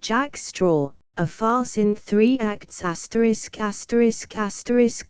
Jack Straw, a farce in 3 acts *******.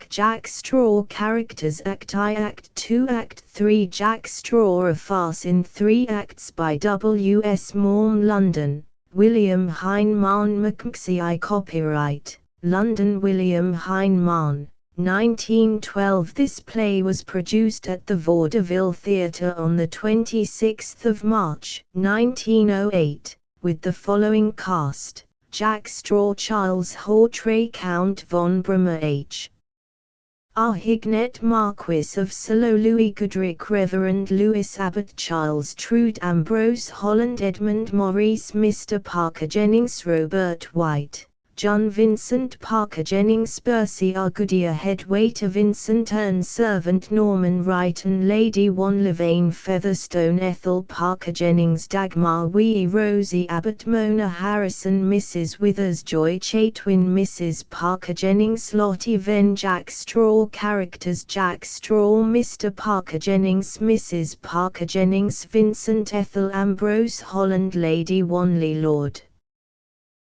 Jack Straw characters Act I Act 2 Act 3 Jack Straw, a farce in 3 acts by W. S. Maugham, London, William Heinemann McMxI. Copyright, London William Heinemann, 1912. This play was produced at the Vaudeville Theatre on 26 March 1908, with the following cast: Jack Straw, Charles Hawtrey, Count von Brummer, H.R. Hignett, Marquis of Salo, Louis Goodrich, Reverend Louis Abbott, Charles Trude, Ambrose Holland, Edmund Maurice, Mr. Parker Jennings, Robert White, John Vincent Parker Jennings, Percy R. Goodyear, head waiter Vincent Earn, servant Norman Wrighton, Lady One Levane Featherstone, Ethel Parker Jennings, Dagmar Wee, Rosie Abbott, Mona Harrison, Mrs. Withers, Joy Chatwin, Mrs. Parker Jennings, Lottie Venn. Jack Straw characters: Jack Straw, Mr. Parker Jennings, Mrs. Parker Jennings, Vincent, Ethel, Ambrose Holland, Lady Wanley, Lord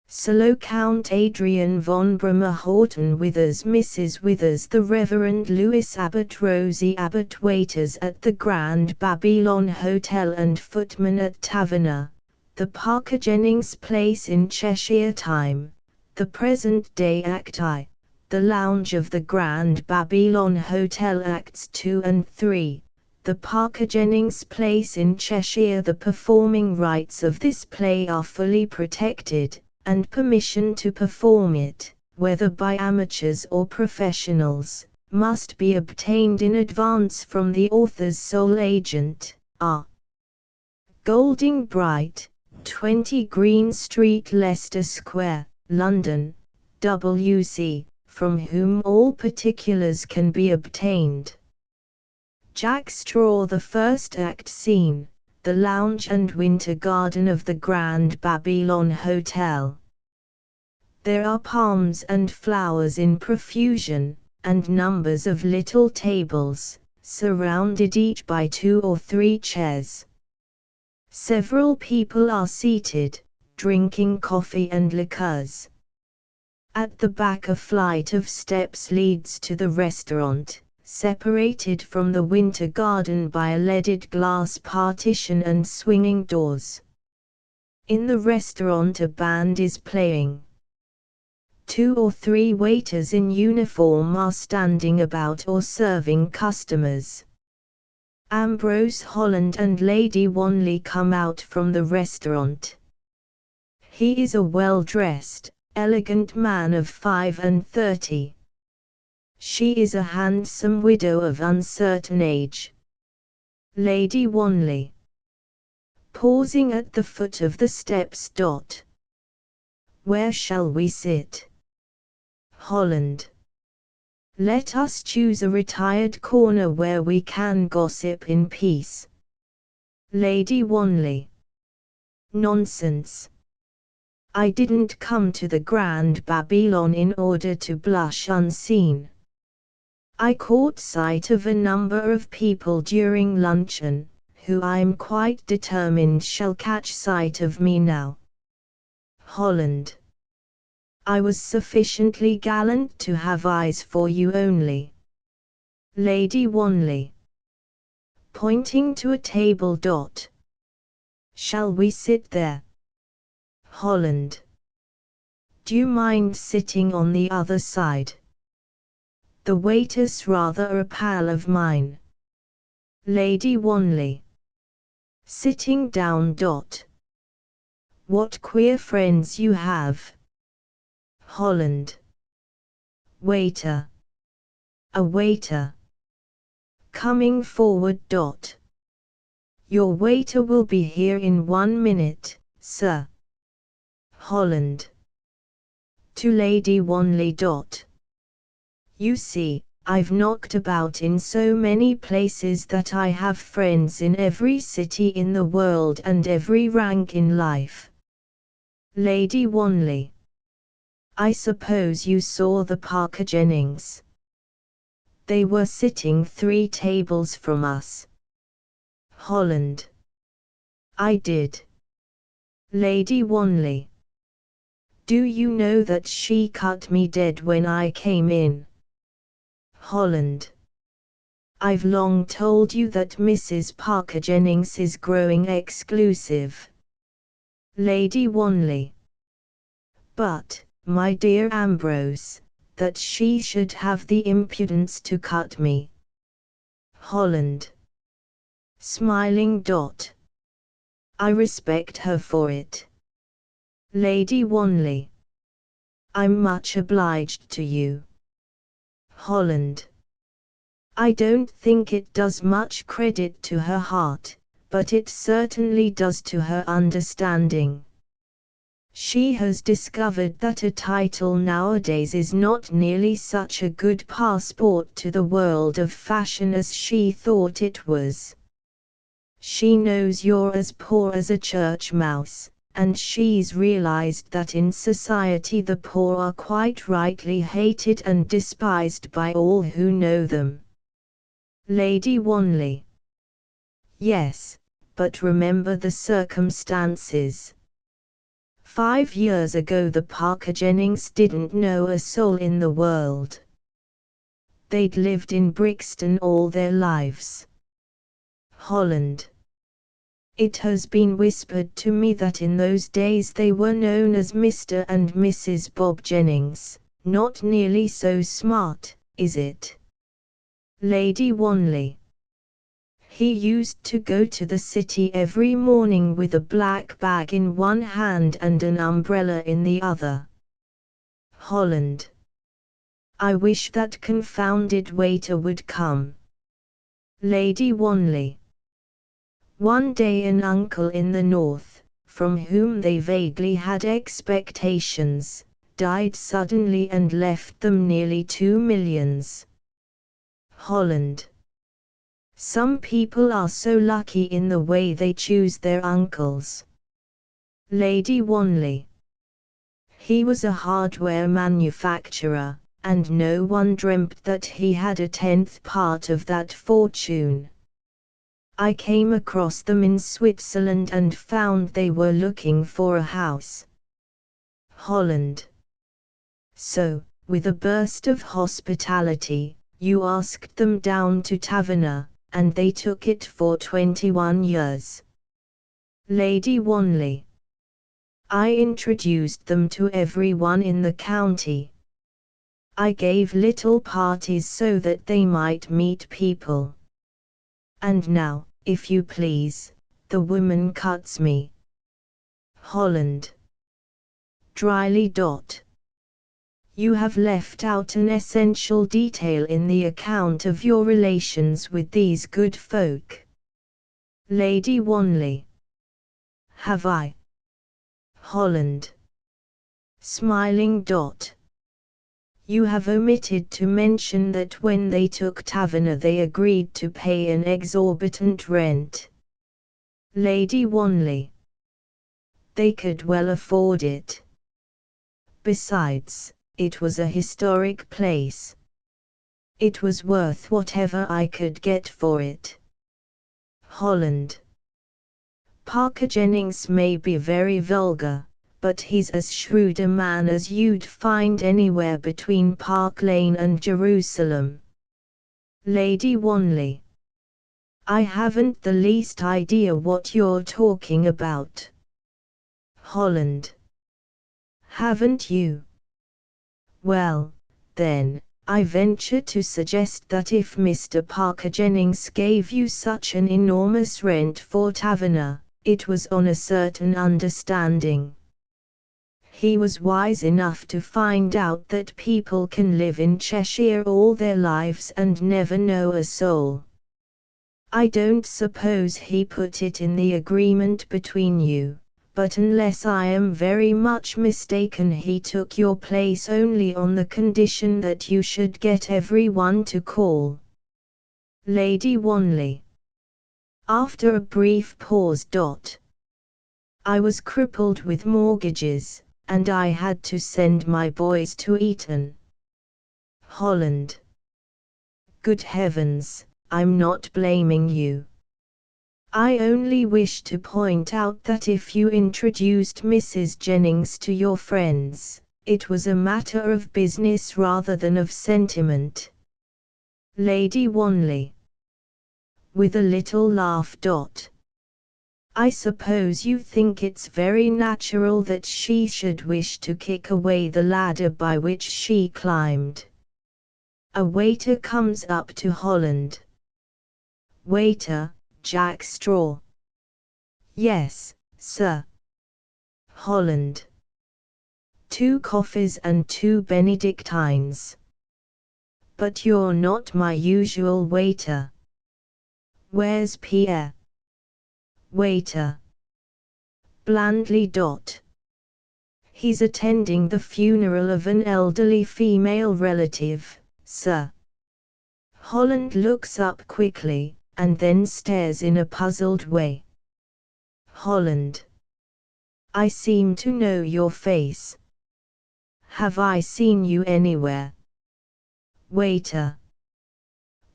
Salo, Count Adrian von Brummer, Horton Withers, Mrs. Withers, the Reverend Louis Abbott, Rosie Abbott, waiters at the Grand Babylon Hotel and footmen at Taverner, the Parker Jennings place in Cheshire. Time: the present day. Act I, the lounge of the Grand Babylon Hotel. Acts 2 and 3, the Parker Jennings place in Cheshire. The performing rights of this play are fully protected, and permission to perform it, whether by amateurs or professionals, must be obtained in advance from the author's sole agent, R. Golding Bright, 20 Green Street, Leicester Square, London, W.C., from whom all particulars can be obtained. Jack Straw. The first act scene: the lounge and winter garden of the Grand Babylon Hotel. There are palms and flowers in profusion, and numbers of little tables, surrounded each by 2 or 3 chairs. Several people are seated, drinking coffee and liqueurs. At the back a flight of steps leads to the restaurant, separated from the winter garden by a leaded glass partition and swinging doors. In the restaurant a band is playing. 2 or 3 waiters in uniform are standing about or serving customers. Ambrose Holland and Lady Wanley come out from the restaurant. He is a well-dressed, elegant man of 35. She is a handsome widow of uncertain age. Lady Wanley, pausing at the foot of the steps. Where shall we sit? Holland, let us choose a retired corner where we can gossip in peace. Lady Wanley, nonsense. I didn't come to the Grand Babylon in order to blush unseen. I caught sight of a number of people during luncheon, who I'm quite determined shall catch sight of me now. Holland, I was sufficiently gallant to have eyes for you only. Lady Wanley, pointing to a table. Shall we sit there? Holland, do you mind sitting on the other side? The waiter's rather a pal of mine. Lady Wanley, sitting down. What queer friends you have. Holland, waiter. A waiter. Coming forward. Your waiter will be here in 1 minute, sir. Holland, to Lady Wanley. You see, I've knocked about in so many places that I have friends in every city in the world and every rank in life. Lady Wanley, I suppose you saw the Parker Jennings. They were sitting 3 tables from us. Holland, I did. Lady Wanley, Do you know that she cut me dead when I came in? Holland. I've long told you that Mrs. Parker Jennings is growing exclusive. Lady Wanley. But, my dear Ambrose, that she should have the impudence to cut me. Holland. Smiling. I respect her for it. Lady Wanley. I'm much obliged to you. Holland. I don't think it does much credit to her heart, but it certainly does to her understanding. She has discovered that a title nowadays is not nearly such a good passport to the world of fashion as she thought it was. She knows you're as poor as a church mouse, and she's realized that in society the poor are quite rightly hated and despised by all who know them. Lady Wanley. Yes, but remember the circumstances. 5 years ago the Parker Jennings didn't know a soul in the world. They'd lived in Brixton all their lives. Holland. It has been whispered to me that in those days they were known as Mr. and Mrs. Bob Jennings. Not nearly so smart, is it? Lady Wanley. He used to go to the city every morning with a black bag in one hand and an umbrella in the other. Holland. I wish that confounded waiter would come. Lady Wanley. One day an uncle in the north, from whom they vaguely had expectations, died suddenly and left them nearly 2 millions. Holland. Some people are so lucky in the way they choose their uncles. Lady Wanley. He was a hardware manufacturer, and no one dreamt that he had a 10th part of that fortune. I came across them in Switzerland and found they were looking for a house. Holland. So, with a burst of hospitality, you asked them down to Taverner, and they took it for 21 years. Lady Wanley. I introduced them to everyone in the county. I gave little parties so that they might meet people. And now, if you please, the woman cuts me. Holland. Dryly. You have left out an essential detail in the account of your relations with these good folk. Lady Wanley. Have I? Holland. Smiling. You have omitted to mention that when they took Taverner they agreed to pay an exorbitant rent. Lady Wanley. They could well afford it. Besides, it was a historic place. It was worth whatever I could get for it. Holland. Parker Jennings may be very vulgar, but he's as shrewd a man as you'd find anywhere between Park Lane and Jerusalem. Lady Wanley. I haven't the least idea what you're talking about. Holland. Haven't you? Well, then, I venture to suggest that if Mr. Parker Jennings gave you such an enormous rent for Taverner, it was on a certain understanding. He was wise enough to find out that people can live in Cheshire all their lives and never know a soul. I don't suppose he put it in the agreement between you, but unless I am very much mistaken he took your place only on the condition that you should get everyone to call. Lady Wanley. After a brief pause. I was crippled with mortgages, and I had to send my boys to Eton. Holland. Good heavens, I'm not blaming you. I only wish to point out that if you introduced Mrs. Jennings to your friends, it was a matter of business rather than of sentiment. Lady Wanley. With a little laugh. I suppose you think it's very natural that she should wish to kick away the ladder by which she climbed. A waiter comes up to Holland. Waiter, Jack Straw. Yes, sir. Holland. 2 coffees and 2 Benedictines. But you're not my usual waiter. Where's Pierre? Waiter. Blandly. He's attending the funeral of an elderly female relative, sir. Holland looks up quickly, and then stares in a puzzled way. Holland. I seem to know your face. Have I seen you anywhere? Waiter.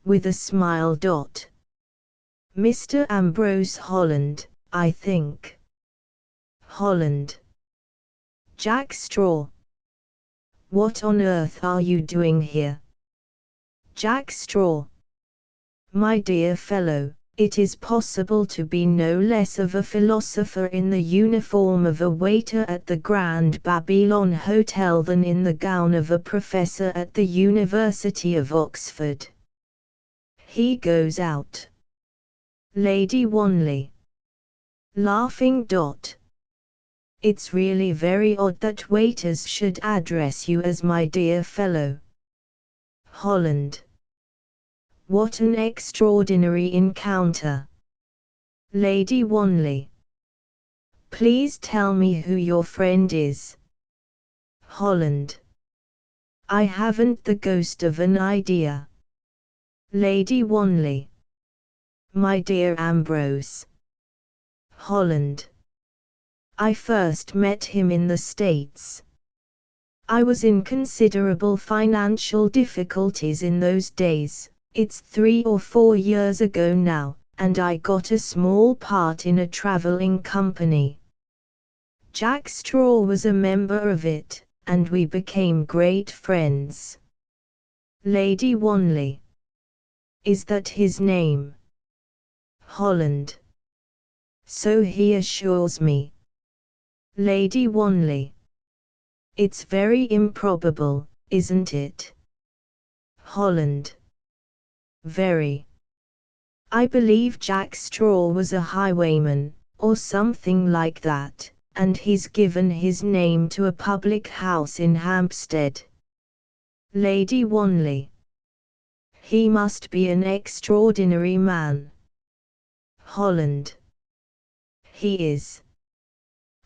With a smile. Mr. Ambrose Holland, I think. Holland. Jack Straw. What on earth are you doing here? Jack Straw. My dear fellow, it is possible to be no less of a philosopher in the uniform of a waiter at the Grand Babylon Hotel than in the gown of a professor at the University of Oxford. He goes out. Lady Wanley. Laughing. It's really very odd that waiters should address you as my dear fellow. Holland. What an extraordinary encounter. Lady Wanley. Please tell me who your friend is. Holland. I haven't the ghost of an idea. Lady Wanley. My dear Ambrose. Holland. I first met him in the States. I was in considerable financial difficulties in those days. It's 3 or 4 years ago now, and I got a small part in a traveling company. Jack Straw was a member of it, and we became great friends. Lady Wanley. Is that his name? Holland. So he assures me. Lady Wanley. It's very improbable, isn't it? Holland. Very. I believe Jack Straw was a highwayman, or something like that, and he's given his name to a public house in Hampstead. Lady Wanley. He must be an extraordinary man. Holland. He is.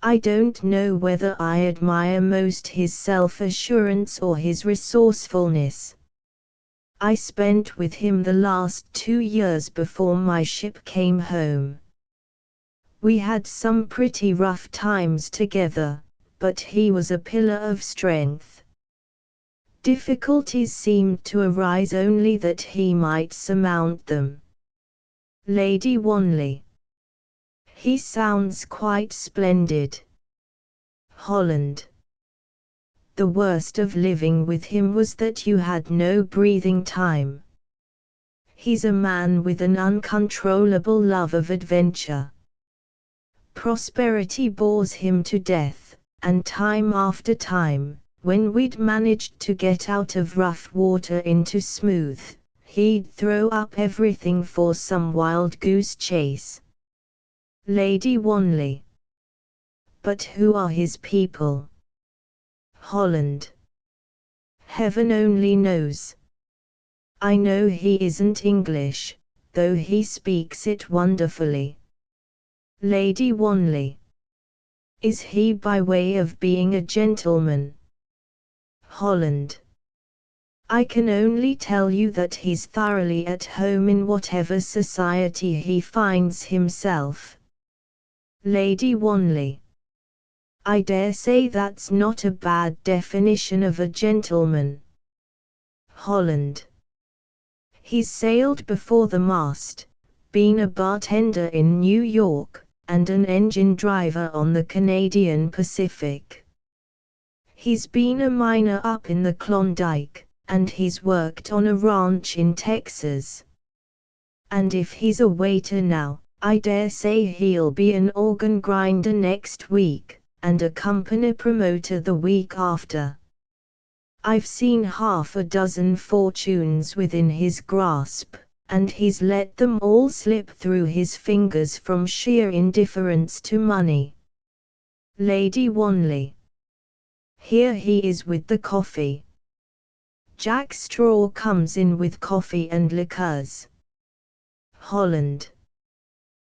I don't know whether I admire most his self-assurance or his resourcefulness. I spent with him the last 2 years before my ship came home. We had some pretty rough times together, but he was a pillar of strength. Difficulties seemed to arise only that he might surmount them. Lady Wanley. He sounds quite splendid. Holland. The worst of living with him was that you had no breathing time. He's a man with an uncontrollable love of adventure. Prosperity bores him to death, and time after time, when we'd managed to get out of rough water into smooth, he'd throw up everything for some wild goose chase. Lady Wanley. But who are his people? Holland. Heaven only knows. I know he isn't English, though he speaks it wonderfully. Lady Wanley. Is he by way of being a gentleman? Holland. I can only tell you that he's thoroughly at home in whatever society he finds himself. Lady Wanley. I dare say that's not a bad definition of a gentleman. Holland. He's sailed before the mast, been a bartender in New York, and an engine driver on the Canadian Pacific. He's been a miner up in the Klondike, and he's worked on a ranch in Texas. And if he's a waiter now, I dare say he'll be an organ grinder next week, and a company promoter the week after. I've seen half a dozen fortunes within his grasp, and he's let them all slip through his fingers from sheer indifference to money. Lady Wanley. Here he is with the coffee. Jack Straw comes in with coffee and liqueurs. Holland.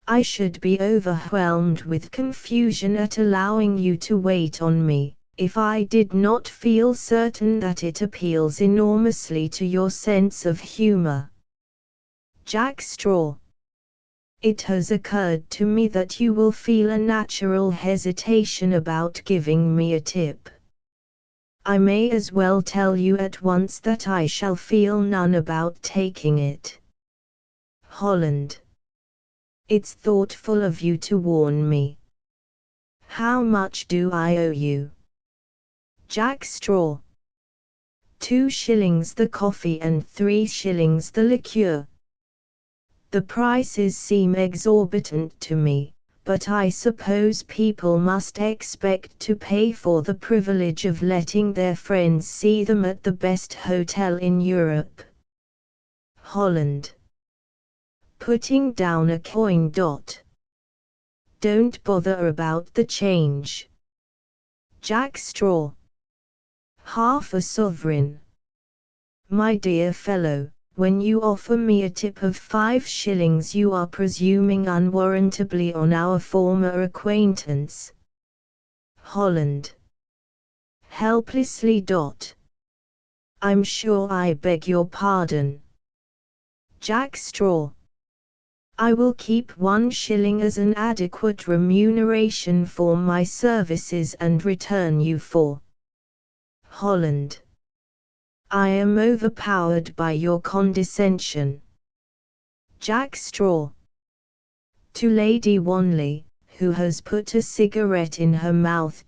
I should be overwhelmed with confusion at allowing you to wait on me, if I did not feel certain that it appeals enormously to your sense of humor. Jack Straw. It has occurred to me that you will feel a natural hesitation about giving me a tip. I may as well tell you at once that I shall feel none about taking it. Holland. It's thoughtful of you to warn me. How much do I owe you? Jack Straw. 2 shillings the coffee and 3 shillings the liqueur. The prices seem exorbitant to me, but I suppose people must expect to pay for the privilege of letting their friends see them at the best hotel in Europe. Holland. Putting down a coin. Don't bother about the change. Jack Straw. Half a sovereign. My dear fellow, when you offer me a tip of 5 shillings you are presuming unwarrantably on our former acquaintance. Holland. Helplessly. I'm sure I beg your pardon. Jack Straw. I will keep 1 shilling as an adequate remuneration for my services and return you 4. Holland. I am overpowered by your condescension. Jack Straw. To Lady Wanley, who has put a cigarette in her mouth.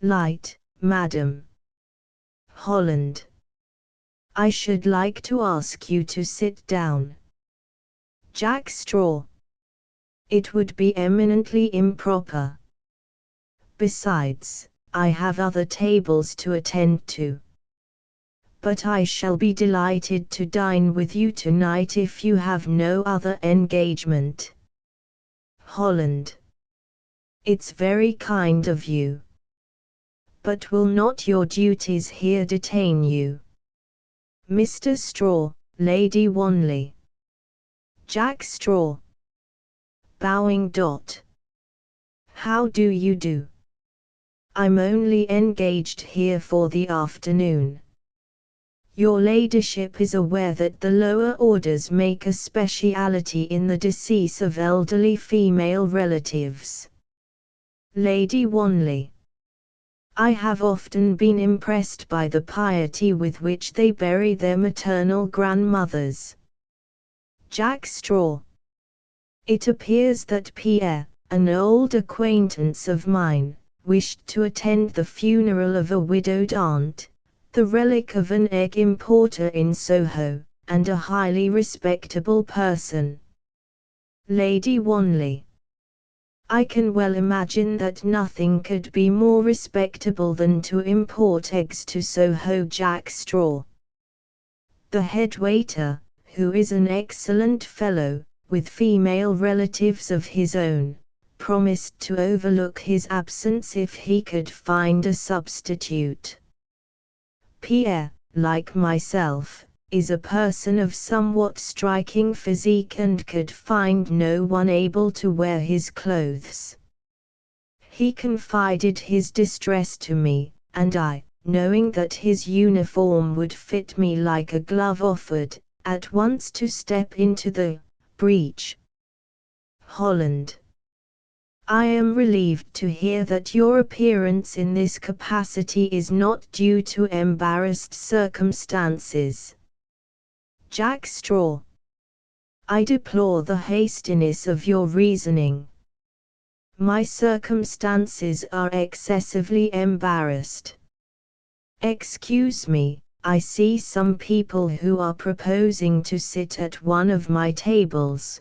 Light, madam. Holland. I should like to ask you to sit down. Jack Straw. It would be eminently improper. Besides, I have other tables to attend to. But I shall be delighted to dine with you tonight if you have no other engagement. Holland. It's very kind of you. But will not your duties here detain you? Mr. Straw, Lady Wanley. Jack Straw. Bowing. How do you do? I'm only engaged here for the afternoon. Your ladyship is aware that the lower orders make a speciality in the decease of elderly female relatives. Lady Wanley. I have often been impressed by the piety with which they bury their maternal grandmothers. Jack Straw. It appears that Pierre, an old acquaintance of mine, wished to attend the funeral of a widowed aunt, the relic of an egg importer in Soho, and a highly respectable person. Lady Wanley. I can well imagine that nothing could be more respectable than to import eggs to Soho. Jack Straw. The head waiter, who is an excellent fellow, with female relatives of his own, promised to overlook his absence if he could find a substitute. Pierre, like myself, is a person of somewhat striking physique and could find no one able to wear his clothes. He confided his distress to me, and I, knowing that his uniform would fit me like a glove, offered, at once to step into the breach. Holland. I am relieved to hear that your appearance in this capacity is not due to embarrassed circumstances. Jack Straw. I deplore the hastiness of your reasoning. My circumstances are excessively embarrassed. Excuse me, I see some people who are proposing to sit at one of my tables.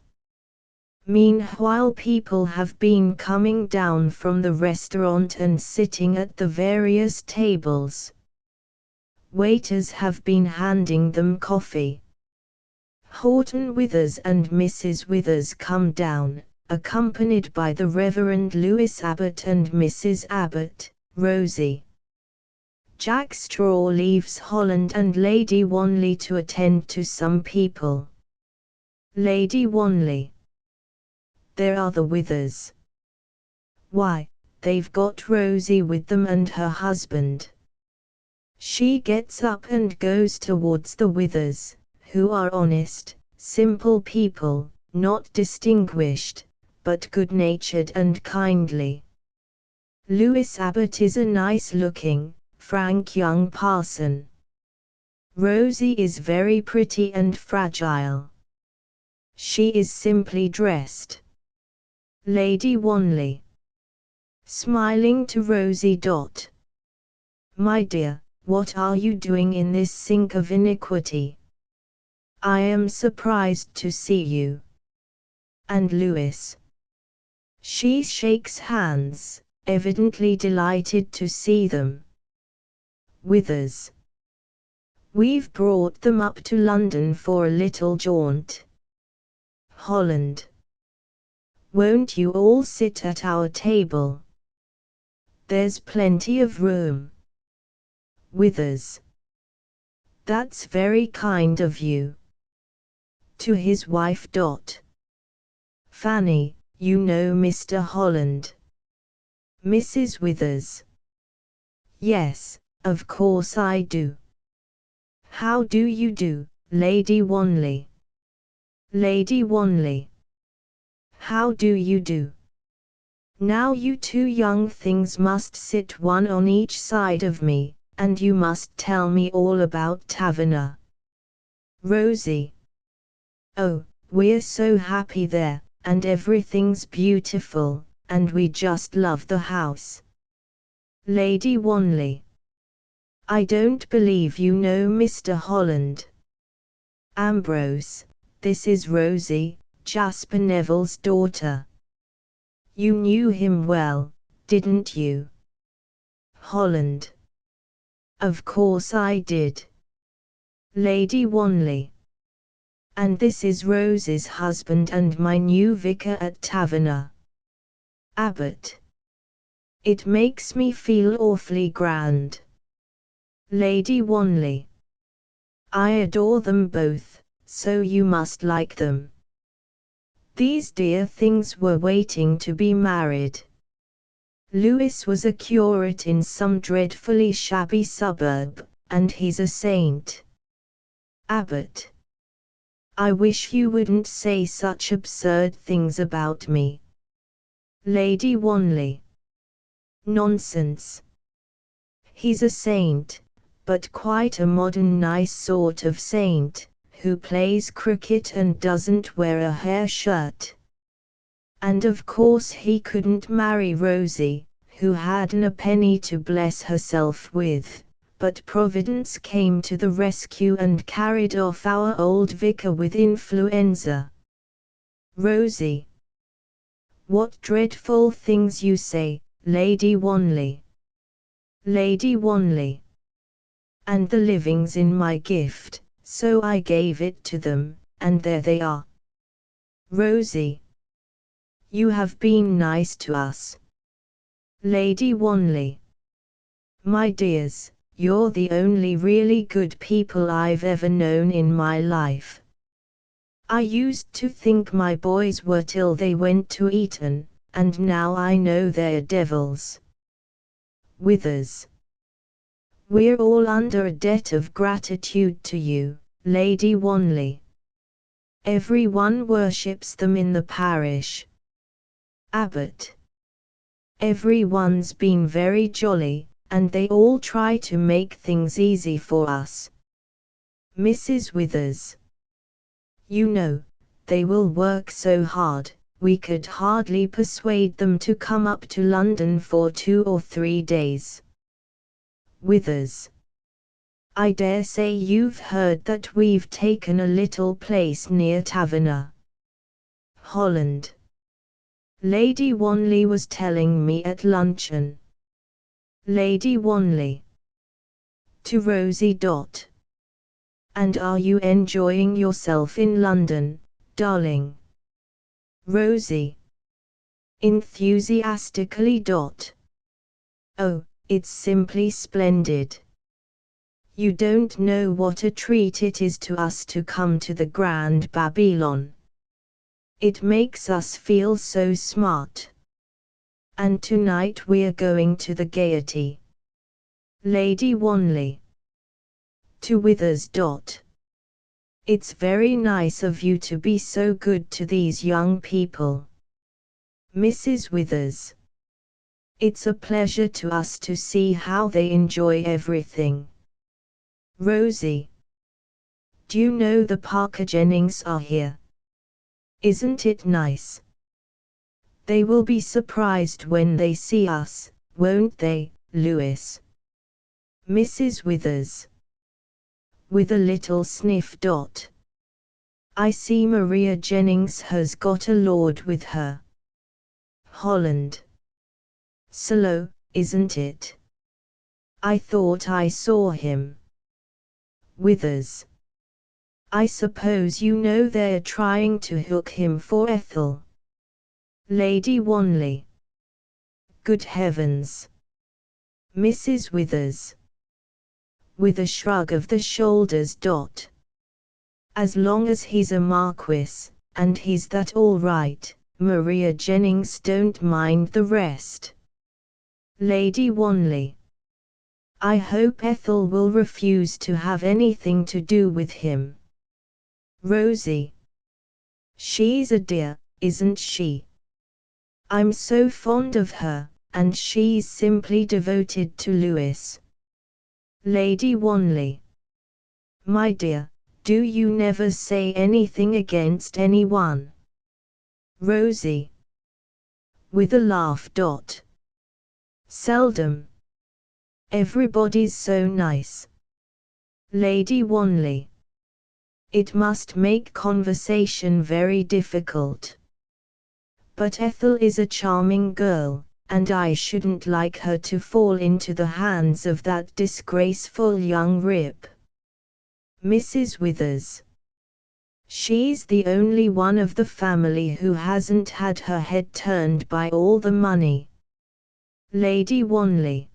Meanwhile, people have been coming down from the restaurant and sitting at the various tables. Waiters have been handing them coffee. Horton Withers and Mrs. Withers come down, accompanied by the Reverend Lewis Abbott and Mrs. Abbott, Rosie. Jack Straw leaves Holland and Lady Wanley to attend to some people. Lady Wanley. There are the Withers. Why, they've got Rosie with them and her husband. She gets up and goes towards the Withers, who are honest, simple people, not distinguished, but good-natured and kindly. Lewis Abbott is a nice-looking, frank young parson. Rosie is very pretty and fragile. She is simply dressed. Lady Wanley. Smiling to Rosie. My dear, what are you doing in this sink of iniquity? I am surprised to see you. And Lewis. She shakes hands, evidently delighted to see them. Withers. We've brought them up to London for a little jaunt. Holland. Won't you all sit at our table? There's plenty of room. Withers. That's very kind of you. To his wife. Fanny, you know Mr. Holland. Mrs. Withers. Yes, of course I do. How do you do, Lady Wanley? Lady Wanley. How do you do? Now you two young things must sit one on each side of me, and you must tell me all about Taverner. Rosie. Oh, we're so happy there, and everything's beautiful, and we just love the house. Lady Wanley. I don't believe you know Mr. Holland. Ambrose, this is Rosie, Jasper Neville's daughter. You knew him well, didn't you? Holland. Of course I did. Lady Wanley. And this is Rosie's husband and my new vicar at Taverner. Abbott. It makes me feel awfully grand. Lady Wanley. I adore them both, so you must like them. These dear things were waiting to be married. Lewis was a curate in some dreadfully shabby suburb, and he's a saint. Abbott. I wish you wouldn't say such absurd things about me. Lady Wanley. Nonsense. He's a saint, but quite a modern nice sort of saint, who plays cricket and doesn't wear a hair shirt. And of course he couldn't marry Rosie, who hadn't a penny to bless herself with, but Providence came to the rescue and carried off our old vicar with influenza. Rosie. What dreadful things you say, Lady Wanley. Lady Wanley. And the living's in my gift, so I gave it to them, and there they are. Rosie. You have been nice to us. Lady Wanley. My dears, you're the only really good people I've ever known in my life. I used to think my boys were till they went to Eton, and now I know they're devils. Withers. We're all under a debt of gratitude to you, Lady Wanley. Everyone worships them in the parish. Abbott. Everyone's been very jolly, and they all try to make things easy for us. Mrs. Withers. You know, they will work so hard, we could hardly persuade them to come up to London for 2 or 3 days. Withers. I dare say you've heard that we've taken a little place near Taverner, Holland. Lady Wanley was telling me at luncheon. Lady Wanley. To Rosie. And are you enjoying yourself in London, darling? Rosie. Enthusiastically. Oh, it's simply splendid. You don't know what a treat it is to us to come to the Grand Babylon. It makes us feel so smart. And tonight we're going to the Gaiety. Lady Wanley. To Withers. It's very nice of you to be so good to these young people. Mrs. Withers. It's a pleasure to us to see how they enjoy everything. Rosie. Do you know the Parker Jennings are here? Isn't it nice? They will be surprised when they see us, won't they, Lewis? Mrs. Withers. With a little sniff. I see Maria Jennings has got a lord with her. Holland. Slow, isn't it? I thought I saw him. Withers. I suppose you know they're trying to hook him for Ethel. Lady Wanley. Good heavens. Mrs. Withers. With a shrug of the shoulders. As long as he's a marquis, and he's that all right, Maria Jennings don't mind the rest. Lady Wanley. I hope Ethel will refuse to have anything to do with him. Rosie. She's a dear, isn't she? I'm so fond of her, and she's simply devoted to Lewis. Lady Wanley. My dear, do you never say anything against anyone? Rosie. With a laugh. Seldom. Everybody's so nice. Lady Wanley. It must make conversation very difficult. But Ethel is a charming girl, and I shouldn't like her to fall into the hands of that disgraceful young rip. Mrs. Withers. She's the only one of the family who hasn't had her head turned by all the money. Lady Wanley.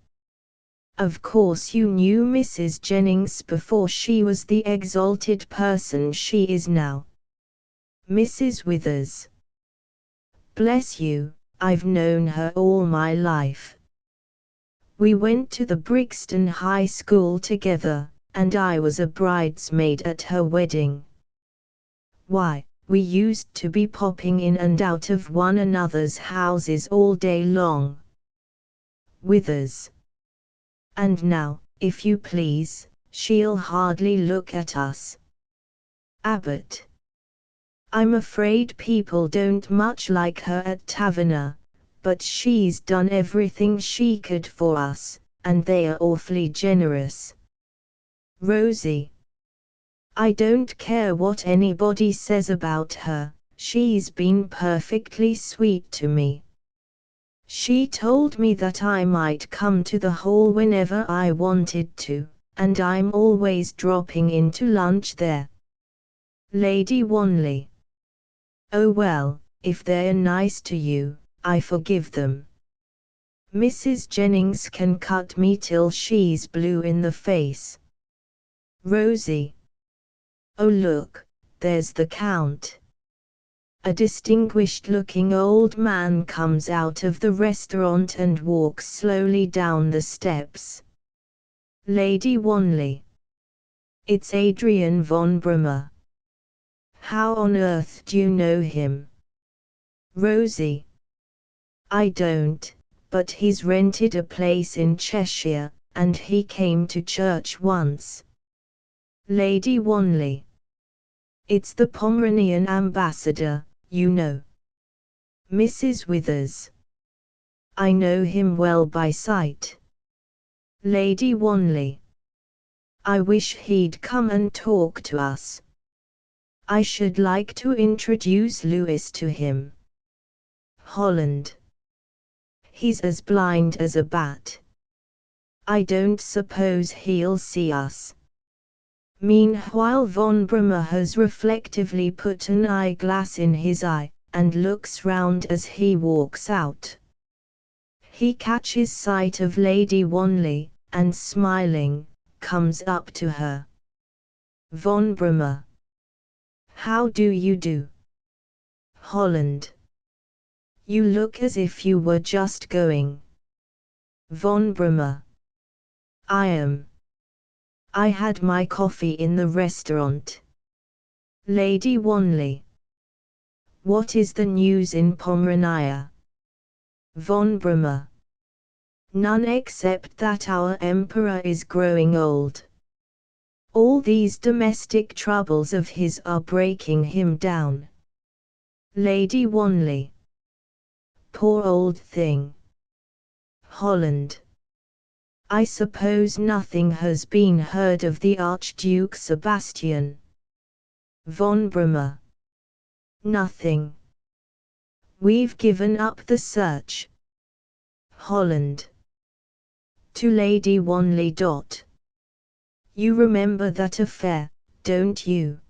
Of course you knew Mrs. Jennings before she was the exalted person she is now. Mrs. Withers. Bless you, I've known her all my life. We went to the Brixton High School together, and I was a bridesmaid at her wedding. Why, we used to be popping in and out of one another's houses all day long. Withers. And now, if you please, she'll hardly look at us. Abbott. I'm afraid people don't much like her at Taverner, but she's done everything she could for us, and they are awfully generous. Rosie. I don't care what anybody says about her, she's been perfectly sweet to me. She told me that I might come to the Hall whenever I wanted to, and I'm always dropping in to lunch there. Lady Wanley. Oh well, if they're nice to you, I forgive them. Mrs. Jennings can cut me till she's blue in the face. Rosie. Oh look, there's the Count. A distinguished-looking old man comes out of the restaurant and walks slowly down the steps. Lady Wanley. It's Adrian von Bremer. How on earth do you know him? Rosie. I don't, but he's rented a place in Cheshire, and he came to church once. Lady Wanley. It's the Pomeranian ambassador, you know. Mrs. Withers. I know him well by sight. Lady Wanley. I wish he'd come and talk to us. I should like to introduce Louis to him. Holland. He's as blind as a bat. I don't suppose he'll see us. Meanwhile von Brummer has reflectively put an eyeglass in his eye, and looks round as he walks out. He catches sight of Lady Wanley, and smiling, comes up to her. Von Brummer. How do you do? Holland. You look as if you were just going. Von Brummer. I am. I had my coffee in the restaurant. Lady Wanley. What is the news in Pomerania? Von Brummer. None except that our emperor is growing old. All these domestic troubles of his are breaking him down. Lady Wanley. Poor old thing. Holland. I suppose nothing has been heard of the Archduke Sebastian. Von Brummer. Nothing. We've given up the search. Holland. To Lady Wanley. You remember that affair, don't you?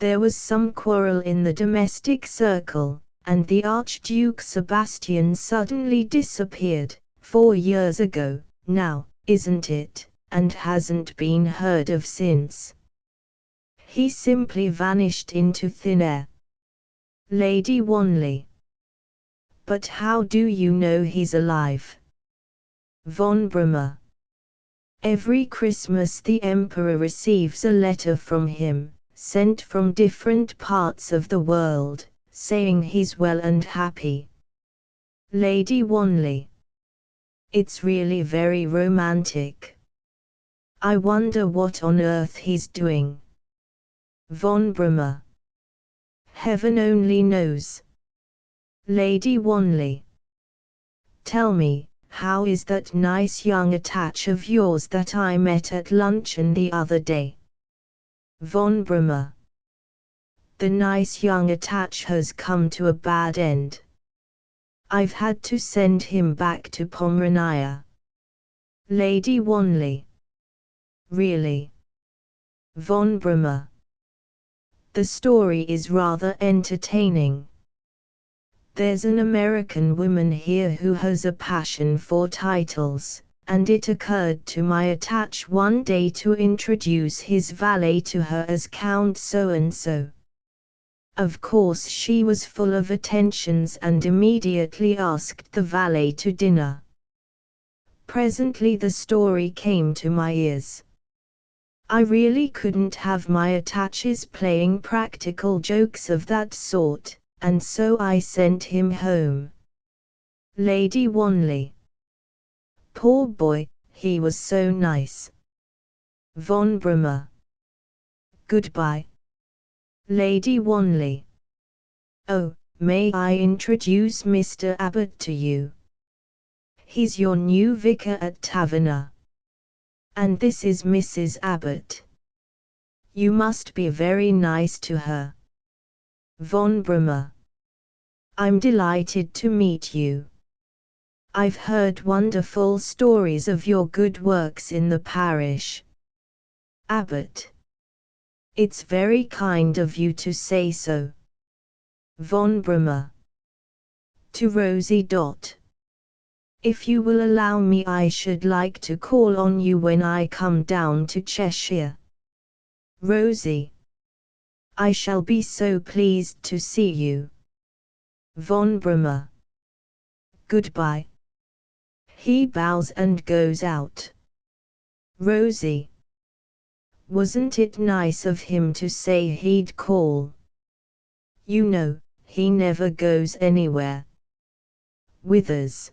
There was some quarrel in the domestic circle, and the Archduke Sebastian suddenly disappeared, 4 years ago, now, isn't it, and hasn't been heard of since. He simply vanished into thin air. Lady Wanley. But how do you know he's alive? Von Brummer. Every Christmas the Emperor receives a letter from him, sent from different parts of the world, saying he's well and happy. Lady Wanley. It's really very romantic. I wonder what on earth he's doing. Von Brummer. Heaven only knows. Lady Wanley. Tell me, how is that nice young attach of yours that I met at luncheon the other day? Von Brummer. The nice young attach has come to a bad end. I've had to send him back to Pomerania. Lady Wanley. Really? Von Brummer. The story is rather entertaining. There's an American woman here who has a passion for titles, and it occurred to my attach one day to introduce his valet to her as Count so-and-so. Of course she was full of attentions and immediately asked the valet to dinner. Presently the story came to my ears. I really couldn't have my attaches playing practical jokes of that sort, and so I sent him home. Lady Wanley. Poor boy, he was so nice. Von Brummer. Goodbye. Lady Wanley. Oh, may I introduce Mr. Abbott to you? He's your new vicar at Taverner. And this is Mrs. Abbott. You must be very nice to her. Von Brummer. I'm delighted to meet you. I've heard wonderful stories of your good works in the parish. Abbott. It's very kind of you to say so. Von Brummer. To Rosie. If you will allow me, I should like to call on you when I come down to Cheshire. Rosie. I shall be so pleased to see you. Von Brummer. Goodbye. He bows and goes out. Rosie. Wasn't it nice of him to say he'd call? You know, he never goes anywhere. Withers.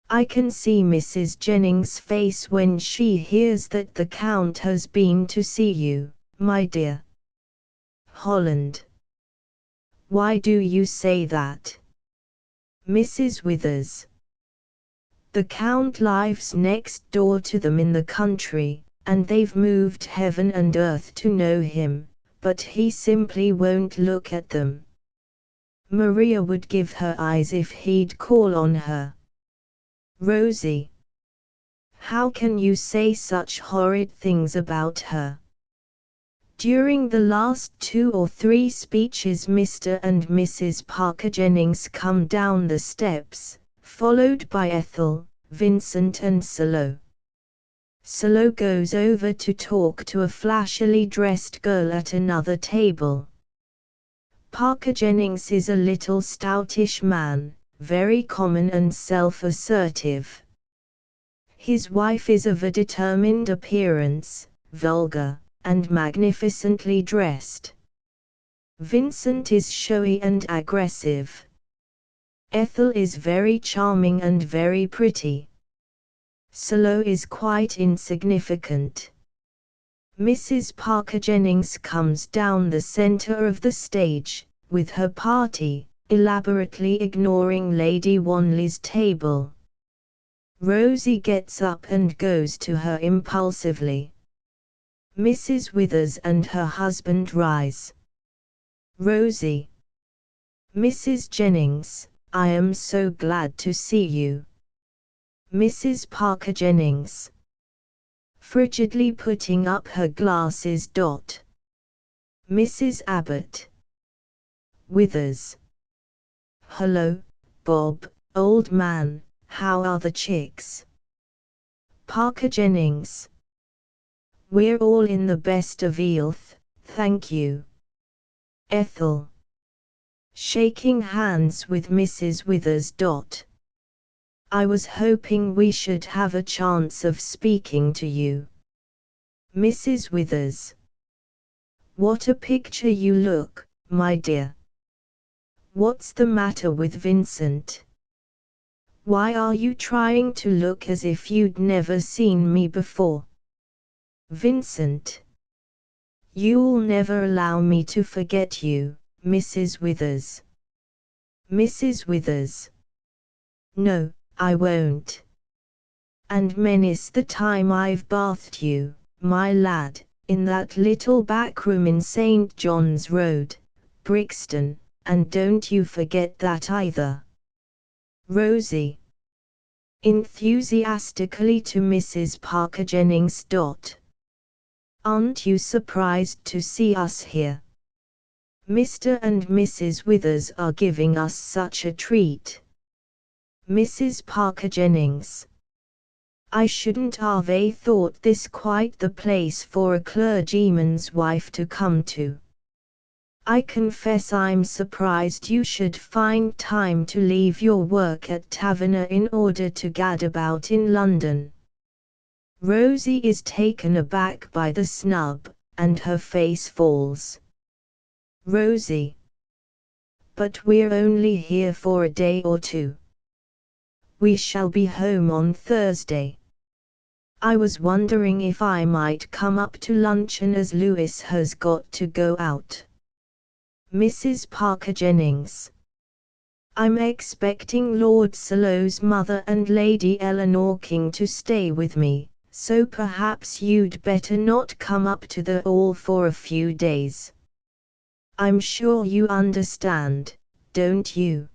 I can see Mrs. Jennings' face when she hears that the Count has been to see you, my dear. Holland. Why do you say that? Mrs. Withers. The Count lives next door to them in the country, and they've moved heaven and earth to know him, but he simply won't look at them. Maria would give her eyes if he'd call on her. Rosie. How can you say such horrid things about her? During the last 2 or 3 speeches Mr. and Mrs. Parker Jennings come down the steps, followed by Ethel, Vincent and Salo. Salo goes over to talk to a flashily dressed girl at another table. Parker Jennings is a little stoutish man, very common and self-assertive. His wife is of a determined appearance, vulgar, and magnificently dressed. Vincent is showy and aggressive. Ethel is very charming and very pretty. Salo is quite insignificant. Mrs. Parker Jennings comes down the center of the stage, with her party, elaborately ignoring Lady Wanley's table. Rosie gets up and goes to her impulsively. Mrs. Withers and her husband rise. Rosie. Mrs. Jennings, I am so glad to see you. Mrs. Parker Jennings. Frigidly putting up her glasses. Mrs. Abbott. Withers. Hello, Bob, old man, how are the chicks? Parker Jennings. We're all in the best of health, thank you. Ethel. Shaking hands with Mrs. Withers. I was hoping we should have a chance of speaking to you. Mrs. Withers. What a picture you look, my dear. What's the matter with Vincent? Why are you trying to look as if you'd never seen me before? Vincent. You'll never allow me to forget you, Mrs. Withers. Mrs. Withers. No, I won't. And many's the time I've bathed you, my lad, in that little back room in St. John's Road, Brixton, and don't you forget that either. Rosie. Enthusiastically to Mrs. Parker Jennings. Aren't you surprised to see us here? Mr. and Mrs. Withers are giving us such a treat. Mrs. Parker Jennings. I shouldn't have thought this quite the place for a clergyman's wife to come to. I confess I'm surprised you should find time to leave your work at Taverner in order to gad about in London. Rosie is taken aback by the snub, and her face falls. Rosie. But we're only here for a day or 2. We shall be home on Thursday. I was wondering if I might come up to luncheon as Lewis has got to go out. Mrs. Parker Jennings. I'm expecting Lord Salo's mother and Lady Eleanor King to stay with me, so perhaps you'd better not come up to the Hall for a few days. I'm sure you understand, don't you?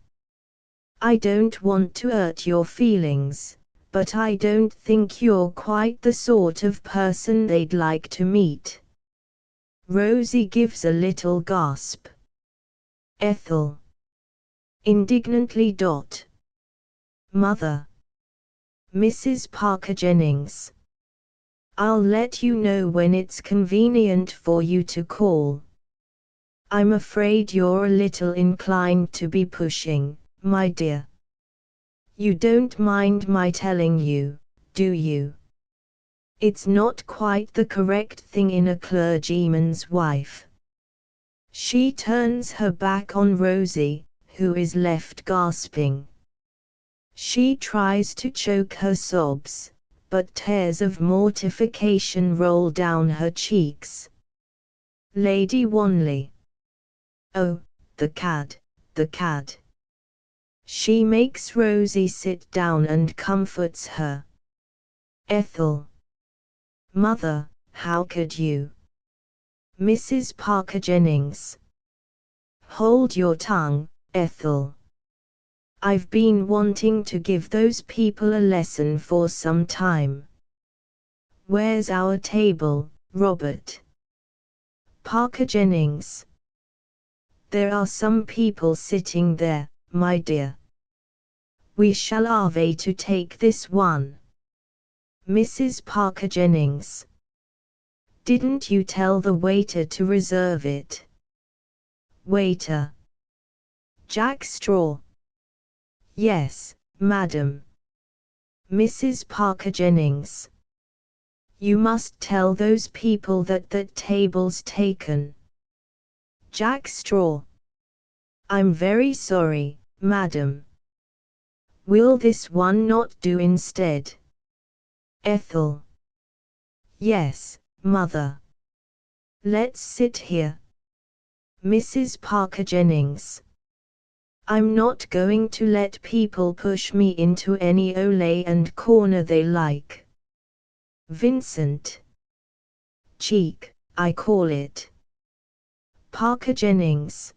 I don't want to hurt your feelings, but I don't think you're quite the sort of person they'd like to meet. Rosie gives a little gasp. Ethel. Indignantly. Mother. Mrs. Parker Jennings. I'll let you know when it's convenient for you to call. I'm afraid you're a little inclined to be pushing, my dear. You don't mind my telling you, do you? It's not quite the correct thing in a clergyman's wife. She turns her back on Rosie, who is left gasping. She tries to choke her sobs, but tears of mortification roll down her cheeks. Lady Wanley. Oh, the cat, the cat. She makes Rosie sit down and comforts her. Ethel. Mother, how could you? Mrs. Parker Jennings. Hold your tongue, Ethel. I've been wanting to give those people a lesson for some time. Where's our table, Robert? Parker Jennings. There are some people sitting there, my dear. We shall have to take this one. Mrs. Parker Jennings. Didn't you tell the waiter to reserve it? Waiter. Jack Straw. Yes, madam. Mrs. Parker Jennings. You must tell those people that that table's taken. Jack Straw. I'm very sorry, madam. Will this one not do instead? Ethel. Yes, mother. Let's sit here. Mrs. Parker Jennings. I'm not going to let people push me into any ole and corner they like. Vincent. Cheek, I call it. Parker Jennings.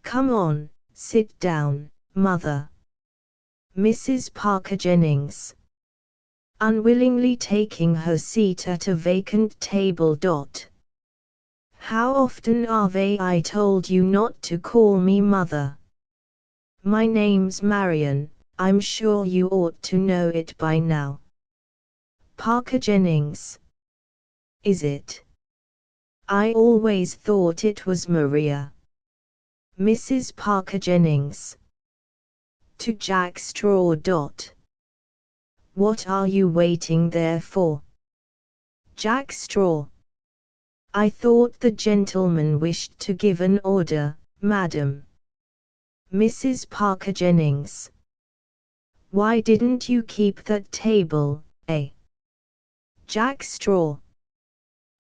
Come on, sit down, mother. Mrs. Parker Jennings. Unwillingly taking her seat at a vacant table. How often have I told you not to call me mother? My name's Marion, I'm sure you ought to know it by now. Parker Jennings. Is it? I always thought it was Maria. Mrs. Parker Jennings. To Jack Straw. What are you waiting there for? Jack Straw. I thought the gentleman wished to give an order, madam. Mrs. Parker Jennings. Why didn't you keep that table, eh? Jack Straw.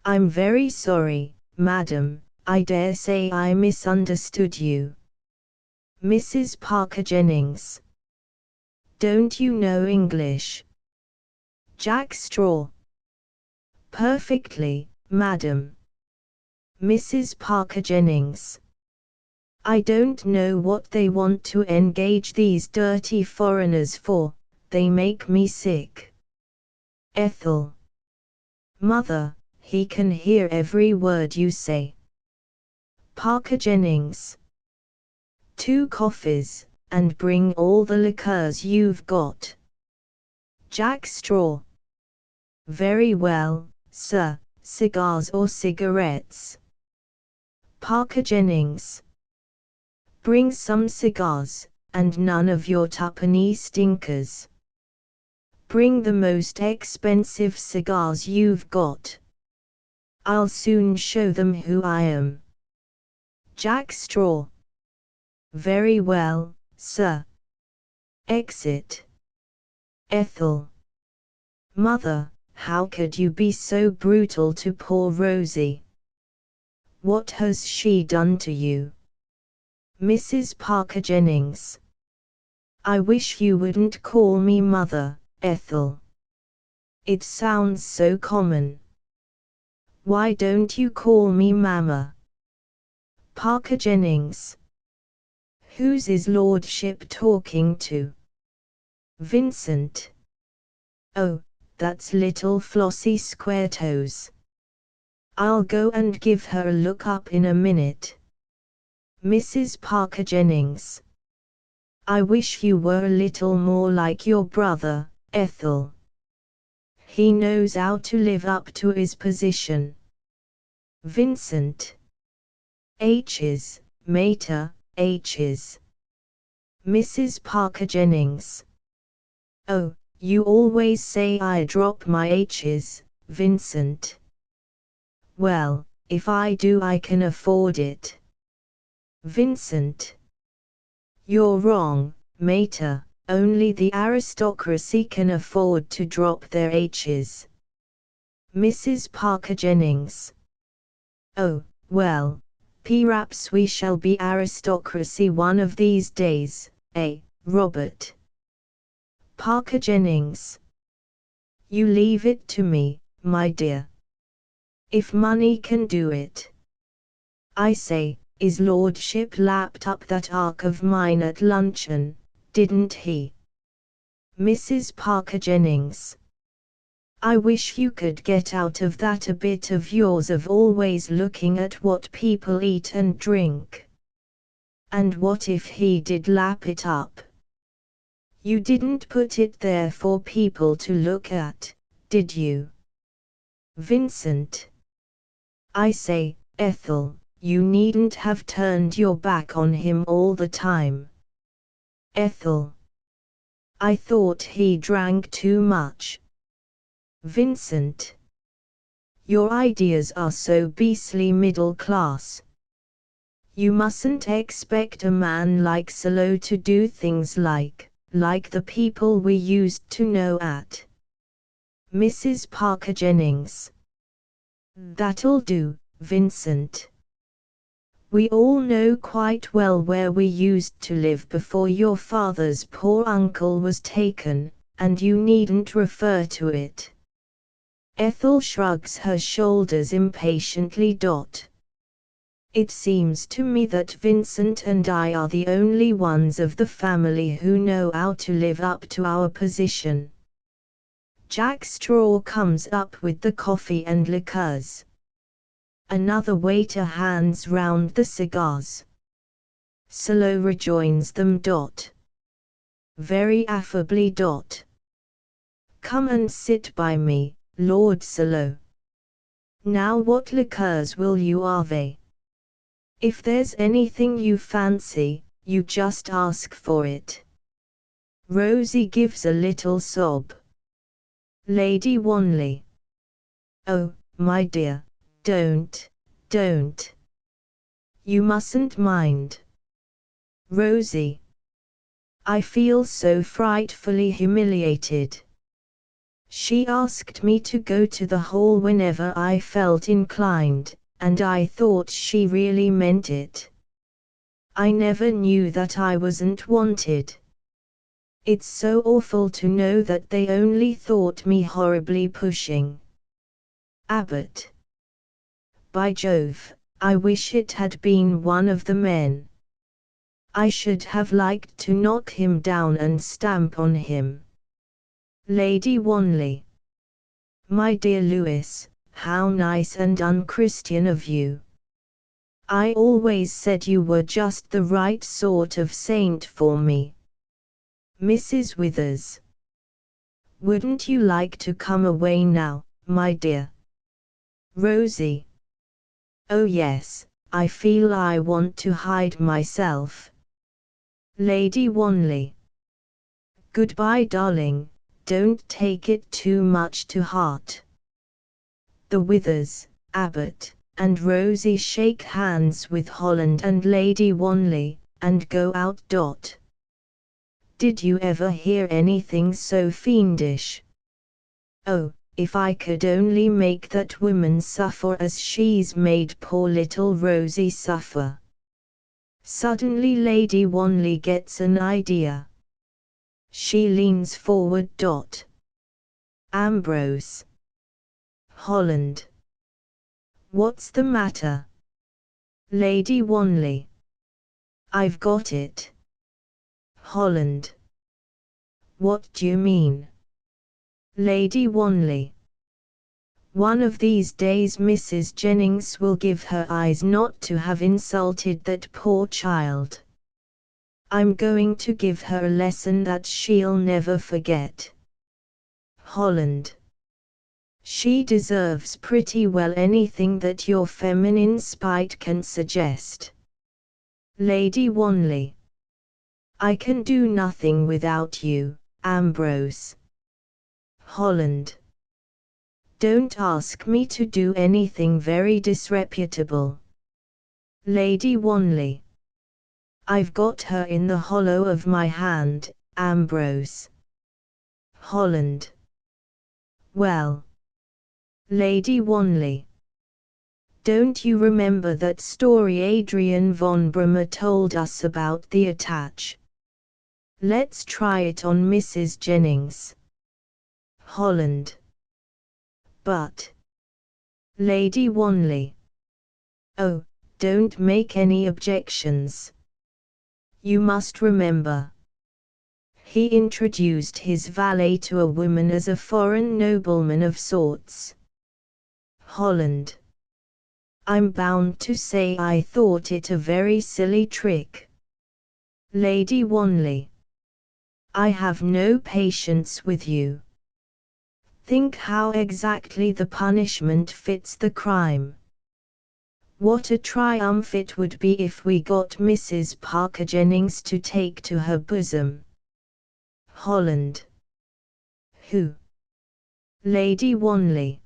I'm very sorry, madam, I dare say I misunderstood you. Mrs. Parker Jennings. Don't you know English? Jack Straw. Perfectly, madam. Mrs. Parker Jennings. I don't know what they want to engage these dirty foreigners for, they make me sick. Ethel. Mother, he can hear every word you say. Parker Jennings. 2 coffees, and bring all the liqueurs you've got. Jack Straw. Very well, sir, cigars or cigarettes? Parker Jennings. Bring some cigars, and none of your twopenny stinkers. Bring the most expensive cigars you've got. I'll soon show them who I am. Jack Straw. Very well, sir. Exit. Ethel. Mother, how could you be so brutal to poor Rosie? What has she done to you? Mrs. Parker Jennings. I wish you wouldn't call me mother, Ethel. It sounds so common. Why don't you call me Mama? Parker Jennings. Who's his lordship talking to? Vincent. Oh, that's little Flossie Squaretoes. I'll go and give her a look up in a minute. Mrs. Parker Jennings. I wish you were a little more like your brother, Ethel. He knows how to live up to his position. Vincent. H's, mater, H's. Mrs. Parker Jennings. Oh, you always say I drop my H's, Vincent. Well, if I do I can afford it. Vincent. You're wrong, mater, only the aristocracy can afford to drop their H's. Mrs. Parker Jennings. Oh, well, Perhaps we shall be aristocracy one of these days, eh, Robert? Parker Jennings. You leave it to me, my dear. If money can do it. I say, his lordship lapped up that ark of mine at luncheon, didn't he? Mrs. Parker Jennings. I wish you could get out of that habit of yours of always looking at what people eat and drink. And what if he did lap it up? You didn't put it there for people to look at, did you? Vincent. I say, Ethel, you needn't have turned your back on him all the time. Ethel. I thought he drank too much. Vincent. Your ideas are so beastly middle class. You mustn't expect a man like Solo to do things like the people we used to know at. Mrs. Parker Jennings. That'll do, Vincent. We all know quite well where we used to live before your father's poor uncle was taken, and you needn't refer to it. Ethel shrugs her shoulders impatiently. It seems to me that Vincent and I are the only ones of the family who know how to live up to our position. Jack Straw comes up with the coffee and liqueurs. Another waiter hands round the cigars. Solo rejoins them. Very affably. Come and sit by me, Lord Solo. Now what liqueurs will you have? If there's anything you fancy, you just ask for it. Rosie gives a little sob. Lady Wanley. Oh, my dear, don't. You mustn't mind. Rosie. I feel so frightfully humiliated. She asked me to go to the hall whenever I felt inclined, and I thought she really meant it. I never knew that I wasn't wanted. It's so awful to know that they only thought me horribly pushing. Abbott. By Jove, I wish it had been one of the men. I should have liked to knock him down and stamp on him. Lady Wanley. My dear Louis, how nice and unchristian of you. I always said you were just the right sort of saint for me. Mrs. Withers. Wouldn't you like to come away now, my dear? Rosie. Oh yes, I feel I want to hide myself. Lady Wanley. Goodbye, darling. Don't take it too much to heart. The Withers, Abbott, and Rosie shake hands with Holland and Lady Wanley, and go out. Did you ever hear anything so fiendish? Oh, if I could only make that woman suffer as she's made poor little Rosie suffer. Suddenly Lady Wanley gets an idea. She leans forward. Ambrose. Holland. What's the matter? Lady Wanley. I've got it. Holland. What do you mean? Lady Wanley. One of these days Mrs. Jennings will give her eyes not to have insulted that poor child. I'm going to give her a lesson that she'll never forget. Holland. She deserves pretty well anything that your feminine spite can suggest. Lady Wanley. I can do nothing without you, Ambrose. Holland. Don't ask me to do anything very disreputable. Lady Wanley. I've got her in the hollow of my hand, Ambrose. Holland. Well. Lady Wanley. Don't you remember that story Adrian von Bremer told us about the attach? Let's try it on Mrs. Jennings. Holland. But. Lady Wanley. Oh, don't make any objections. You must remember. He introduced his valet to a woman as a foreign nobleman of sorts. Holland. I'm bound to say I thought it a very silly trick. Lady Wanley. I have no patience with you. Think how exactly the punishment fits the crime. What a triumph it would be if we got Mrs. Parker Jennings to take to her bosom. Holland. Who? Lady Wanley.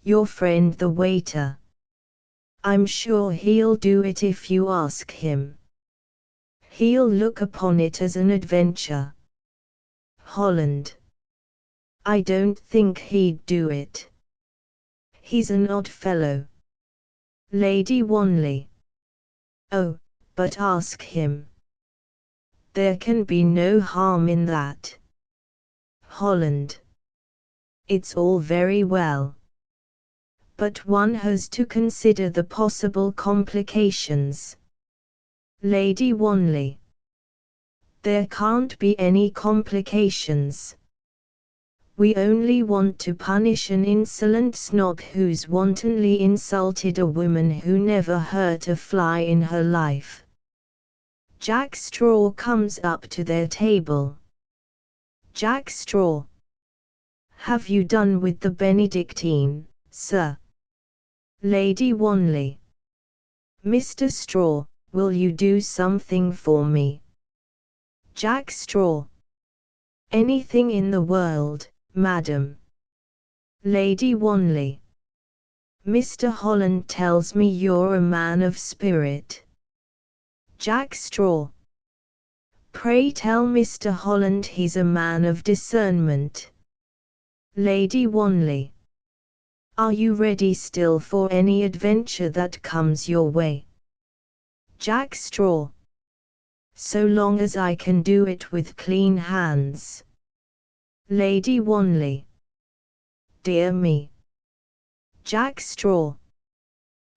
Your friend the waiter. I'm sure he'll do it if you ask him. He'll look upon it as an adventure. Holland. I don't think he'd do it. He's an odd fellow. Lady Wanley. Oh, but ask him. There can be no harm in that. Holland. It's all very well. But one has to consider the possible complications. Lady Wanley. There can't be any complications. We only want to punish an insolent snob who's wantonly insulted a woman who never hurt a fly in her life. Jack Straw comes up to their table. Jack Straw. Have you done with the Benedictine, sir? Lady Wanley. Mr. Straw, will you do something for me? Jack Straw. Anything in the world, madam. Lady Wanley. Mr. Holland tells me you're a man of spirit. Jack Straw. Pray tell Mr. Holland he's a man of discernment. Lady Wanley. Are you ready still for any adventure that comes your way? Jack Straw. So long as I can do it with clean hands. Lady Wanley. Dear me. Jack Straw.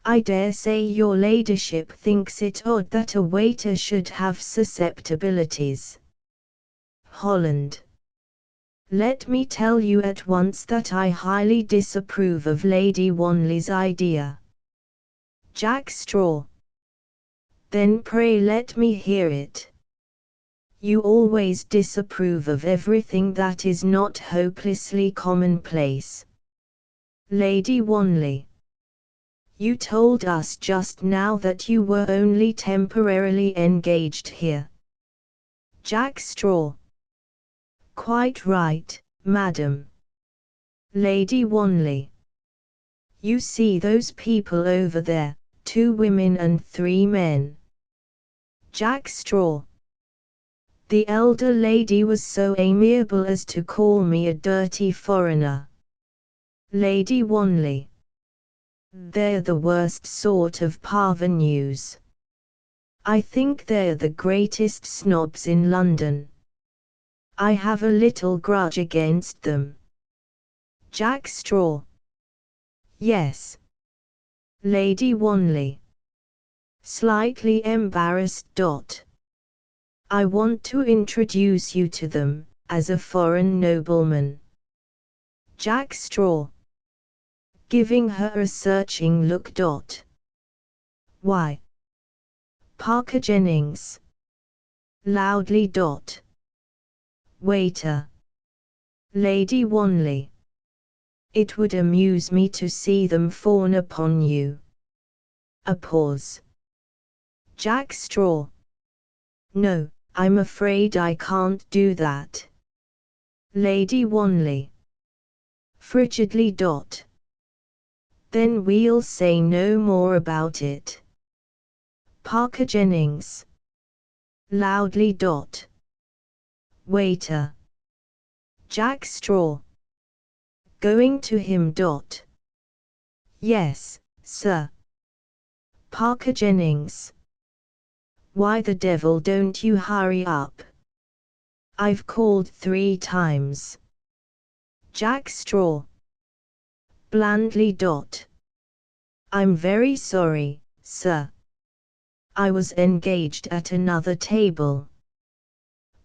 I dare say your ladyship thinks it odd that a waiter should have susceptibilities. Holland. Let me tell you at once that I highly disapprove of Lady Wanley's idea. Jack Straw. Then pray let me hear it. You always disapprove of everything that is not hopelessly commonplace. Lady Wanley. You told us just now that you were only temporarily engaged here. Jack Straw. Quite right, madam. Lady Wanley. You see those people over there, 2 women and 3 men. Jack Straw. The elder lady was so amiable as to call me a dirty foreigner. Lady Wanley. They're the worst sort of parvenus. I think they're the greatest snobs in London. I have a little grudge against them. Jack Straw. Yes. Lady Wanley. Slightly embarrassed. I want to introduce you to them, as a foreign nobleman. Jack Straw. Giving her a searching look. Why? Parker Jennings. Loudly. Waiter. Lady Wanley. It would amuse me to see them fawn upon you. A pause. Jack Straw. No, I'm afraid I can't do that. Lady Wanley. Frigidly. Then we'll say no more about it. Parker Jennings. Loudly. Waiter. Jack Straw. Going to him. Yes, sir. Parker Jennings. Why the devil don't you hurry up? I've called 3 times. Jack Straw. Blandly. I'm very sorry, sir. I was engaged at another table.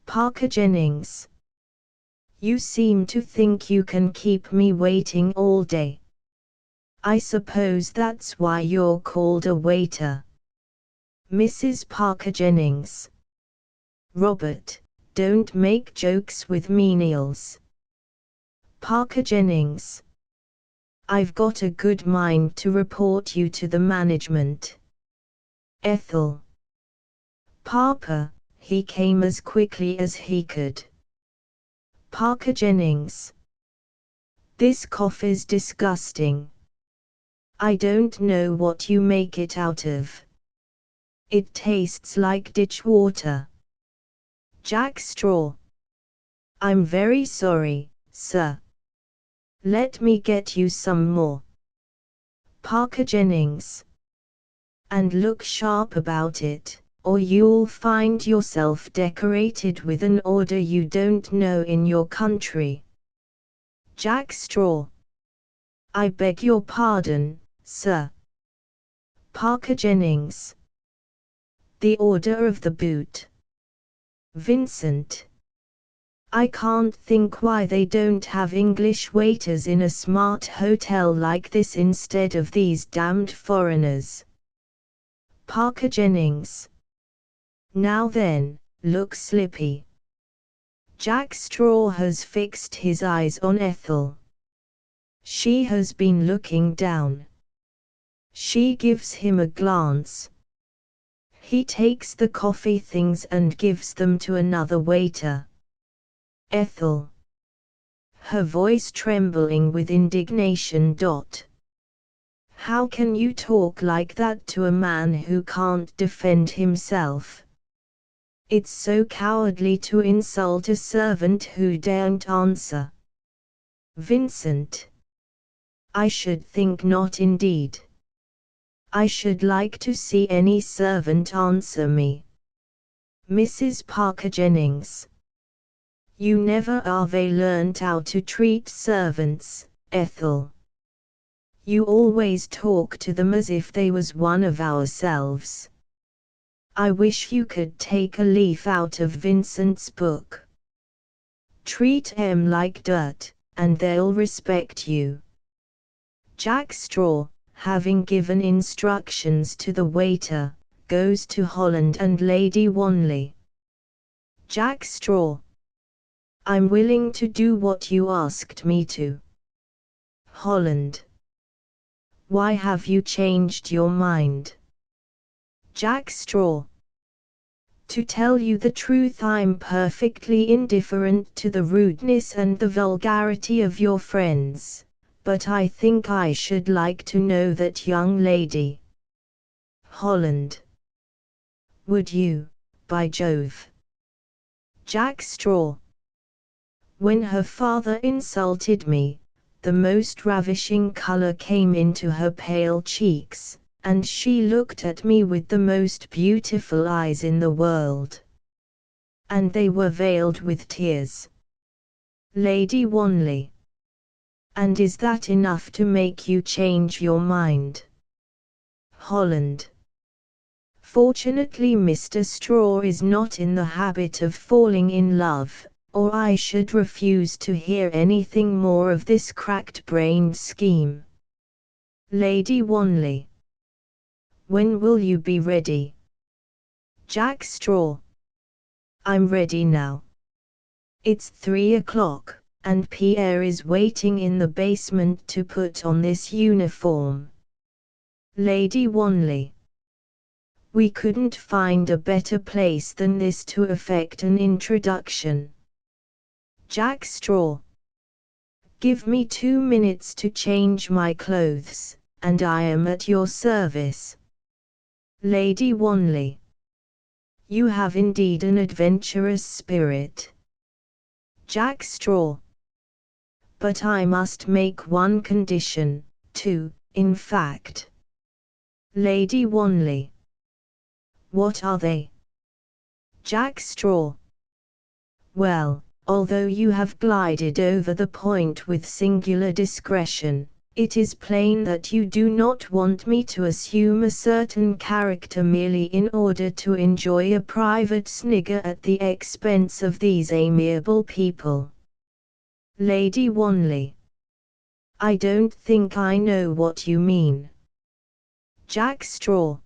Parker Jennings. You seem to think you can keep me waiting all day. I suppose that's why you're called a waiter. Mrs. Parker Jennings. Robert, don't make jokes with menials. Parker Jennings. I've got a good mind to report you to the management. Ethel. Papa, he came as quickly as he could. Parker Jennings. This coffee's disgusting. I don't know what you make it out of. It tastes like ditch water. Jack Straw. I'm very sorry, sir. Let me get you some more. Parker Jennings. And look sharp about it, or you'll find yourself decorated with an order you don't know in your country. Jack Straw. I beg your pardon, sir. Parker Jennings. The Order of the Boot. Vincent. I can't think why they don't have English waiters in a smart hotel like this instead of these damned foreigners. Parker Jennings. Now then, look slippy. Jack Straw has fixed his eyes on Ethel. She has been looking down. She gives him a glance. He takes the coffee things and gives them to another waiter. Ethel. Her voice trembling with indignation. How can you talk like that to a man who can't defend himself? It's so cowardly to insult a servant who daren't answer. Vincent. I should think not indeed. I should like to see any servant answer me. Mrs. Parker Jennings. You never have learned how to treat servants, Ethel. You always talk to them as if they was one of ourselves. I wish you could take a leaf out of Vincent's book. Treat 'em like dirt, and they'll respect you. Jack Straw, having given instructions to the waiter, goes to Holland and Lady Wanley. Jack Straw. I'm willing to do what you asked me to. Holland. Why have you changed your mind? Jack Straw. To tell you the truth, I'm perfectly indifferent to the rudeness and the vulgarity of your friends, but I think I should like to know that young lady. Holland. Would you, by Jove? Jack Straw. When her father insulted me, the most ravishing color came into her pale cheeks, and she looked at me with the most beautiful eyes in the world. And they were veiled with tears. Lady Wanley. And is that enough to make you change your mind? Holland. Fortunately, Mr. Straw is not in the habit of falling in love, or I should refuse to hear anything more of this cracked-brained scheme. Lady Wanley. When will you be ready? Jack Straw. I'm ready now. It's 3 o'clock, and Pierre is waiting in the basement to put on this uniform. Lady Wanley. We couldn't find a better place than this to effect an introduction. Jack Straw. Give me 2 minutes to change my clothes, and I am at your service. Lady Wanley. You have indeed an adventurous spirit. Jack Straw. But I must make one condition, 2, in fact. Lady Wanley. What are they? Jack Straw. Well, although you have glided over the point with singular discretion, it is plain that you do not want me to assume a certain character merely in order to enjoy a private snigger at the expense of these amiable people. Lady Wanley. I don't think I know what you mean. Jack Straw.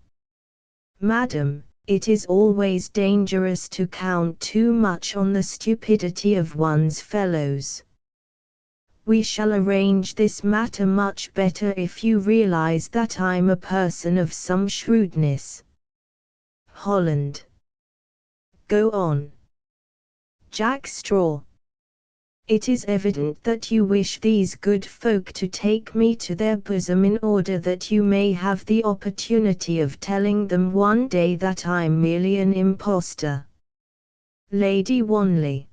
Madam, it is always dangerous to count too much on the stupidity of one's fellows. We shall arrange this matter much better if you realize that I'm a person of some shrewdness. Holland. Go on. Jack Straw. It is evident that you wish these good folk to take me to their bosom in order that you may have the opportunity of telling them one day that I'm merely an impostor. Lady Wanley.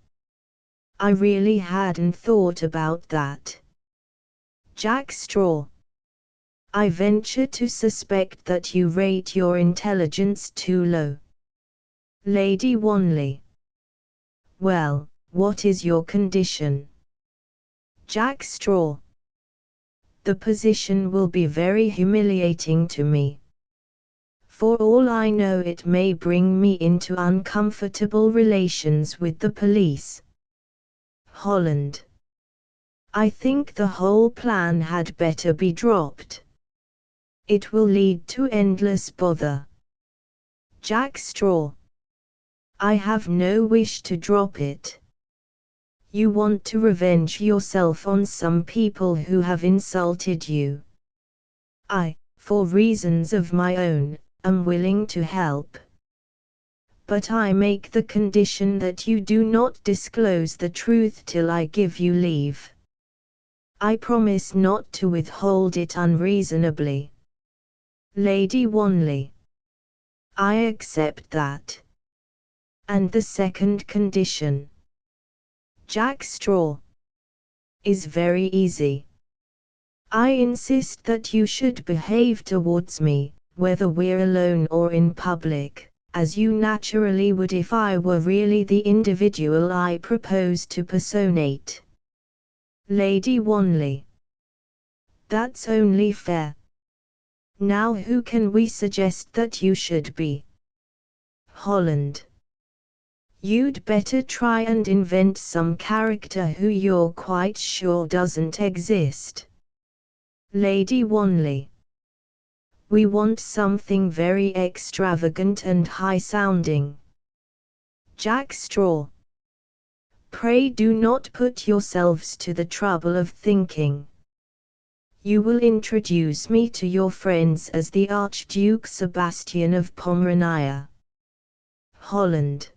I really hadn't thought about that. Jack Straw. I venture to suspect that you rate your intelligence too low. Lady Wanley. Well, what is your condition? Jack Straw. The position will be very humiliating to me. For all I know, it may bring me into uncomfortable relations with the police. Holland. I think the whole plan had better be dropped. It will lead to endless bother. Jack Straw. I have no wish to drop it. You want to revenge yourself on some people who have insulted you. I, for reasons of my own, am willing to help. But I make the condition that you do not disclose the truth till I give you leave. I promise not to withhold it unreasonably. Lady Wanley. I accept that. And the second condition? Jack Straw. Is very easy. I insist that you should behave towards me, whether we're alone or in public, as you naturally would if I were really the individual I propose to personate. Lady Wanley. That's only fair. Now who can we suggest that you should be? Holland. You'd better try and invent some character who you're quite sure doesn't exist. Lady Wanley. We want something very extravagant and high-sounding. Jack Straw. Pray do not put yourselves to the trouble of thinking. You will introduce me to your friends as the Archduke Sebastian of Pomerania. Holland.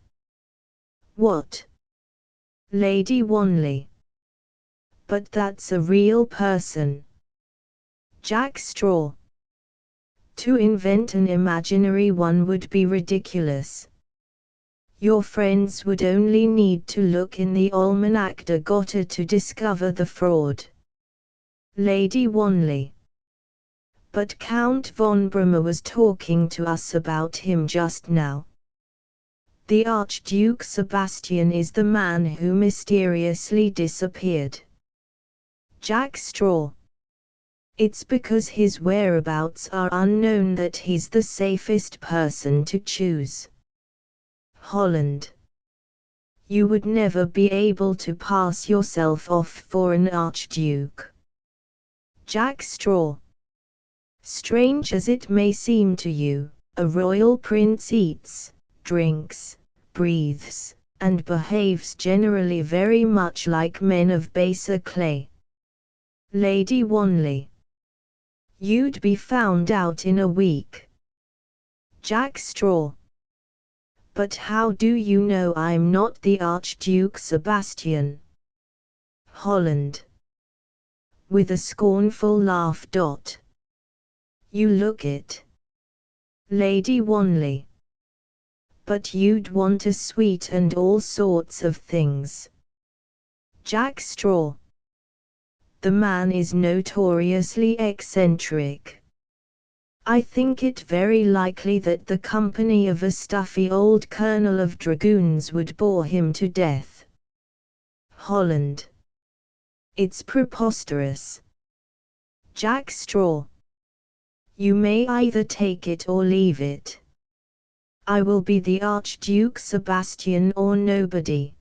What? Lady Wanley. But that's a real person. Jack Straw. To invent an imaginary one would be ridiculous. Your friends would only need to look in the Almanac de Gotha to discover the fraud. Lady Wanley. But Count von Brummer was talking to us about him just now. The Archduke Sebastian is the man who mysteriously disappeared. Jack Straw. It's because his whereabouts are unknown that he's the safest person to choose. Holland. You would never be able to pass yourself off for an archduke. Jack Straw. Strange as it may seem to you, a royal prince eats, drinks, breathes, and behaves generally very much like men of baser clay. Lady Wanley. You'd be found out in a week. Jack Straw. But how do you know I'm not the Archduke Sebastian? Holland. With a scornful laugh. You look it. Lady Wanley. But you'd want a suite and all sorts of things. Jack Straw. The man is notoriously eccentric. I think it very likely that the company of a stuffy old colonel of dragoons would bore him to death. Holland. It's preposterous. Jack Straw. You may either take it or leave it. I will be the Archduke Sebastian or nobody.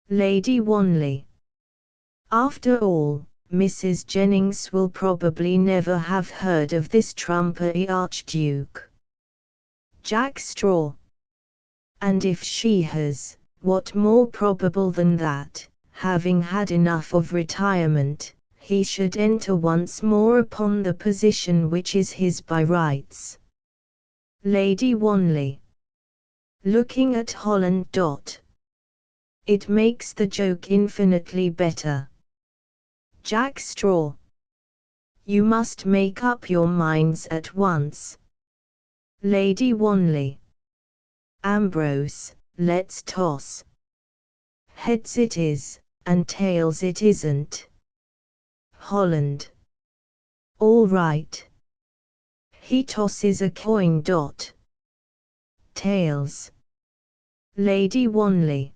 Lady Wanley. After all, Mrs. Jennings will probably never have heard of this trumpery Archduke. Jack Straw. And if she has, what more probable than that, having had enough of retirement, he should enter once more upon the position which is his by rights. Lady Wanley. Looking at Holland. It makes the joke infinitely better. Jack Straw. You must make up your minds at once. Lady Wanley. Ambrose, let's toss. Heads it is, and tails it isn't. Holland. All right. He tosses a coin. Tails. Lady Wanley.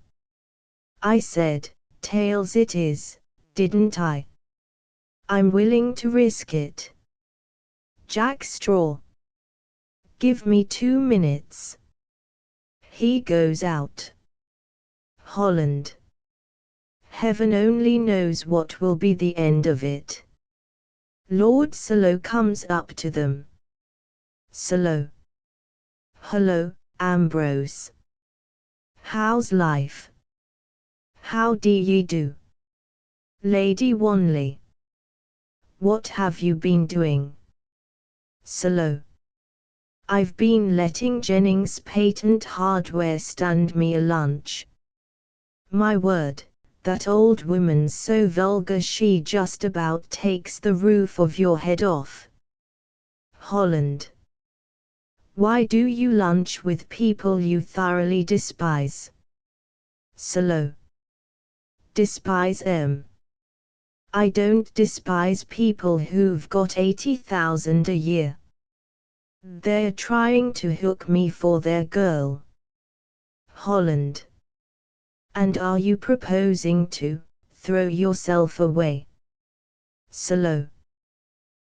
I said, tails it is, didn't I? I'm willing to risk it. Jack Straw. Give me 2 minutes. He goes out. Holland. Heaven only knows what will be the end of it. Lord Salo comes up to them. Salo. Hello, Ambrose. How's life? How do ye do? Lady Wanley. What have you been doing? Salo. I've been letting Jennings Patent Hardware stand me a lunch. My word, that old woman's so vulgar she just about takes the roof of your head off. Holland. Why do you lunch with people you thoroughly despise? Salo. Despise em. I don't despise people who've got 80,000 a year. They're trying to hook me for their girl. Holland. And are you proposing to throw yourself away? Salo.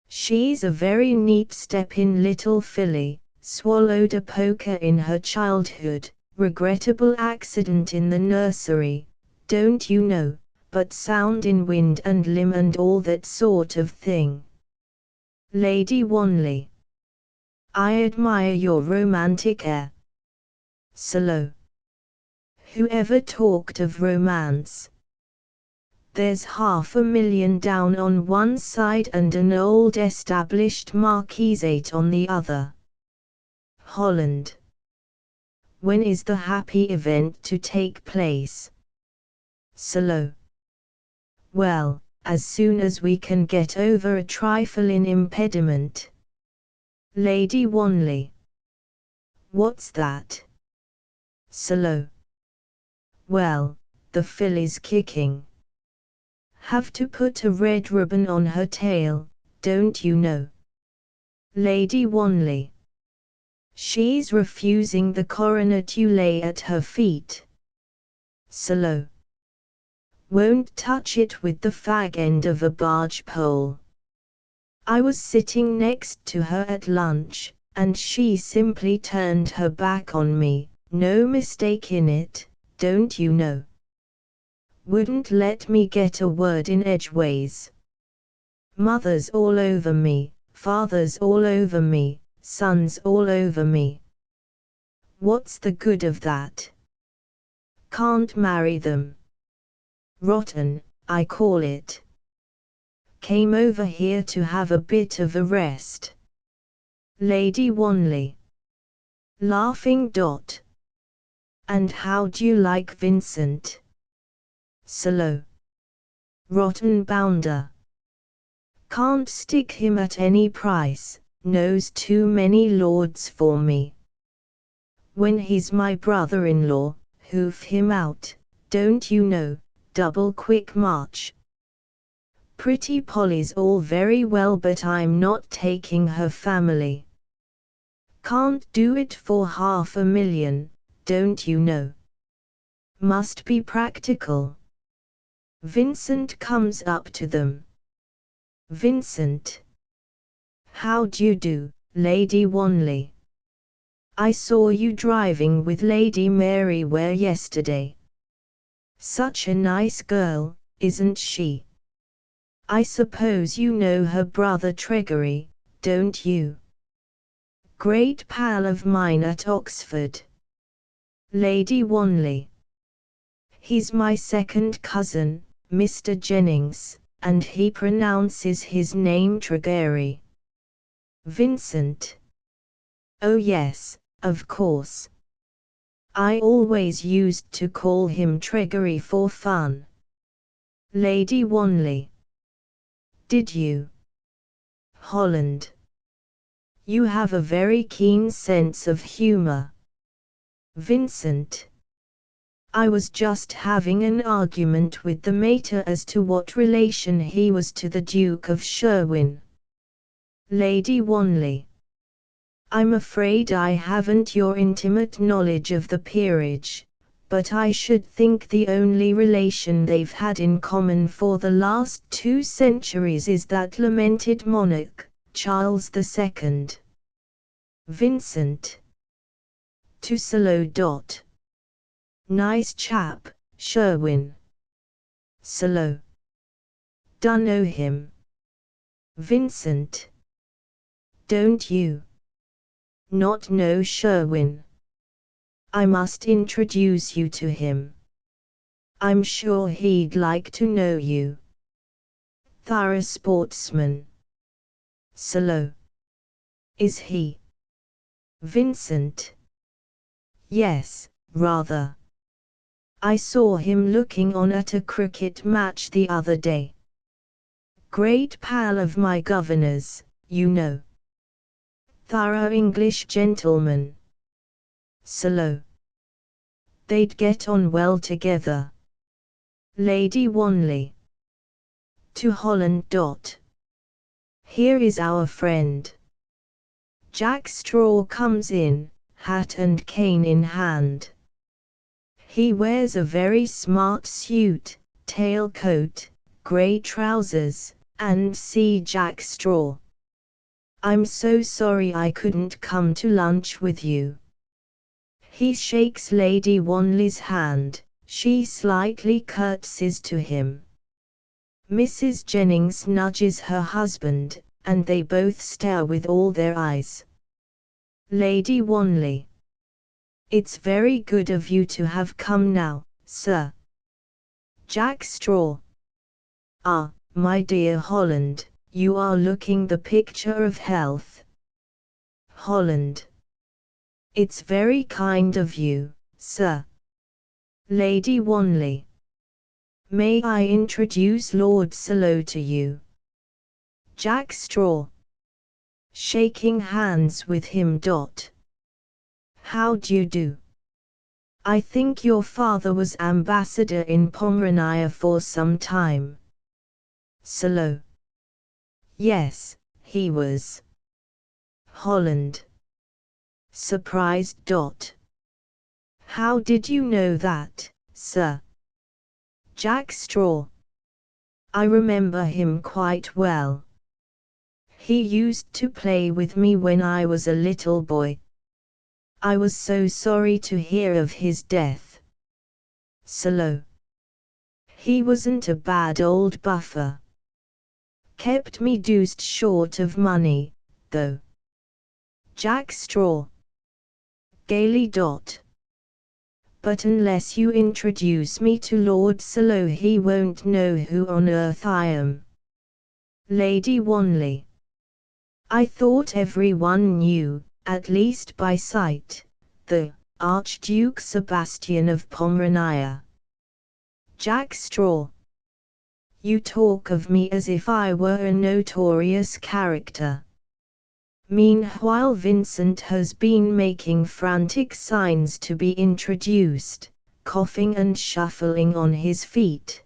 She's a very neat step-in little filly, swallowed a poker in her childhood, regrettable accident in the nursery, don't you know, but sound in wind and limb and all that sort of thing. Lady Wanley. I admire your romantic air. Salo. Whoever talked of romance? There's 500,000 down on one side and an old established marquisate on the other. Holland. When is the happy event to take place? Salo. Well, as soon as we can get over a trifling impediment. Lady Wanley. What's that? Salo. Well, the filly's kicking. Have to put a red ribbon on her tail, don't you know? Lady Wanley. She's refusing the coronet you lay at her feet. Salo. Won't touch it with the fag end of a barge pole. I was sitting next to her at lunch, and she simply turned her back on me, no mistake in it, don't you know? Wouldn't let me get a word in edgeways. Mother's all over me, father's all over me, son's all over me. What's the good of that? Can't marry them. Rotten, I call it. Came over here to have a bit of a rest. Lady Wanley. Laughing. And how'd you like Vincent? Salo. Rotten bounder. Can't stick him at any price, knows too many lords for me. When he's my brother-in-law, hoof him out, don't you know, double quick march. Pretty Polly's all very well, but I'm not taking her family. Can't do it for $500,000, don't you know? Must be practical. Vincent comes up to them. Vincent. How d'you do, Lady Wanley? I saw you driving with Lady Mary Ware yesterday. Such a nice girl, isn't she? I suppose you know her brother Tregory, don't you? Great pal of mine at Oxford. Lady Wanley. He's my second cousin, Mr. Jennings, and he pronounces his name Tregory. Vincent. Oh yes, of course. I always used to call him Tregory for fun. Lady Wanley. Did you? Holland. You have a very keen sense of humor. Vincent. I was just having an argument with the mater as to what relation he was to the Duke of Sherwin. Lady Wanley. I'm afraid I haven't your intimate knowledge of the peerage, but I should think the only relation they've had in common for the last 2 centuries is that lamented monarch, Charles II. Vincent. To Salo. Nice chap, Sherwin. Salo. Dunno him. Vincent. Don't you? Not know Sherwin. I must introduce you to him. I'm sure he'd like to know you. Thorough sportsman. Salo. Is he? Vincent. Yes, rather. I saw him looking on at a cricket match the other day. Great pal of my governor's, you know. Thorough English gentleman. Salo. They'd get on well together. Lady Wanley. To Holland. Here is our friend. Jack Straw comes in, hat and cane in hand. He wears a very smart suit, tailcoat, grey trousers, and see Jack Straw. I'm so sorry I couldn't come to lunch with you. He shakes Lady Wanley's hand, she slightly curtsies to him. Mrs. Jennings nudges her husband, and they both stare with all their eyes. Lady Wanley. It's very good of you to have come now, sir. Jack Straw. Ah, my dear Holland, you are looking the picture of health. Holland. It's very kind of you, sir. Lady Wanley. May I introduce Lord Salo to you? Jack Straw. Shaking hands with him. How d'you do? I think your father was ambassador in Pomerania for some time. Salo. Yes, he was. Holland. Surprised. How did you know that, sir? Jack Straw. I remember him quite well. He used to play with me when I was a little boy. I was so sorry to hear of his death. Salo. He wasn't a bad old buffer. Kept me deuced short of money, though. Jack Straw. Gaily. But unless you introduce me to Lord Salo he won't know who on earth I am. Lady Wanley. I thought everyone knew, at least by sight, the Archduke Sebastian of Pomerania. Jack Straw. You talk of me as if I were a notorious character. Meanwhile Vincent has been making frantic signs to be introduced, coughing and shuffling on his feet.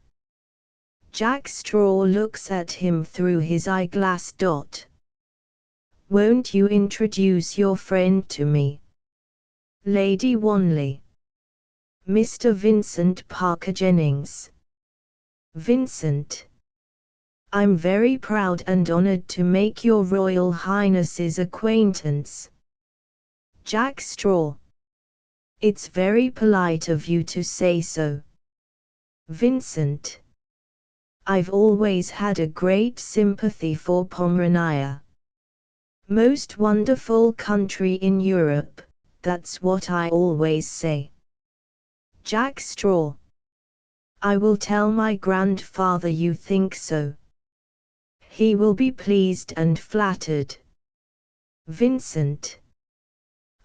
Jack Straw looks at him through his eyeglass. Won't you introduce your friend to me? Lady Wanley. Mr. Vincent Parker Jennings. Vincent. I'm very proud and honored to make your Royal Highness's acquaintance. Jack Straw. It's very polite of you to say so. Vincent. I've always had a great sympathy for Pomerania. Most wonderful country in Europe, that's what I always say. Jack Straw. I will tell my grandfather you think so. He will be pleased and flattered. Vincent.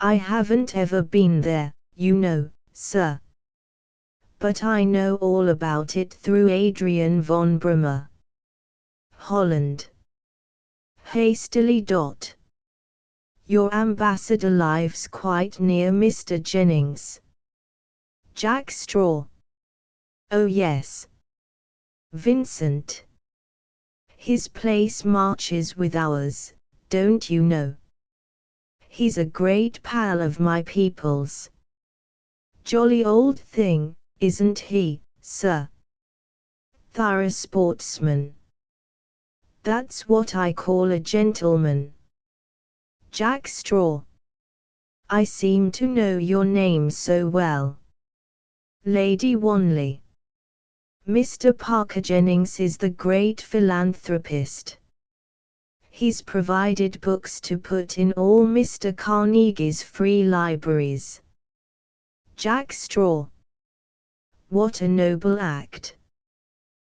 I haven't ever been there, you know, sir. But I know all about it through Adrian von Brummer. Holland. Hastily. Your ambassador lives quite near Mr. Jennings. Jack Straw. Oh yes. Vincent. His place marches with ours, don't you know? He's a great pal of my people's. Jolly old thing, isn't he, sir? Thorough sportsman. That's what I call a gentleman. Jack Straw. I seem to know your name so well. Lady Wanley. Mr. Parker Jennings is the great philanthropist. He's provided books to put in all Mr. Carnegie's free libraries. Jack Straw. What a noble act.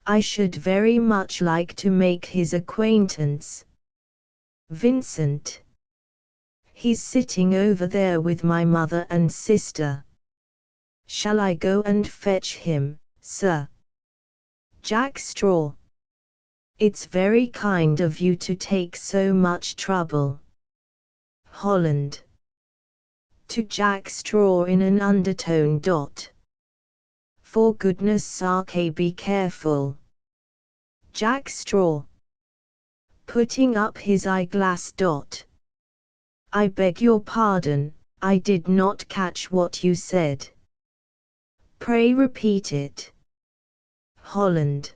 I should very much like to make his acquaintance. Vincent. He's sitting over there with my mother and sister. Shall I go and fetch him, sir? Jack Straw. It's very kind of you to take so much trouble. Holland. To Jack Straw in an undertone. For goodness sake, be careful. Jack Straw. Putting up his eyeglass. I beg your pardon, I did not catch what you said. Pray repeat it. Holland.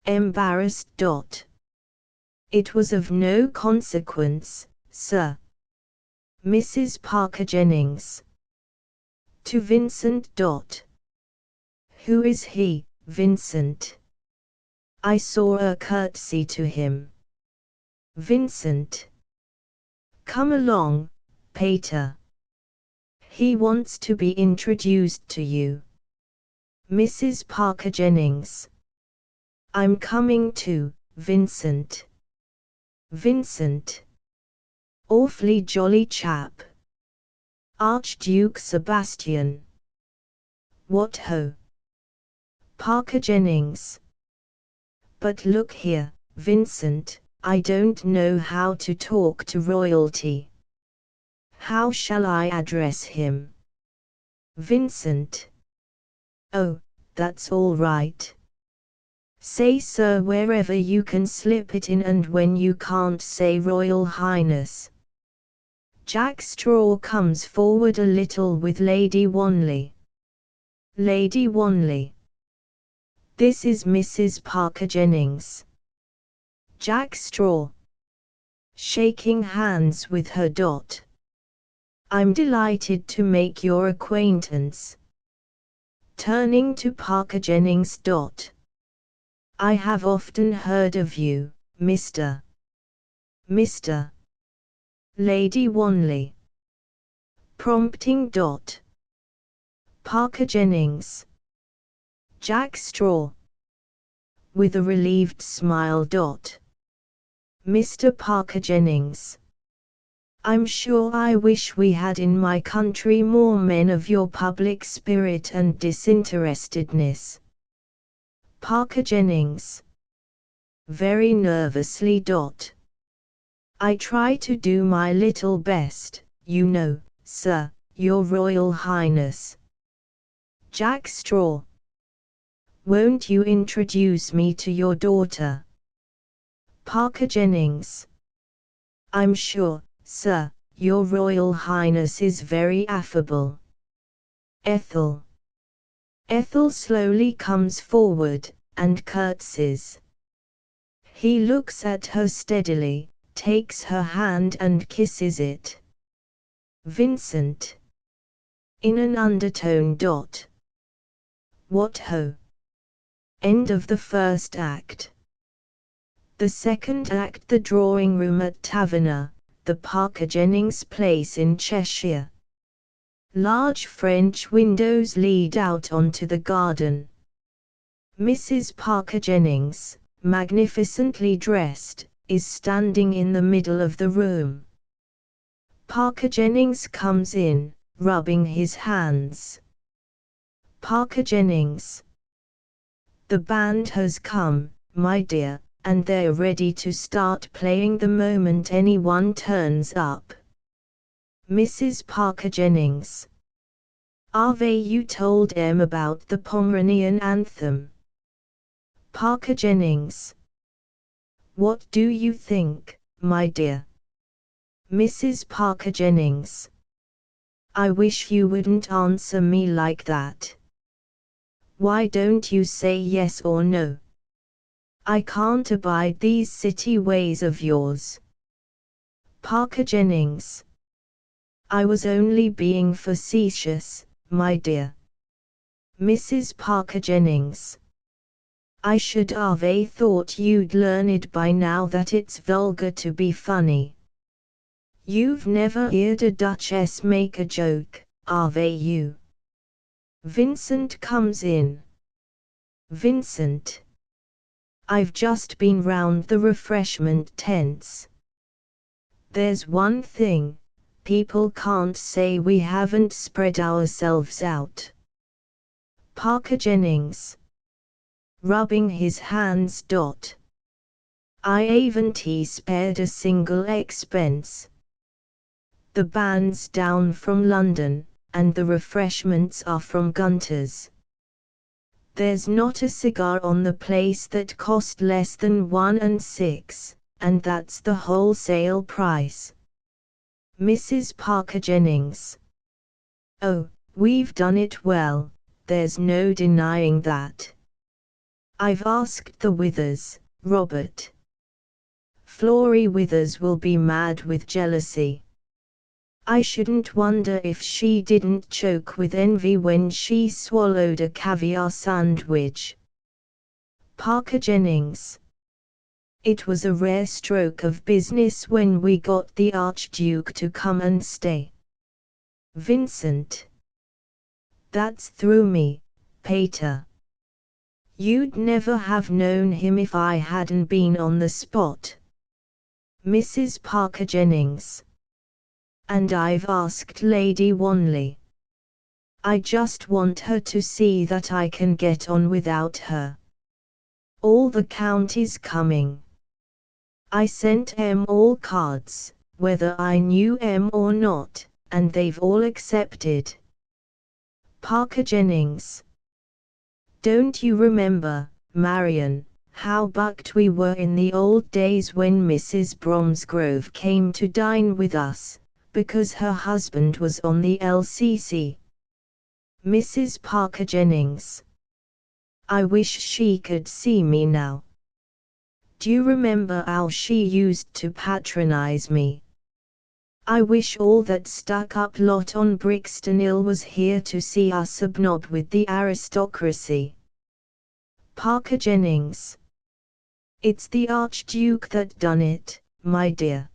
Embarrassed. It was of no consequence, sir. Mrs. Parker Jennings. To Vincent. Who is he, Vincent? I saw a curtsy to him. Vincent. Come along, Pater. He wants to be introduced to you. Mrs. Parker Jennings. I'm coming too, Vincent. Vincent. Awfully jolly chap. Archduke Sebastian. What ho! Parker Jennings. But look here, Vincent, I don't know how to talk to royalty. How shall I address him? Vincent. Oh, that's all right. Say sir wherever you can slip it in, and when you can't, say Royal Highness. Jack Straw comes forward a little with Lady Wanley. Lady Wanley. This is Mrs. Parker Jennings. Jack Straw. Shaking hands with her. I'm delighted to make your acquaintance. Turning to Parker Jennings. I have often heard of you, Mr. Lady Wanley. Prompting. Parker Jennings. Jack Straw. With a relieved smile. Mr. Parker Jennings. I'm sure I wish we had in my country more men of your public spirit and disinterestedness. Parker Jennings. Very nervously. I try to do my little best, you know, sir, your Royal Highness. Jack Straw. Won't you introduce me to your daughter? Parker Jennings. I'm sure, sir, your Royal Highness is very affable. Ethel. Ethel slowly comes forward, and curtsies. He looks at her steadily, takes her hand and kisses it. Vincent. In an undertone. What ho! End of the first act. The second act. The drawing room at Taverner, the Parker Jennings place in Cheshire. Large French windows lead out onto the garden. Mrs. Parker Jennings, magnificently dressed, is standing in the middle of the room. Parker Jennings comes in, rubbing his hands. Parker Jennings. The band has come, my dear, and they're ready to start playing the moment anyone turns up. Mrs. Parker Jennings. You told Em about the Pomeranian anthem? Parker Jennings. What do you think, my dear? Mrs. Parker Jennings. I wish you wouldn't answer me like that. Why don't you say yes or no? I can't abide these city ways of yours. Parker Jennings. I was only being facetious, my dear. Mrs. Parker Jennings. I should have thought you'd learned by now that it's vulgar to be funny. You've never heard a duchess make a joke, have you? Vincent comes in. Vincent. I've just been round the refreshment tents. There's one thing, people can't say we haven't spread ourselves out. Parker Jennings. Rubbing his hands. I haven't spared a single expense. The band's down from London, and the refreshments are from Gunter's. There's not a cigar on the place that cost less than 1 6, and that's the wholesale price. Mrs. Parker Jennings. Oh, we've done it well, there's no denying that. I've asked the Withers, Robert. Florrie Withers will be mad with jealousy. I shouldn't wonder if she didn't choke with envy when she swallowed a caviar sandwich. Parker Jennings. It was a rare stroke of business when we got the Archduke to come and stay. Vincent. That's through me, Pater. You'd never have known him if I hadn't been on the spot. Mrs. Parker Jennings. And I've asked Lady Wanley. I just want her to see that I can get on without her. All the county's coming. I sent Em all cards, whether I knew Em or not, and they've all accepted. Parker Jennings. Don't you remember, Marion, how bucked we were in the old days when Mrs. Bromsgrove came to dine with us, because her husband was on the LCC? Mrs. Parker Jennings. I wish she could see me now. Do you remember how she used to patronize me? I wish all that stuck-up lot on Brixton Hill was here to see us obnob with the aristocracy. Parker Jennings. It's the Archduke that done it, my dear.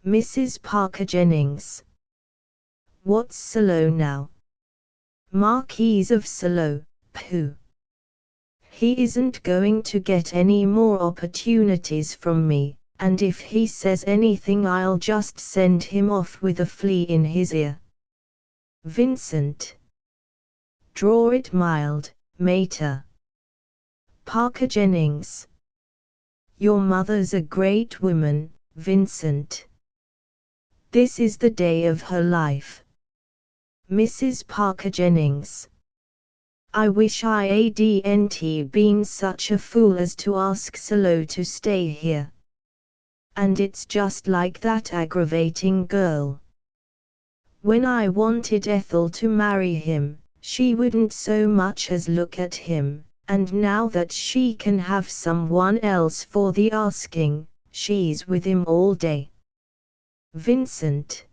Mrs. Parker Jennings. What's Salo now? Marquis of Salo, pooh. He isn't going to get any more opportunities from me, and if he says anything I'll just send him off with a flea in his ear. Vincent. Draw it mild, mater. Parker Jennings. Your mother's a great woman, Vincent. This is the day of her life. Mrs. Parker Jennings. I wish I hadn't been such a fool as to ask Solo to stay here. And it's just like that aggravating girl. When I wanted Ethel to marry him, she wouldn't so much as look at him, and now that she can have someone else for the asking, she's with him all day. Vincent.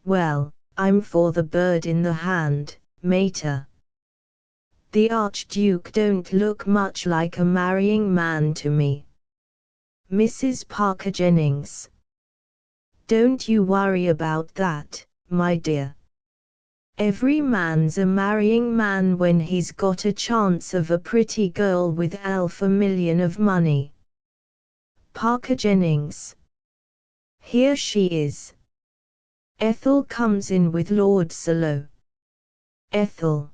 Well, I'm for the bird in the hand, mater. The Archduke don't look much like a marrying man to me. Mrs. Parker Jennings. Don't you worry about that, my dear. Every man's a marrying man when he's got a chance of a pretty girl with $500,000 of money. Parker Jennings. Here she is. Ethel comes in with Lord Solo. Ethel.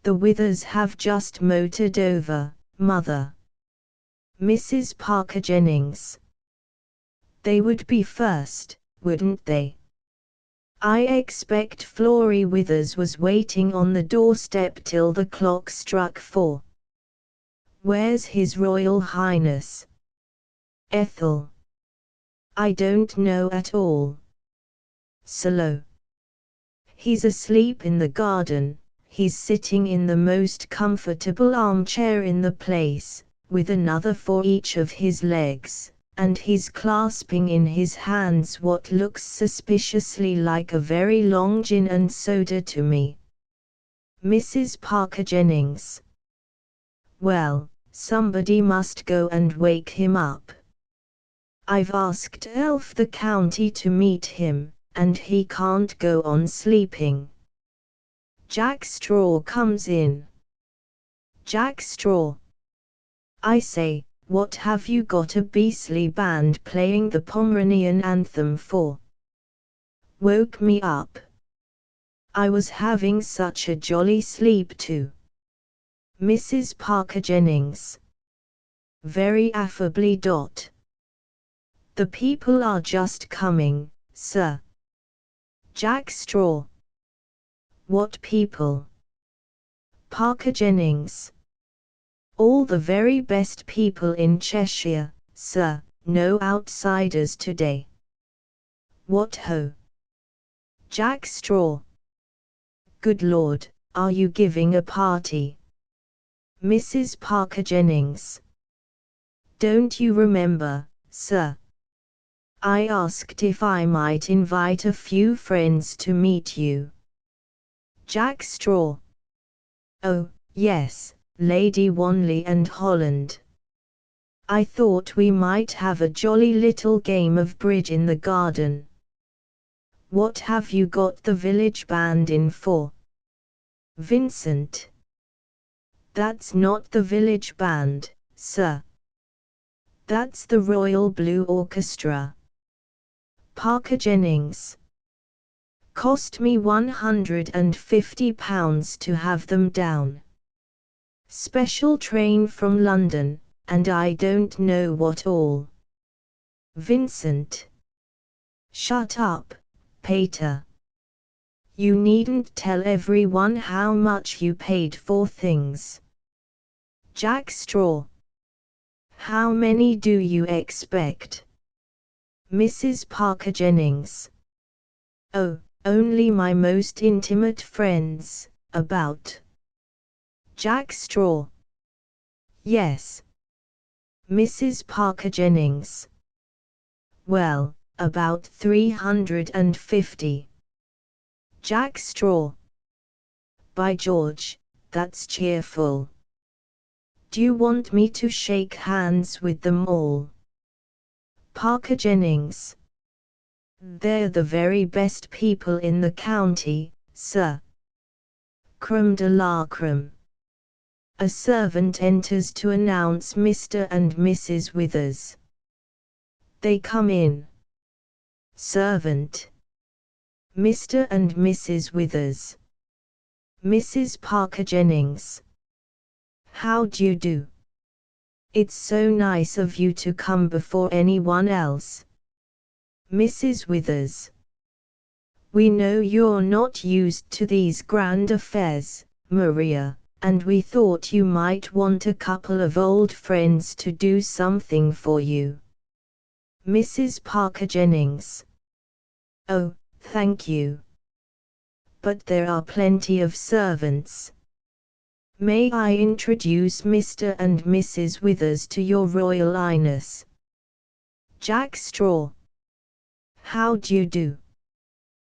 The Withers have just motored over, mother. Mrs. Parker Jennings. They would be first, wouldn't they? I expect Florrie Withers was waiting on the doorstep till the clock struck 4. Where's His Royal Highness? Ethel. I don't know at all. Solo. He's asleep in the garden. He's sitting in the most comfortable armchair in the place, with another for each of his legs, and he's clasping in his hands what looks suspiciously like a very long gin and soda to me. Mrs. Parker Jennings. Well, somebody must go and wake him up. I've asked Elf the county to meet him, and he can't go on sleeping. Jack Straw comes in. Jack Straw. I say, what have you got a beastly band playing the Pomeranian anthem for? Woke me up. I was having such a jolly sleep too. Mrs. Parker Jennings. Very affably. The people are just coming, sir. Jack Straw. What people? Parker Jennings. All the very best people in Cheshire, sir, no outsiders today. What ho? Jack Straw. Good Lord, are you giving a party? Mrs. Parker Jennings. Don't you remember, sir? I asked if I might invite a few friends to meet you. Jack Straw. Oh, yes, Lady Wanley and Holland. I thought we might have a jolly little game of bridge in the garden. What have you got the village band in for? Vincent. That's not the village band, sir. That's the Royal Blue Orchestra. Parker Jennings. Cost me £150 to have them down. Special train from London, and I don't know what all. Vincent. Shut up, Pater. You needn't tell everyone how much you paid for things. Jack Straw. How many do you expect? Mrs. Parker Jennings. Oh, only my most intimate friends, about. Jack Straw. Yes. Mrs. Parker Jennings. Well, about 350. Jack Straw. By George, that's cheerful. Do you want me to shake hands with them all? Parker Jennings. They're the very best people in the county, sir. Creme de la creme. A servant enters to announce Mr. and Mrs. Withers. They come in. Servant. Mr. and Mrs. Withers. Mrs. Parker Jennings. How do you do? It's so nice of you to come before anyone else. Mrs. Withers. We know you're not used to these grand affairs, Maria, and we thought you might want a couple of old friends to do something for you. Mrs. Parker Jennings. Oh, thank you. But there are plenty of servants. May I introduce Mr. and Mrs. Withers to your Royal Highness? Jack Straw. How d'you do?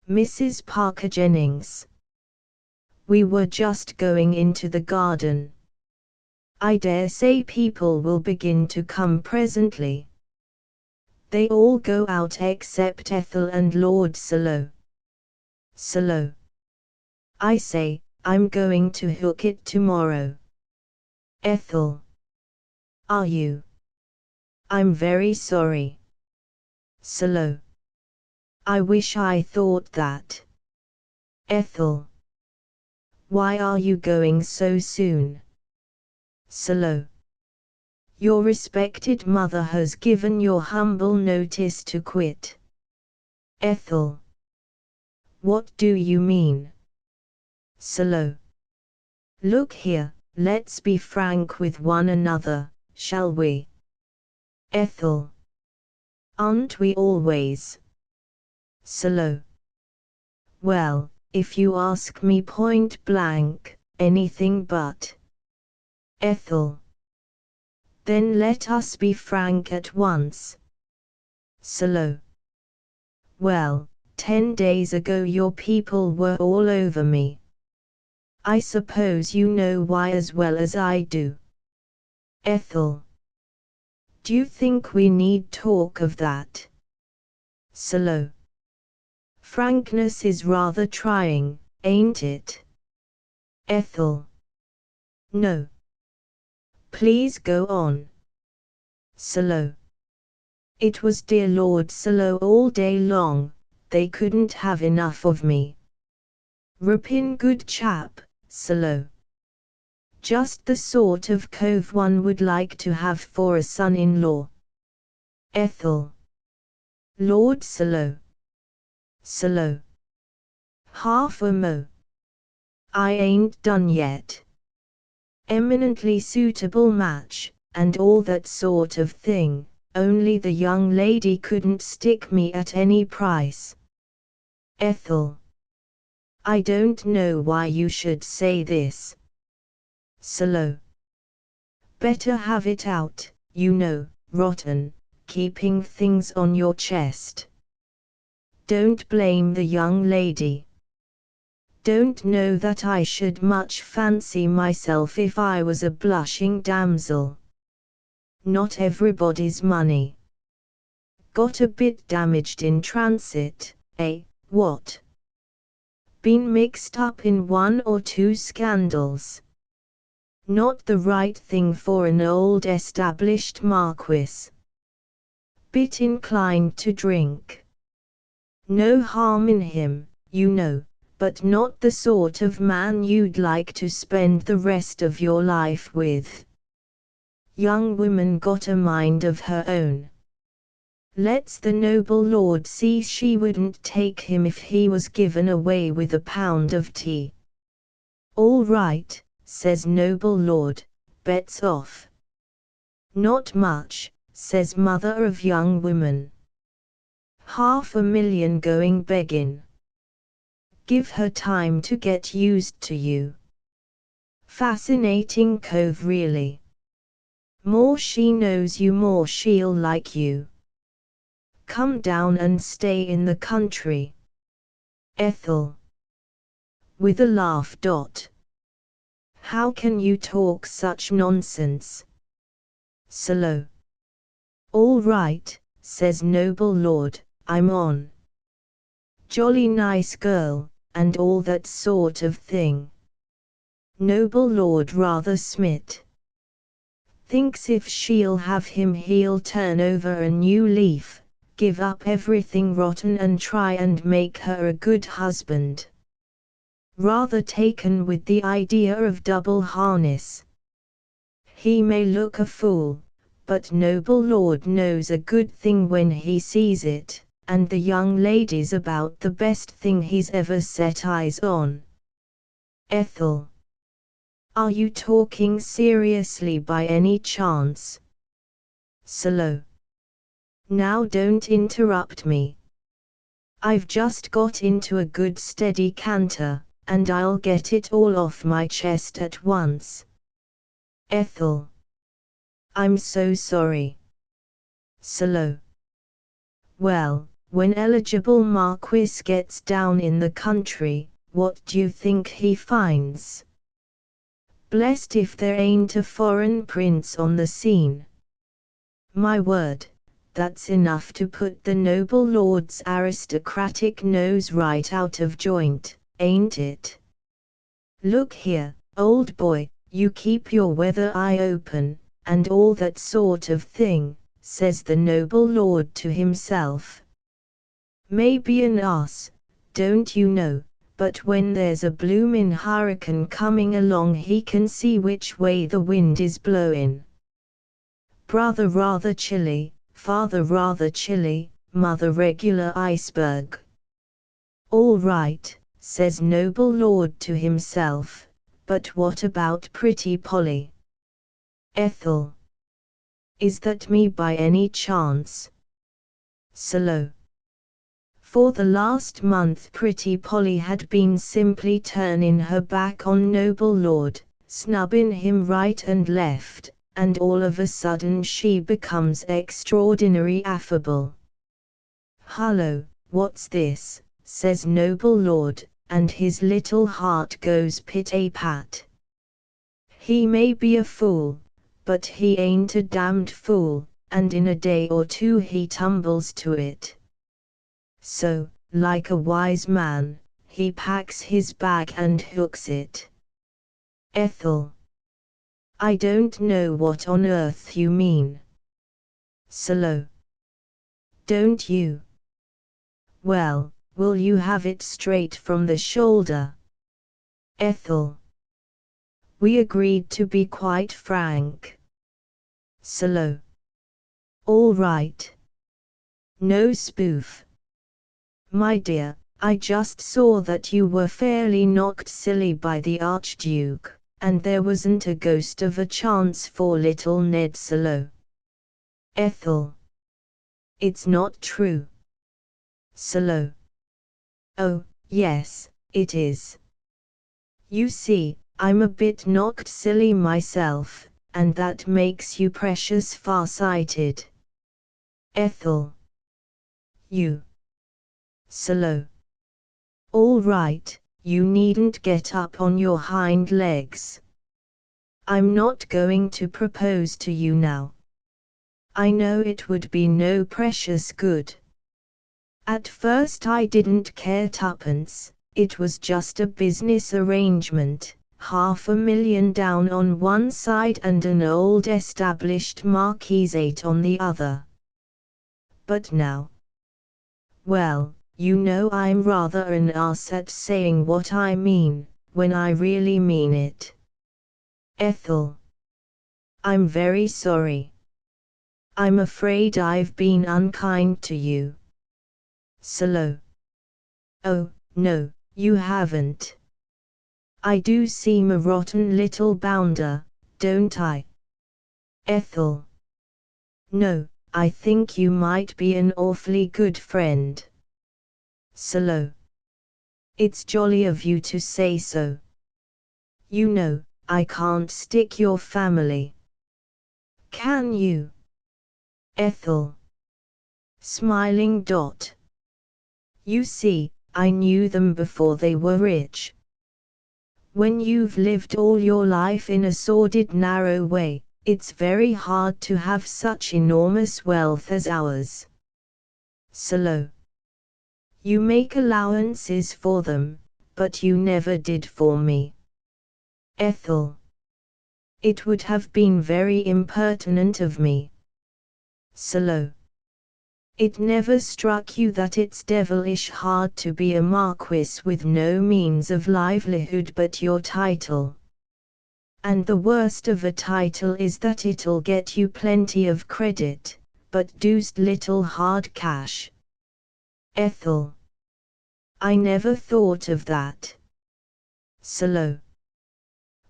Mrs. Parker Jennings. We were just going into the garden. I dare say people will begin to come presently. They all go out except Ethel and Lord Salo. Salo. I say, I'm going to hook it tomorrow. Ethel. Are you? I'm very sorry. Salo. I wish I thought that. Ethel. Why are you going so soon? Salo. Your respected mother has given your humble notice to quit. Ethel. What do you mean? Salo. Look here, let's be frank with one another, shall we? Ethel. Aren't we always? Salo. Well, if you ask me point blank, anything but. Ethel. Then let us be frank at once. Salo. Well, 10 days ago your people were all over me. I suppose you know why as well as I do. Ethel. Do you think we need talk of that? Salo. Frankness is rather trying, ain't it? Ethel. No. Please go on. Salo. It was dear Lord Salo all day long, they couldn't have enough of me. Rippin' good chap, Salo. Just the sort of cove one would like to have for a son-in-law. Ethel. Lord Salo. Salo. Half a mo. I ain't done yet. Eminently suitable match, and all that sort of thing, only the young lady couldn't stick me at any price. Ethel. I don't know why you should say this. Salo. Better have it out, you know, rotten, keeping things on your chest. Don't blame the young lady. Don't know that I should much fancy myself if I was a blushing damsel. Not everybody's money. Got a bit damaged in transit, eh, what? Been mixed up in 1 or 2 scandals. Not the right thing for an old established marquis. Bit inclined to drink. No harm in him, you know, but not the sort of man you'd like to spend the rest of your life with. Young woman got a mind of her own. Let's the noble lord see she wouldn't take him if he was given away with a pound of tea. All right, says noble lord, bets off. Not much, says mother of young woman. 500,000 going begging. Give her time to get used to you. Fascinating cove really. More she knows you, more she'll like you. Come down and stay in the country. Ethel. With a laugh. How can you talk such nonsense? Salo. All right, says noble lord, I'm on. Jolly nice girl, and all that sort of thing. Noble lord rather smit. Thinks if she'll have him he'll turn over a new leaf, give up everything rotten and try and make her a good husband. Rather taken with the idea of double harness. He may look a fool, but noble lord knows a good thing when he sees it, and the young lady's about the best thing he's ever set eyes on. Ethel. Are you talking seriously by any chance? Solo. Now don't interrupt me. I've just got into a good steady canter, and I'll get it all off my chest at once. Ethel. I'm so sorry. Solo. Well, when eligible Marquis gets down in the country, what do you think he finds? Blessed if there ain't a foreign prince on the scene. My word, that's enough to put the noble lord's aristocratic nose right out of joint, ain't it? Look here, old boy, you keep your weather eye open, and all that sort of thing, says the noble lord to himself. Maybe an ass, don't you know, but when there's a bloomin' hurricane coming along he can see which way the wind is blowin'. Brother rather chilly, father rather chilly, mother regular iceberg. All right, says noble lord to himself, but what about pretty Polly? Ethel. Is that me by any chance? Solo. For the last month pretty Polly had been simply turning her back on noble lord, snubbing him right and left, and all of a sudden she becomes extraordinary affable. Hullo, what's this, says noble lord, and his little heart goes pit-a-pat. He may be a fool, but he ain't a damned fool, and in a day or two he tumbles to it. So, like a wise man, he packs his bag and hooks it. Ethel. I don't know what on earth you mean. Solo. Don't you? Well, will you have it straight from the shoulder? Ethel. We agreed to be quite frank. Solo. All right. No spoof. My dear, I just saw that you were fairly knocked silly by the Archduke, and there wasn't a ghost of a chance for little Ned Solo. Ethel. It's not true. Solo. Oh, yes, it is. You see, I'm a bit knocked silly myself, and that makes you precious far-sighted. Ethel. You. Solo. All right, you needn't get up on your hind legs. I'm not going to propose to you now. I know it would be no precious good. At first I didn't care tuppence, it was just a business arrangement, $500,000 down on one side and an old established marquisate on the other. But now, well, you know I'm rather an ass at saying what I mean, when I really mean it. Ethel. I'm very sorry. I'm afraid I've been unkind to you. Solo. Oh, no, you haven't. I do seem a rotten little bounder, don't I? Ethel. No, I think you might be an awfully good friend. Solo. It's jolly of you to say so. You know, I can't stick your family. Can you? Ethel. Smiling dot. You see, I knew them before they were rich. When you've lived all your life in a sordid narrow way, it's very hard to have such enormous wealth as ours. Solo. You make allowances for them, but you never did for me. Ethel. It would have been very impertinent of me. Solo. It never struck you that it's devilish hard to be a marquis with no means of livelihood but your title. And the worst of a title is that it'll get you plenty of credit, but deuced little hard cash. Ethel. I never thought of that. Solo.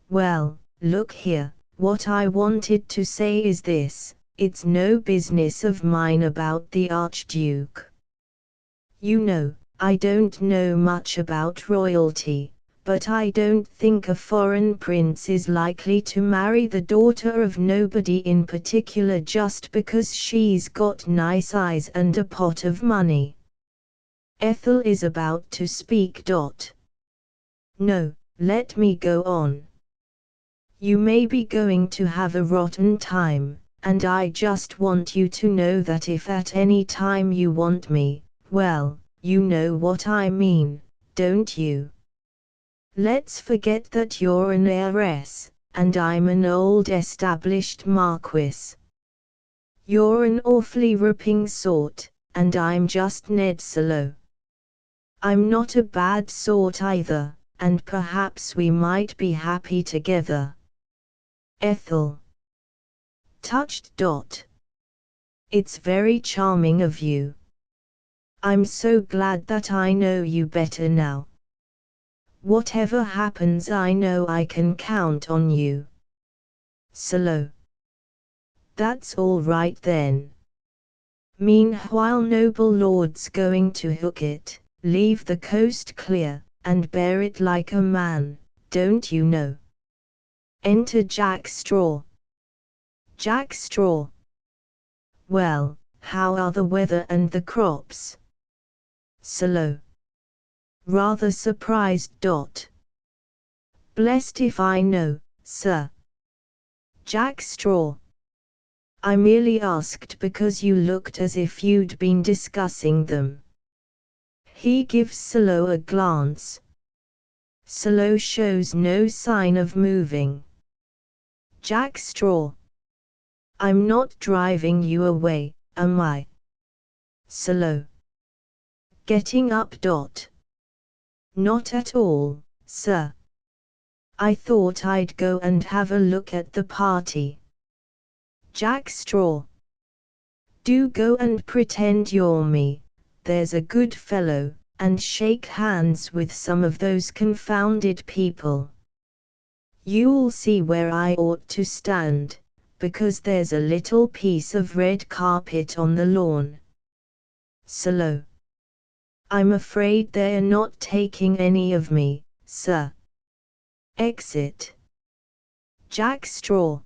Well, look here, what I wanted to say is this: it's no business of mine about the Archduke. You know, I don't know much about royalty, but I don't think a foreign prince is likely to marry the daughter of nobody in particular just because she's got nice eyes and a pot of money. Ethel is about to speak. No, let me go on. You may be going to have a rotten time, and I just want you to know that if at any time you want me, well, you know what I mean, don't you? Let's forget that you're an heiress, and I'm an old established marquis. You're an awfully ripping sort, and I'm just Ned Solo. I'm not a bad sort either, and perhaps we might be happy together. Ethel touched. It's very charming of you. I'm so glad that I know you better now. Whatever happens, I know I can count on you. Solo. That's all right then. Meanwhile, noble lord's going to hook it, leave the coast clear, and bear it like a man, don't you know? Enter Jack Straw. Jack Straw. Well, how are the weather and the crops? Solo. Rather surprised. Blessed if I know, sir. Jack Straw. I merely asked because you looked as if you'd been discussing them. He gives Solo a glance. Solo shows no sign of moving. Jack Straw. I'm not driving you away, am I? Solo. Getting up. Not at all, sir. I thought I'd go and have a look at the party. Jack Straw. Do go and pretend you're me, there's a good fellow, and shake hands with some of those confounded people. You'll see where I ought to stand, because there's a little piece of red carpet on the lawn. Solo. I'm afraid they're not taking any of me, sir. Exit. Jack Straw.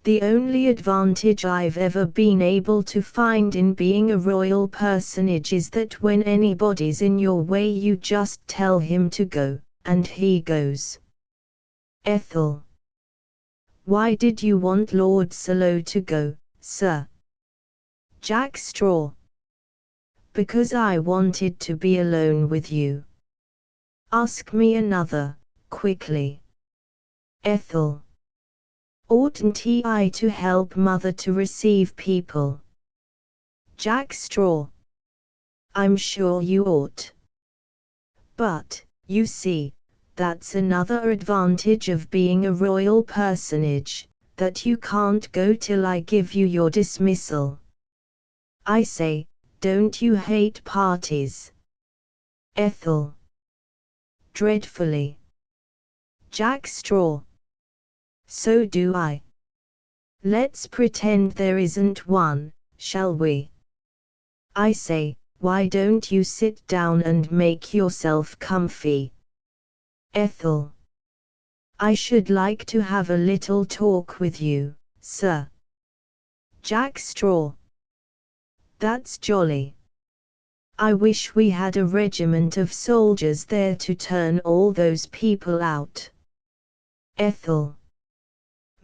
The only advantage I've ever been able to find in being a royal personage is that when anybody's in your way you just tell him to go, and he goes. Ethel. Why did you want Lord Solo to go, sir? Jack Straw. Because I wanted to be alone with you. Ask me another, quickly. Ethel. Oughtn't I to help Mother to receive people? Jack Straw. I'm sure you ought. But, you see, that's another advantage of being a royal personage, that you can't go till I give you your dismissal. I say, don't you hate parties? Ethel. Dreadfully. Jack Straw. So do I. Let's pretend there isn't one, shall we? I say, why don't you sit down and make yourself comfy? Ethel. I should like to have a little talk with you, sir. Jack Straw. That's jolly. I wish we had a regiment of soldiers there to turn all those people out. Ethel.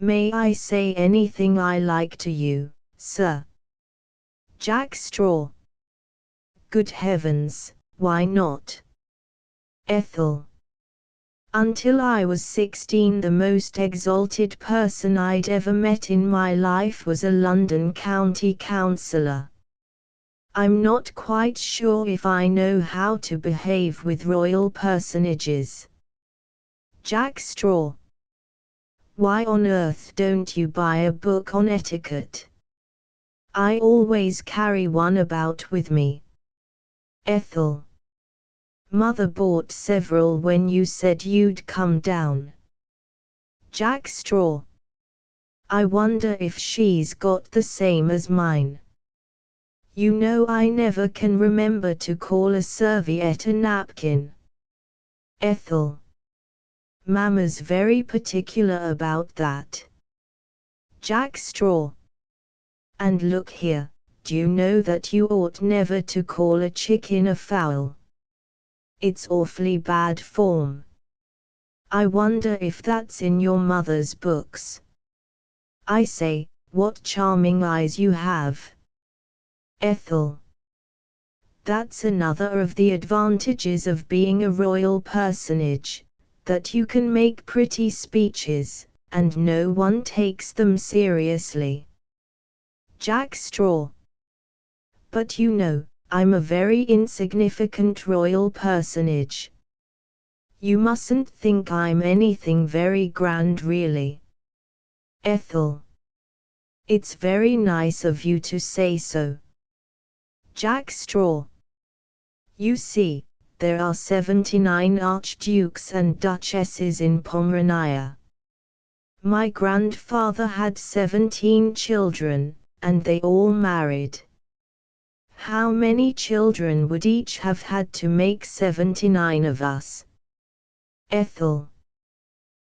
May I say anything I like to you, sir? Jack Straw. Good heavens, why not? Ethel. Until I was 16, the most exalted person I'd ever met in my life was a London county councillor. I'm not quite sure if I know how to behave with royal personages. Jack Straw. Why on earth don't you buy a book on etiquette? I always carry one about with me. Ethel. Mother bought several when you said you'd come down. Jack Straw. I wonder if she's got the same as mine. You know I never can remember to call a serviette a napkin. Ethel. Mama's very particular about that. Jack Straw. And look here, do you know that you ought never to call a chicken a fowl? It's awfully bad form. I wonder if that's in your mother's books. I say, what charming eyes you have. Ethel. That's another of the advantages of being a royal personage, that you can make pretty speeches, and no one takes them seriously. Jack Straw. But you know, I'm a very insignificant royal personage. You mustn't think I'm anything very grand really. Ethel. It's very nice of you to say so. Jack Straw. You see, there are 79 archdukes and duchesses in Pomerania. My grandfather had 17 children, and they all married. How many children would each have had to make 79 of us? Ethel.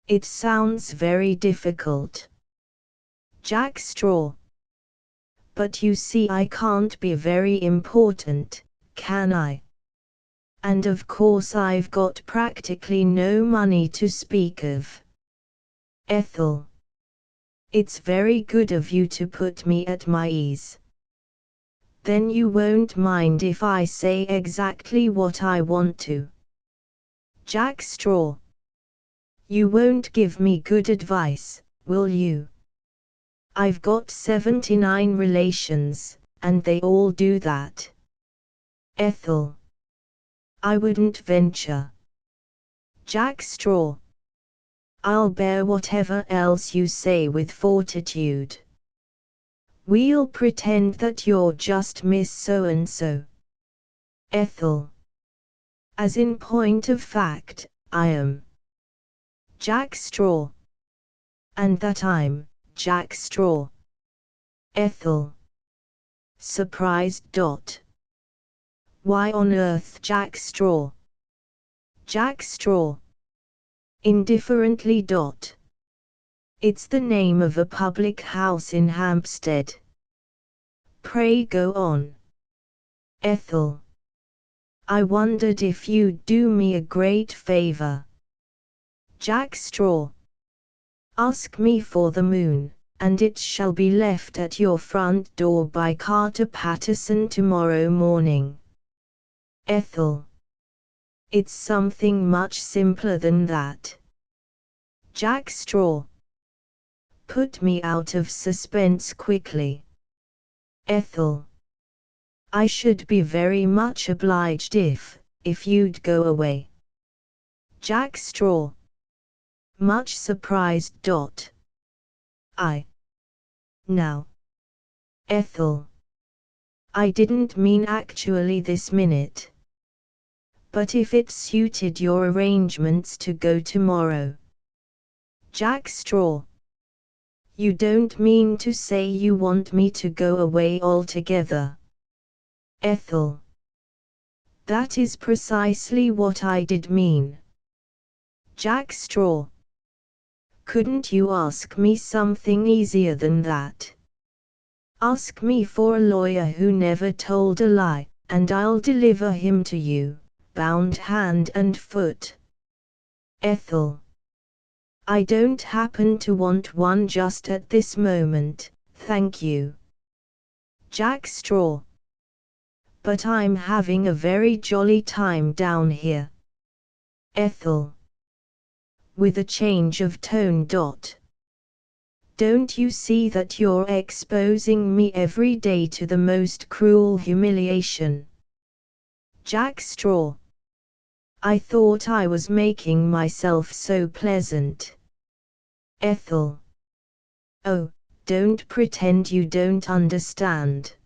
It sounds very difficult. Jack Straw. But you see I can't be very important, can I? And of course I've got practically no money to speak of. Ethel. It's very good of you to put me at my ease. Then you won't mind if I say exactly what I want to. Jack Straw. You won't give me good advice, will you? I've got 79 relations, and they all do that. Ethel. I wouldn't venture. Jack Straw. I'll bear whatever else you say with fortitude. We'll pretend that you're just Miss So-and-so. Ethel. As in point of fact, I am. Jack Straw. And that I'm Jack Straw. Ethel. Surprised. Why on earth Jack Straw? Jack Straw. Indifferently. It's the name of a public house in Hampstead. Pray go on. Ethel. I wondered if you'd do me a great favor. Jack Straw. Ask me for the moon, and it shall be left at your front door by Carter Paterson tomorrow morning. Ethel. It's something much simpler than that. Jack Straw. Put me out of suspense quickly. Ethel. I should be very much obliged if you'd go away. Jack Straw. Much surprised. Now. Ethel. I didn't mean actually this minute. But if it suited your arrangements to go tomorrow. Jack Straw. You don't mean to say you want me to go away altogether? Ethel. That is precisely what I did mean. Jack Straw. Couldn't you ask me something easier than that? Ask me for a lawyer who never told a lie, and I'll deliver him to you, bound hand and foot. Ethel. I don't happen to want one just at this moment, thank you. Jack Straw. But I'm having a very jolly time down here. Ethel. With a change of tone. Don't you see that you're exposing me every day to the most cruel humiliation? Jack Straw. I thought I was making myself so pleasant. Ethel. Oh, don't pretend you don't understand.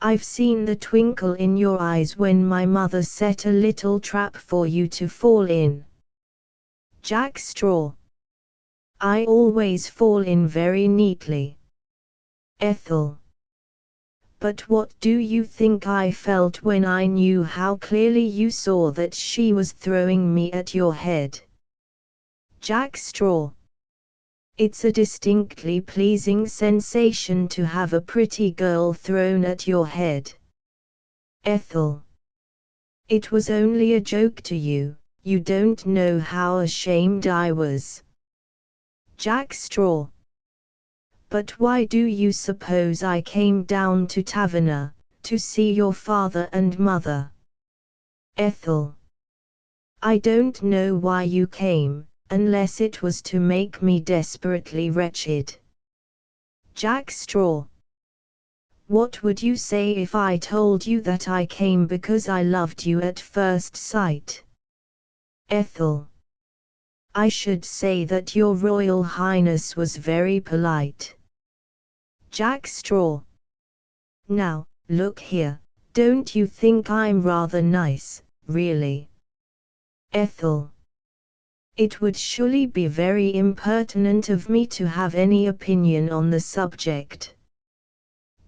I've seen the twinkle in your eyes when my mother set a little trap for you to fall in. Jack Straw. I always fall in very neatly. Ethel. But what do you think I felt when I knew how clearly you saw that she was throwing me at your head? Jack Straw. It's a distinctly pleasing sensation to have a pretty girl thrown at your head. Ethel. It was only a joke to you, you don't know how ashamed I was. Jack Straw. But why do you suppose I came down to Taverner, to see your father and mother? Ethel. I don't know why you came, unless it was to make me desperately wretched. Jack Straw. What would you say if I told you that I came because I loved you at first sight? Ethel. I should say that your Royal Highness was very polite. Jack Straw. Now, look here, don't you think I'm rather nice, really? Ethel. It would surely be very impertinent of me to have any opinion on the subject.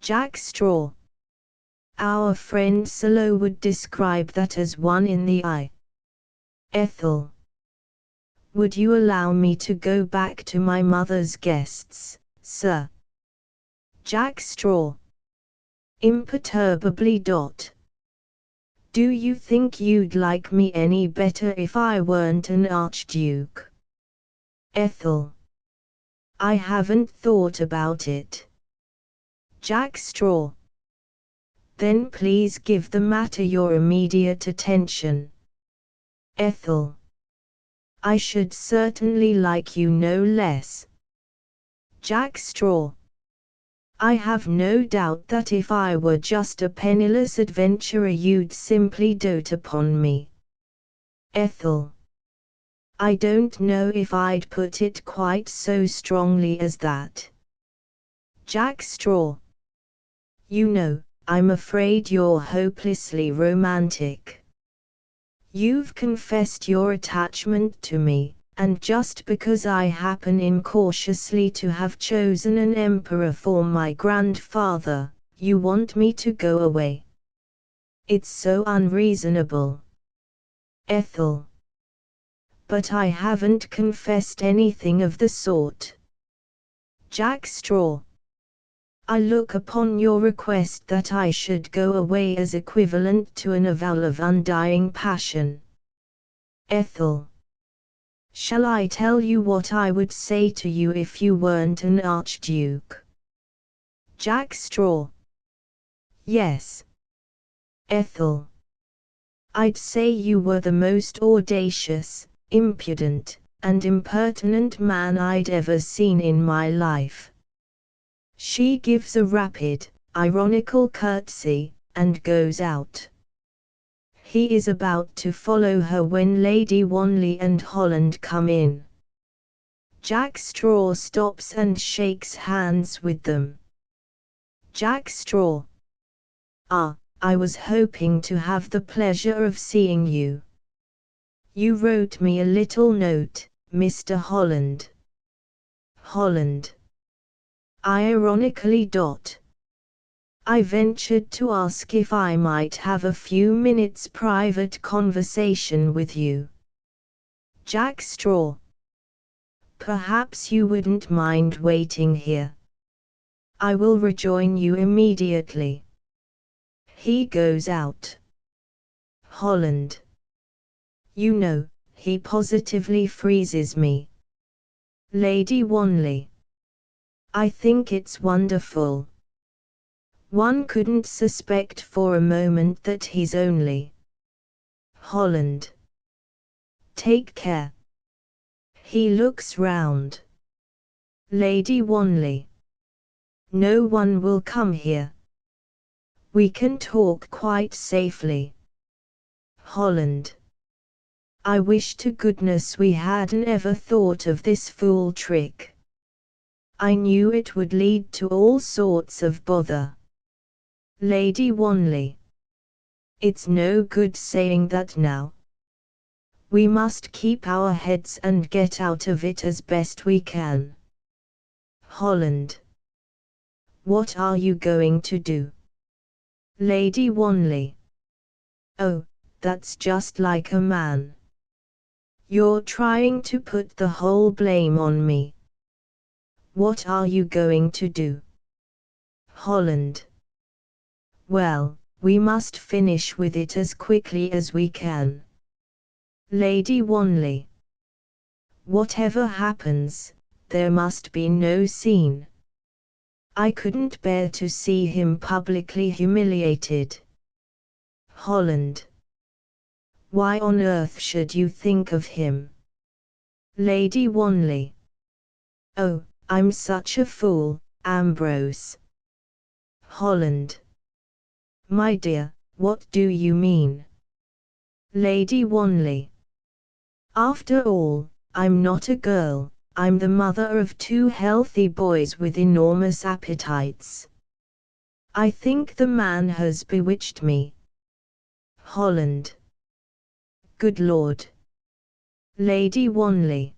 Jack Straw. Our friend Solo would describe that as one in the eye. Ethel. Would you allow me to go back to my mother's guests, sir? Jack Straw. Imperturbably. Do you think you'd like me any better if I weren't an archduke? Ethel. I haven't thought about it. Jack Straw. Then please give the matter your immediate attention. Ethel. I should certainly like you no less. Jack Straw. I have no doubt that if I were just a penniless adventurer you'd simply dote upon me. Ethel. I don't know if I'd put it quite so strongly as that. Jack Straw. You know, I'm afraid you're hopelessly romantic. You've confessed your attachment to me, and just because I happen incautiously to have chosen an emperor for my grandfather, you want me to go away. It's so unreasonable. Ethel. But I haven't confessed anything of the sort. Jack Straw. I look upon your request that I should go away as equivalent to an avowal of undying passion. Ethel. Shall I tell you what I would say to you if you weren't an archduke? Jack Straw. Yes. Ethel. I'd say you were the most audacious, impudent, and impertinent man I'd ever seen in my life. She gives a rapid, ironical curtsy, and goes out. He is about to follow her when Lady Wanley and Holland come in. Jack Straw stops and shakes hands with them. Jack Straw. Ah, I was hoping to have the pleasure of seeing you. You wrote me a little note, Mr. Holland. Holland. Ironically. I ventured to ask if I might have a few minutes' private conversation with you. Jack Straw. Perhaps you wouldn't mind waiting here. I will rejoin you immediately. He goes out. Holland. You know, he positively freezes me. Lady Wanley. I think it's wonderful. One couldn't suspect for a moment that he's only. Holland. Take care. He looks round. Lady Wanley. No one will come here. We can talk quite safely. Holland. I wish to goodness we hadn't ever thought of this fool trick. I knew it would lead to all sorts of bother. Lady Wanley. It's no good saying that now. We must keep our heads and get out of it as best we can. Holland. What are you going to do? Lady Wanley. Oh, that's just like a man. You're trying to put the whole blame on me. What are you going to do? Holland. Well, we must finish with it as quickly as we can. Lady Wanley. Whatever happens, there must be no scene. I couldn't bear to see him publicly humiliated. Holland. Why on earth should you think of him? Lady Wanley. Oh, I'm such a fool, Ambrose. Holland. My dear, what do you mean? Lady Wanley. After all, I'm not a girl, I'm the mother of 2 healthy boys with enormous appetites. I think the man has bewitched me. Holland. Good Lord. Lady Wanley.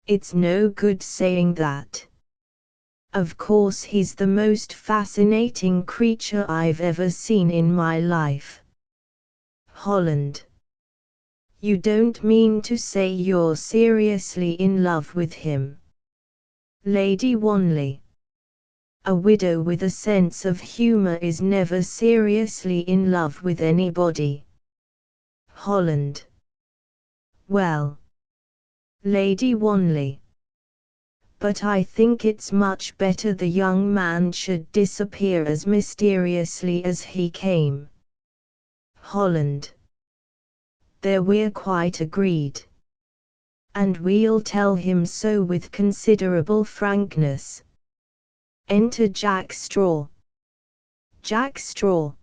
It's no good saying that. Of course he's the most fascinating creature I've ever seen in my life. Holland. You don't mean to say you're seriously in love with him? Lady Wanley. A widow with a sense of humor is never seriously in love with anybody. Holland. Well. Lady Wanley. But I think it's much better the young man should disappear as mysteriously as he came. Holland. There we're quite agreed. And we'll tell him so with considerable frankness. Enter Jack Straw. Jack Straw.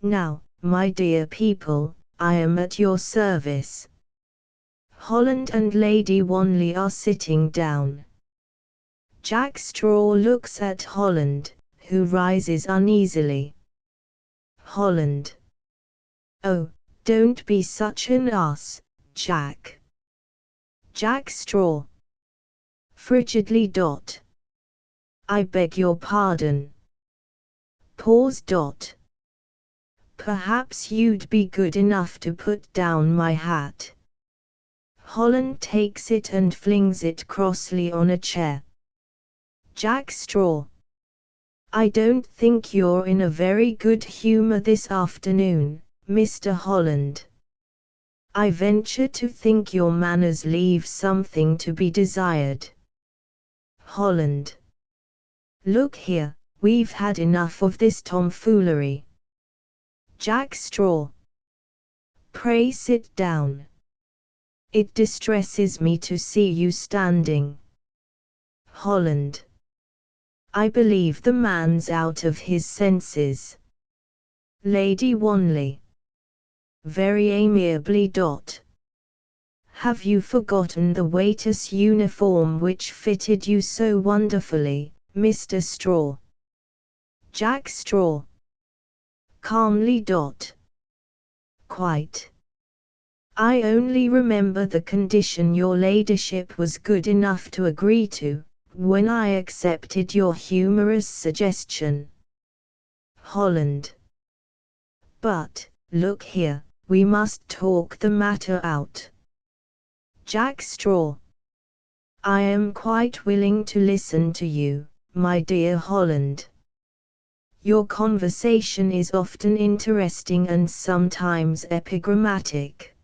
Now, my dear people, I am at your service. Holland and Lady Wanley are sitting down. Jack Straw looks at Holland, who rises uneasily. Holland. Oh, don't be such an ass, Jack. Jack Straw. Frigidly. I beg your pardon. Pause. Perhaps you'd be good enough to put down my hat. Holland takes it and flings it crossly on a chair. Jack Straw. I don't think you're in a very good humor this afternoon, Mr. Holland. I venture to think your manners leave something to be desired. Holland. Look here, we've had enough of this tomfoolery. Jack Straw. Pray sit down. It distresses me to see you standing. Holland. I believe the man's out of his senses. Lady Wanley. Very amiably. Have you forgotten the waiter's uniform which fitted you so wonderfully, Mr. Straw? Jack Straw. Calmly. Quite. I only remember the condition your ladyship was good enough to agree to, when I accepted your humorous suggestion. Holland. But, look here, we must talk the matter out. Jack Straw. I am quite willing to listen to you, my dear Holland. Your conversation is often interesting and sometimes epigrammatic.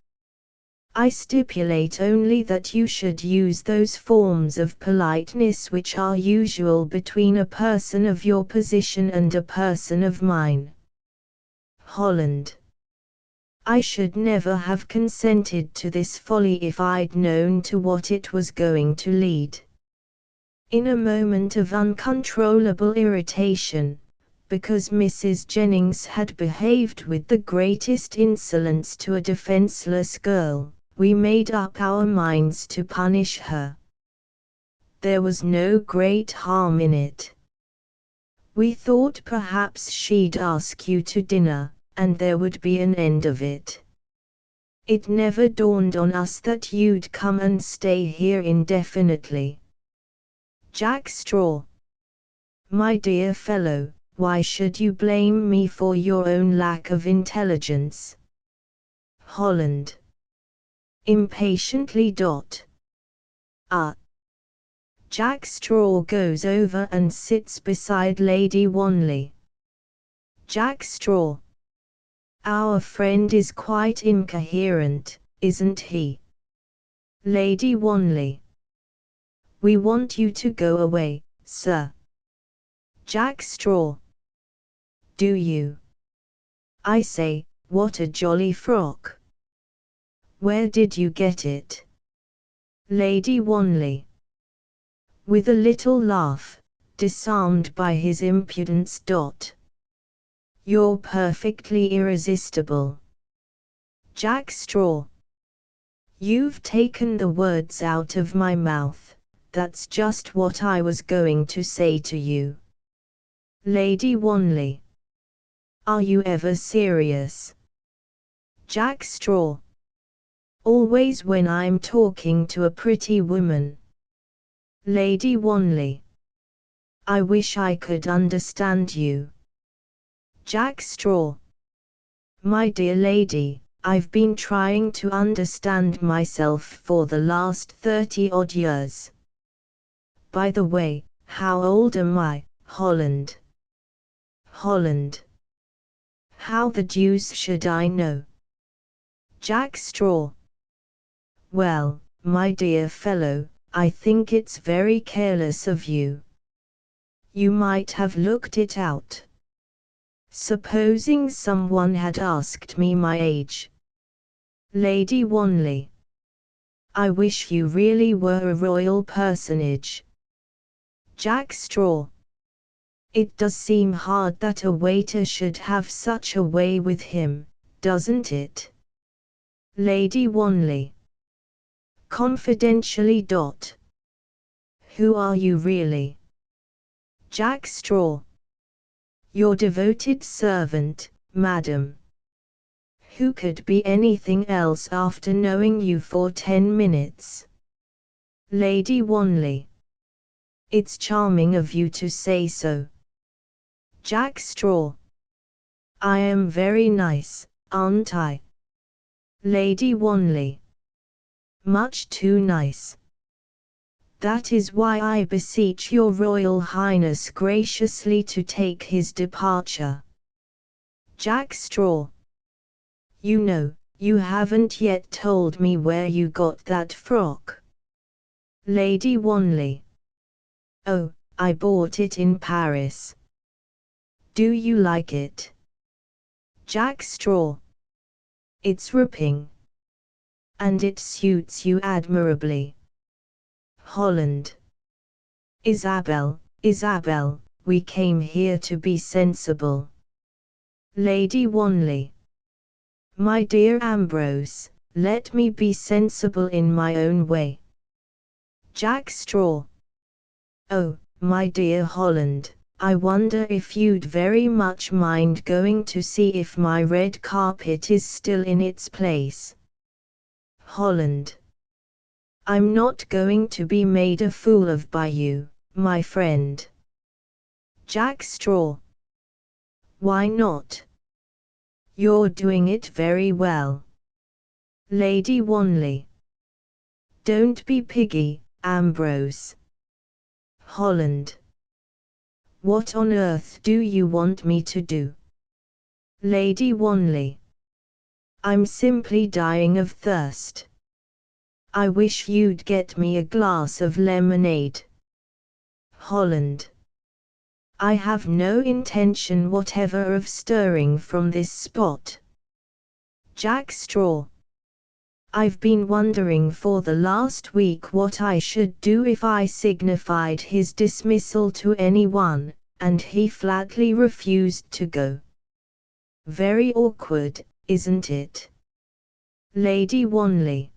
I stipulate only that you should use those forms of politeness which are usual between a person of your position and a person of mine. Holland. I should never have consented to this folly if I'd known to what it was going to lead. In a moment of uncontrollable irritation, because Mrs. Jennings had behaved with the greatest insolence to a defenseless girl, we made up our minds to punish her. There was no great harm in it. We thought perhaps she'd ask you to dinner, and there would be an end of it. It never dawned on us that you'd come and stay here indefinitely. Jack Straw. My dear fellow, why should you blame me for your own lack of intelligence? Holland. Impatiently. Jack Straw goes over and sits beside Lady Wanley. Jack Straw. Our friend is quite incoherent, isn't he? Lady Wanley. We want you to go away, sir. Jack Straw. Do you? I say, what a jolly frock. Where did you get it? Lady Wanley. With a little laugh, disarmed by his impudence. You're perfectly irresistible. Jack Straw. You've taken the words out of my mouth. That's just what I was going to say to you. Lady Wanley. Are you ever serious? Jack Straw. Always when I'm talking to a pretty woman. Lady Wanley. I wish I could understand you. Jack Straw. My dear lady, I've been trying to understand myself for the last 30-odd years. By the way, how old am I, Holland? Holland. How the deuce should I know? Jack Straw. Well, my dear fellow, I think it's very careless of you. You might have looked it out. Supposing someone had asked me my age. Lady Wanley. I wish you really were a royal personage. Jack Straw. It does seem hard that a waiter should have such a way with him, doesn't it? Lady Wanley. Confidentially. Who are you really? Jack Straw. Your devoted servant, madam. Who could be anything else after knowing you for 10 minutes? Lady Wanley. It's charming of you to say so. Jack Straw. I am very nice, aren't I? Lady Wanley. Much too nice. That is why I beseech your Royal Highness graciously to take his departure. Jack Straw. You know, you haven't yet told me where you got that frock. Lady Wanley. Oh, I bought it in Paris. Do you like it? Jack Straw. It's ripping. And it suits you admirably. Holland. Isabel, we came here to be sensible. Lady Wanley. My dear Ambrose, let me be sensible in my own way. Jack Straw. Oh, my dear Holland, I wonder if you'd very much mind going to see if my red carpet is still in its place. Holland. I'm not going to be made a fool of by you, my friend. Jack Straw. Why not? You're doing it very well. Lady Wanley. Don't be piggy, Ambrose. Holland. What on earth do you want me to do? Lady Wanley. I'm simply dying of thirst. I wish you'd get me a glass of lemonade. Holland. I have no intention whatever of stirring from this spot. Jack Straw. I've been wondering for the last week what I should do if I signified his dismissal to anyone, and he flatly refused to go. Very awkward, isn't it? Lady Wanley.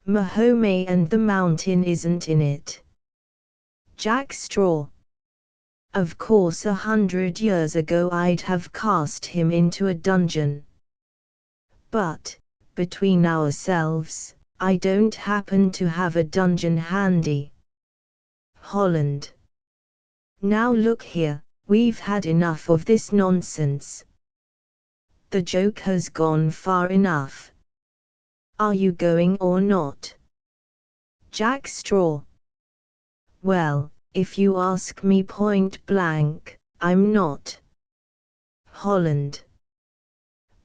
Mahomet and the mountain isn't in it. Jack Straw. Of course 100 years ago I'd have cast him into a dungeon. But, between ourselves, I don't happen to have a dungeon handy. Holland. Now look here, we've had enough of this nonsense. The joke has gone far enough. Are you going or not? Jack Straw. Well, if you ask me point blank, I'm not. Holland.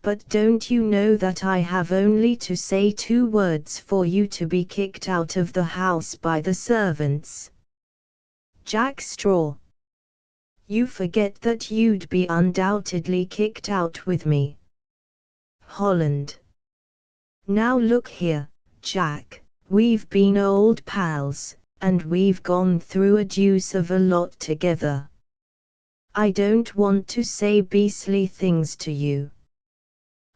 But don't you know that I have only to say 2 words for you to be kicked out of the house by the servants? Jack Straw. You forget that you'd be undoubtedly kicked out with me. Holland. Now look here, Jack, we've been old pals, and we've gone through a deuce of a lot together. I don't want to say beastly things to you.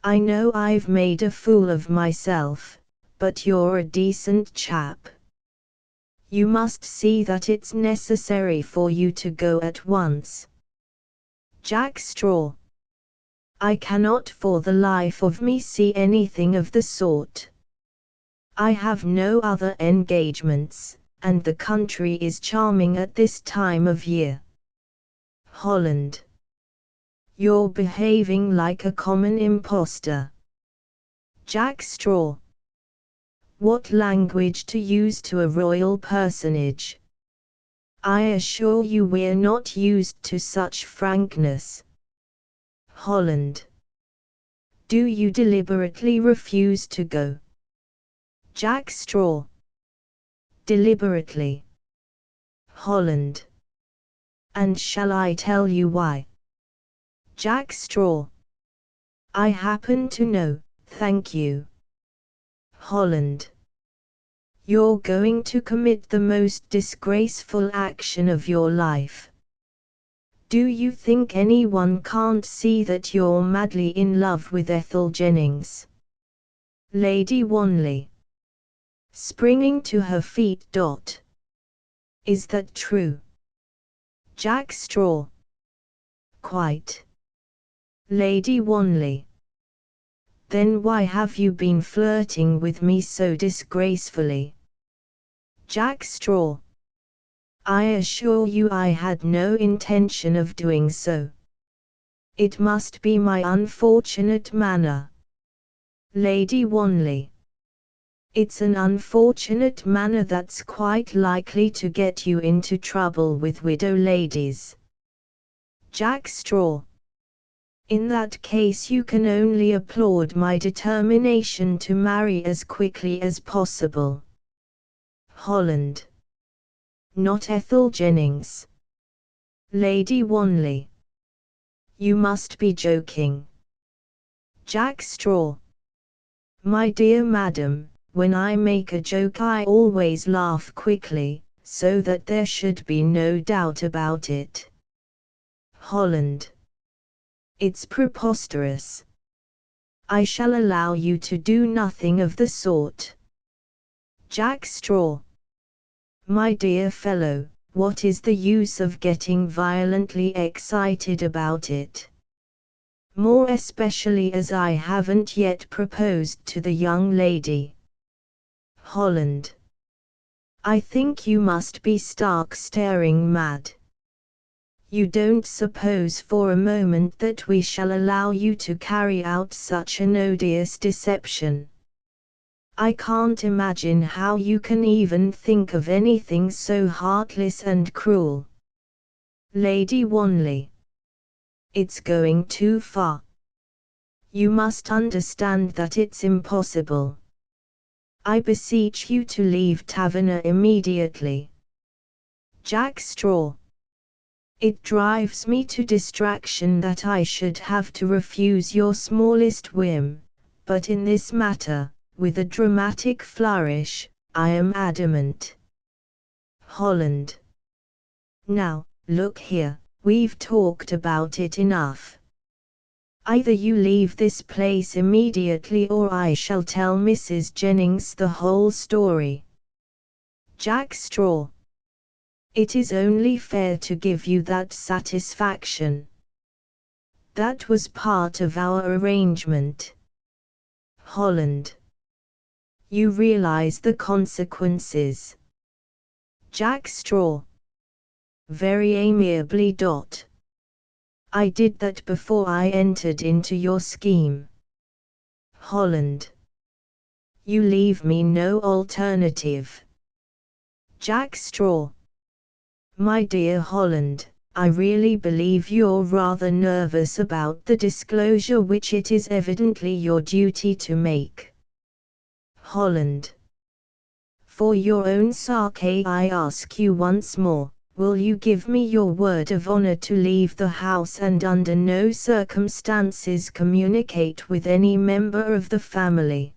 I know I've made a fool of myself, but you're a decent chap. You must see that it's necessary for you to go at once. Jack Straw. I cannot for the life of me see anything of the sort. I have no other engagements, and the country is charming at this time of year. Holland. You're behaving like a common impostor. Jack Straw. What language to use to a royal personage? I assure you we're not used to such frankness. Holland. Do you deliberately refuse to go? Jack Straw. Deliberately. Holland. And shall I tell you why? Jack Straw. I happen to know, thank you. Holland. You're going to commit the most disgraceful action of your life. Do you think anyone can't see that you're madly in love with Ethel Jennings? Lady Wanley. Springing to her feet. Is that true? Jack Straw. Quite. Lady Wanley. Then why have you been flirting with me so disgracefully? Jack Straw. I assure you I had no intention of doing so. It must be my unfortunate manner. Lady Wanley. It's an unfortunate manner that's quite likely to get you into trouble with widow ladies. Jack Straw. In that case you can only applaud my determination to marry as quickly as possible. Holland. Not Ethel Jennings. Lady Wanley. You must be joking. Jack Straw. My dear madam, when I make a joke I always laugh quickly, so that there should be no doubt about it. Holland. It's preposterous. I shall allow you to do nothing of the sort. Jack Straw. My dear fellow, what is the use of getting violently excited about it? More especially as I haven't yet proposed to the young lady. Holland. I think you must be stark staring mad. You don't suppose for a moment that we shall allow you to carry out such an odious deception. I can't imagine how you can even think of anything so heartless and cruel. Lady Wanley. It's going too far. You must understand that it's impossible. I beseech you to leave Taverner immediately. Jack Straw. It drives me to distraction that I should have to refuse your smallest whim, but in this matter, with a dramatic flourish, I am adamant. Holland. Now, look here, we've talked about it enough. Either you leave this place immediately or I shall tell Mrs. Jennings the whole story. Jack Straw. It is only fair to give you that satisfaction. That was part of our arrangement. Holland. You realize the consequences. Jack Straw. Very amiably. I did that before I entered into your scheme. Holland. You leave me no alternative. Jack Straw. My dear Holland, I really believe you're rather nervous about the disclosure which it is evidently your duty to make. Holland. For your own sake I ask you once more, will you give me your word of honor to leave the house and under no circumstances communicate with any member of the family?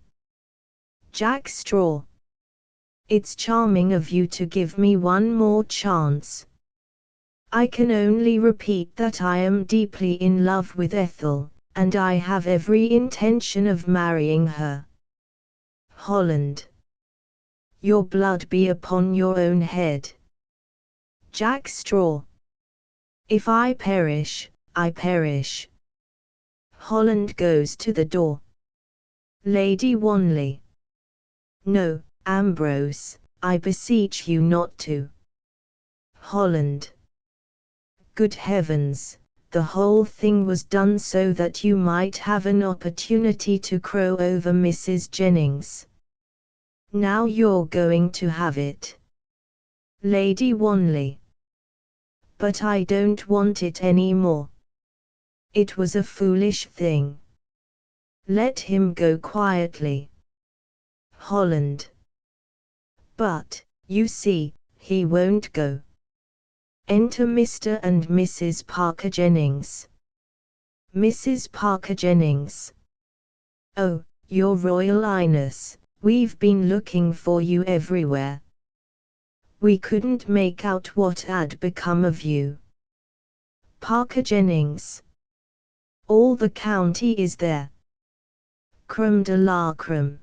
Jack Straw. It's charming of you to give me one more chance. I can only repeat that I am deeply in love with Ethel, and I have every intention of marrying her. Holland. Your blood be upon your own head. Jack Straw. If I perish, I perish. Holland goes to the door. Lady Wanley. No, Ambrose, I beseech you not to. Holland. Good heavens, the whole thing was done so that you might have an opportunity to crow over Mrs. Jennings. Now you're going to have it. Lady Wanley. But I don't want it any more. It was a foolish thing. Let him go quietly. Holland. But, you see, he won't go. Enter Mr. and Mrs. Parker Jennings. Mrs. Parker Jennings. Oh, Your Royal Highness, we've been looking for you everywhere. We couldn't make out what had become of you. Parker Jennings. All the county is there. Creme de la creme.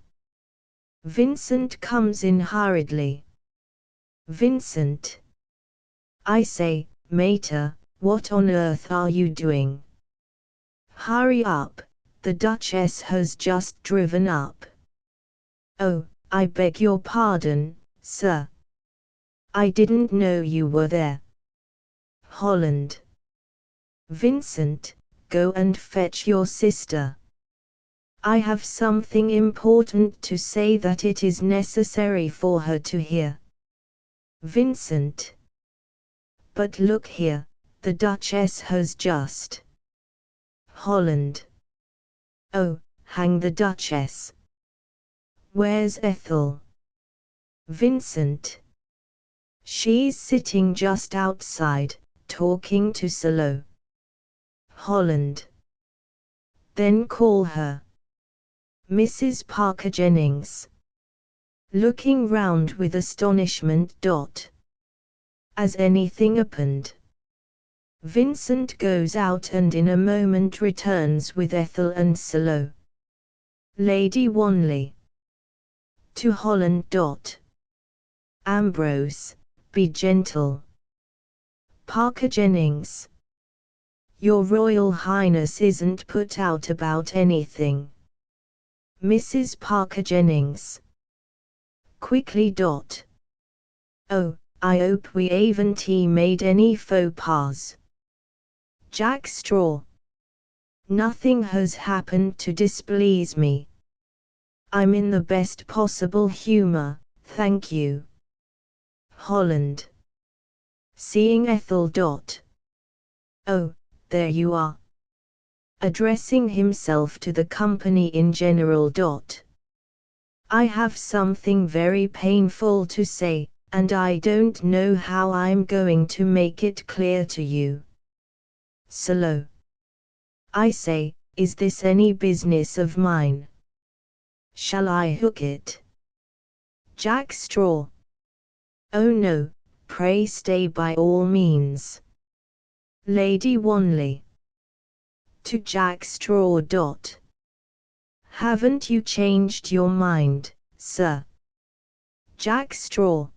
Vincent comes in hurriedly. Vincent. I say, mater, what on earth are you doing? Hurry up, the Duchess has just driven up. Oh, I beg your pardon, sir. I didn't know you were there. Holland. Vincent, go and fetch your sister. I have something important to say that it is necessary for her to hear. Vincent. But look here, the Duchess has just. Holland. Oh, hang the Duchess. Where's Ethel? Vincent. She's sitting just outside, talking to Salo. Holland. Then call her. Mrs. Parker Jennings. Looking round with astonishment. Has anything happened? Vincent goes out and in a moment returns with Ethel and Salo. Lady Wanley. To Holland. Ambrose, be gentle. Parker Jennings. Your Royal Highness isn't put out about anything. Mrs. Parker Jennings. Quickly. Oh, I hope we haven't made any faux pas. Jack Straw. Nothing has happened to displease me. I'm in the best possible humor, thank you. Holland. Seeing Ethel. Oh, there you are. Addressing himself to the company in general. I have something very painful to say, and I don't know how I'm going to make it clear to you. Salo. I say, is this any business of mine? Shall I hook it? Jack Straw. Oh no, pray stay by all means. Lady Wanley. To Jack Straw. Haven't you changed your mind, sir? Jack Straw.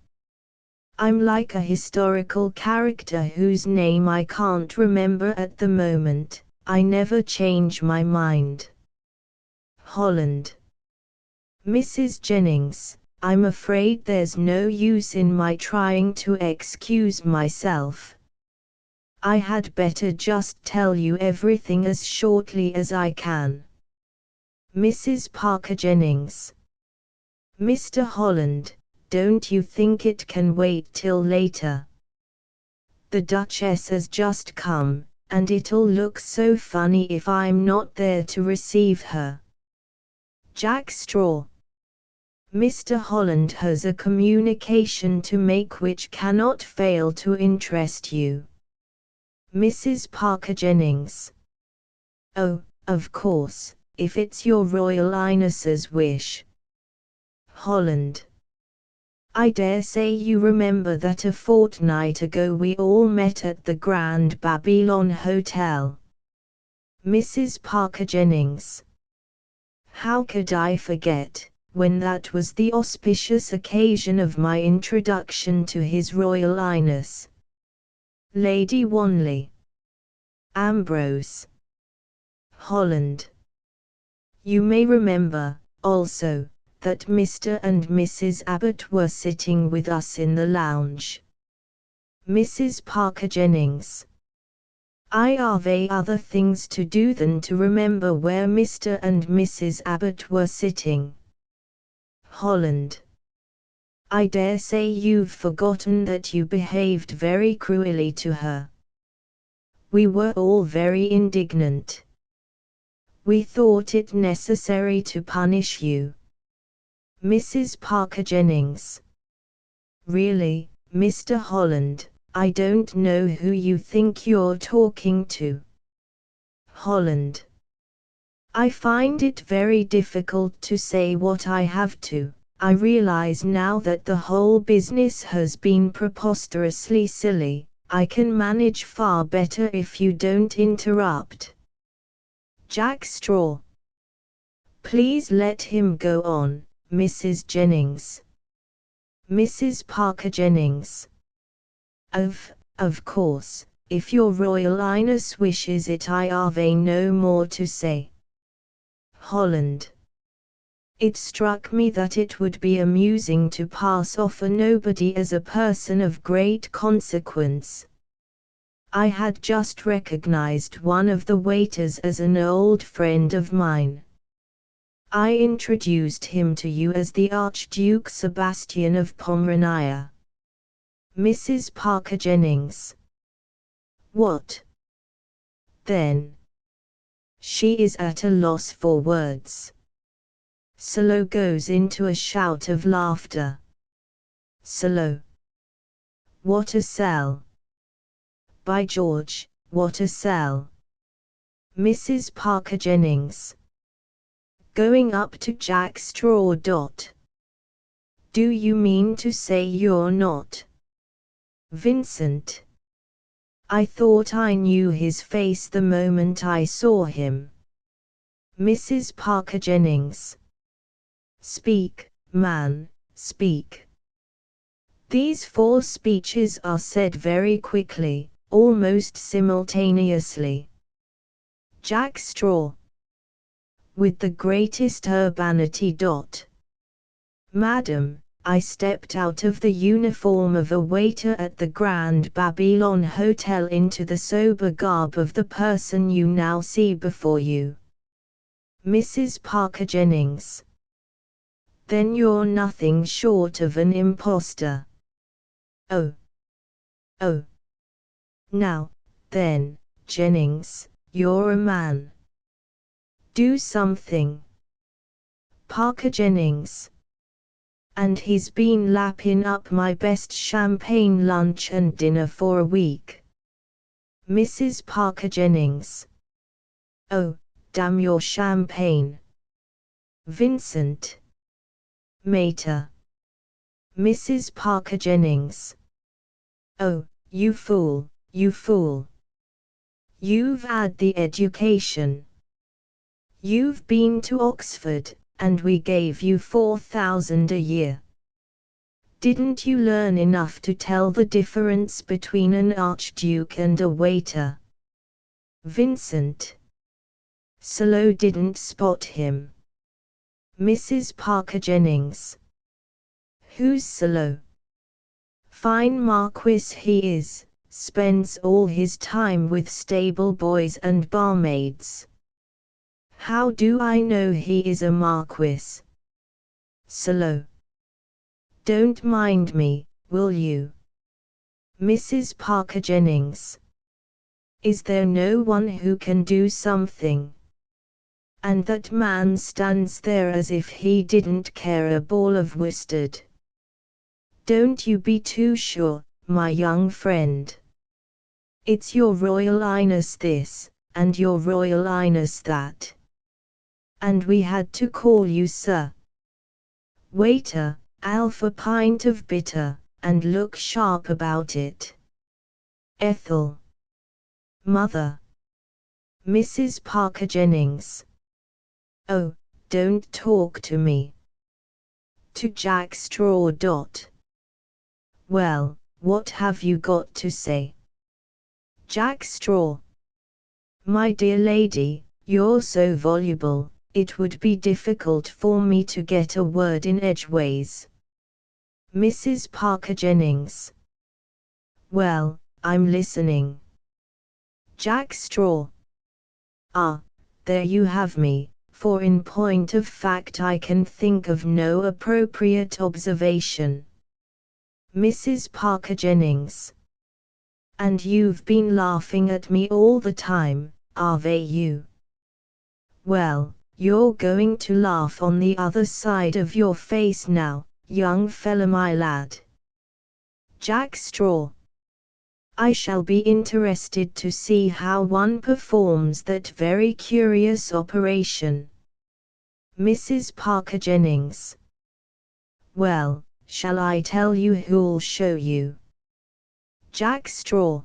I'm like a historical character whose name I can't remember at the moment. I never change my mind. Holland. Mrs. Jennings, I'm afraid there's no use in my trying to excuse myself. I had better just tell you everything as shortly as I can. Mrs. Parker Jennings. Mr. Holland, don't you think it can wait till later? The Duchess has just come, and it'll look so funny if I'm not there to receive her. Jack Straw. Mr. Holland has a communication to make which cannot fail to interest you. Mrs. Parker Jennings. Oh, of course, if it's your Royal Highness's wish. Holland. I dare say you remember that a fortnight ago we all met at the Grand Babylon Hotel. Mrs. Parker Jennings. How could I forget, when that was the auspicious occasion of my introduction to His Royal Highness Lady Wanley. Ambrose. Holland. You may remember, also, that Mr. and Mrs. Abbott were sitting with us in the lounge. Mrs. Parker Jennings. I have other things to do than to remember where Mr. and Mrs. Abbott were sitting. Holland. I dare say you've forgotten that you behaved very cruelly to her. We were all very indignant. We thought it necessary to punish you. Mrs. Parker Jennings. Really, Mr. Holland, I don't know who you think you're talking to. Holland. I find it very difficult to say what I have to. I realize now that the whole business has been preposterously silly. I can manage far better if you don't interrupt. Jack Straw. Please let him go on, Mrs. Jennings. Mrs. Parker Jennings. Of course, if your Royal Highness wishes it, I have no more to say. Holland. It struck me that it would be amusing to pass off a nobody as a person of great consequence. I had just recognized one of the waiters as an old friend of mine. I introduced him to you as the Archduke Sebastian of Pomerania. Mrs. Parker Jennings. What? Then? She is at a loss for words. Solo goes into a shout of laughter. Solo. What a sell! By George, what a sell! Mrs. Parker Jennings. Going up to Jack Straw. Do you mean to say you're not? Vincent. I thought I knew his face the moment I saw him. Mrs. Parker Jennings. Speak, man, speak. These 4 speeches are said very quickly, almost simultaneously. Jack Straw. With the greatest urbanity. Madam, I stepped out of the uniform of a waiter at the Grand Babylon Hotel into the sober garb of the person you now see before you. Mrs. Parker Jennings. Then you're nothing short of an impostor. Oh. Now, then, Jennings, you're a man. Do something. Parker Jennings. And he's been lapping up my best champagne lunch and dinner for a week. Mrs. Parker Jennings. Oh, damn your champagne. Vincent. Mater. Mrs. Parker Jennings. Oh, you fool, you fool. You've had the education. You've been to Oxford, and we gave you 4,000 a year. Didn't you learn enough to tell the difference between an archduke and a waiter? Vincent. Solo didn't spot him. Mrs. Parker Jennings. Who's Solo? Fine Marquis he is, spends all his time with stable boys and barmaids. How do I know he is a Marquis? Solo. Don't mind me, will you? Mrs. Parker Jennings. Is there no one who can do something? And that man stands there as if he didn't care a ball of worsted. Don't you be too sure, my young friend. It's your Royal Highness this, and your Royal Highness that. And we had to call you sir. Waiter, Alf a pint of bitter, and look sharp about it. Ethel. Mother. Mrs. Parker Jennings. Oh, don't talk to me. To Jack Straw. Well, what have you got to say? Jack Straw. My dear lady, you're so voluble, it would be difficult for me to get a word in edgeways. Mrs. Parker Jennings. Well, I'm listening. Jack Straw. Ah, there you have me, for in point of fact I can think of no appropriate observation. Mrs. Parker Jennings. And you've been laughing at me all the time, have you? Well, you're going to laugh on the other side of your face now, young fella my lad. Jack Straw. I shall be interested to see how one performs that very curious operation. Mrs. Parker Jennings. Well, shall I tell you who'll show you? Jack Straw.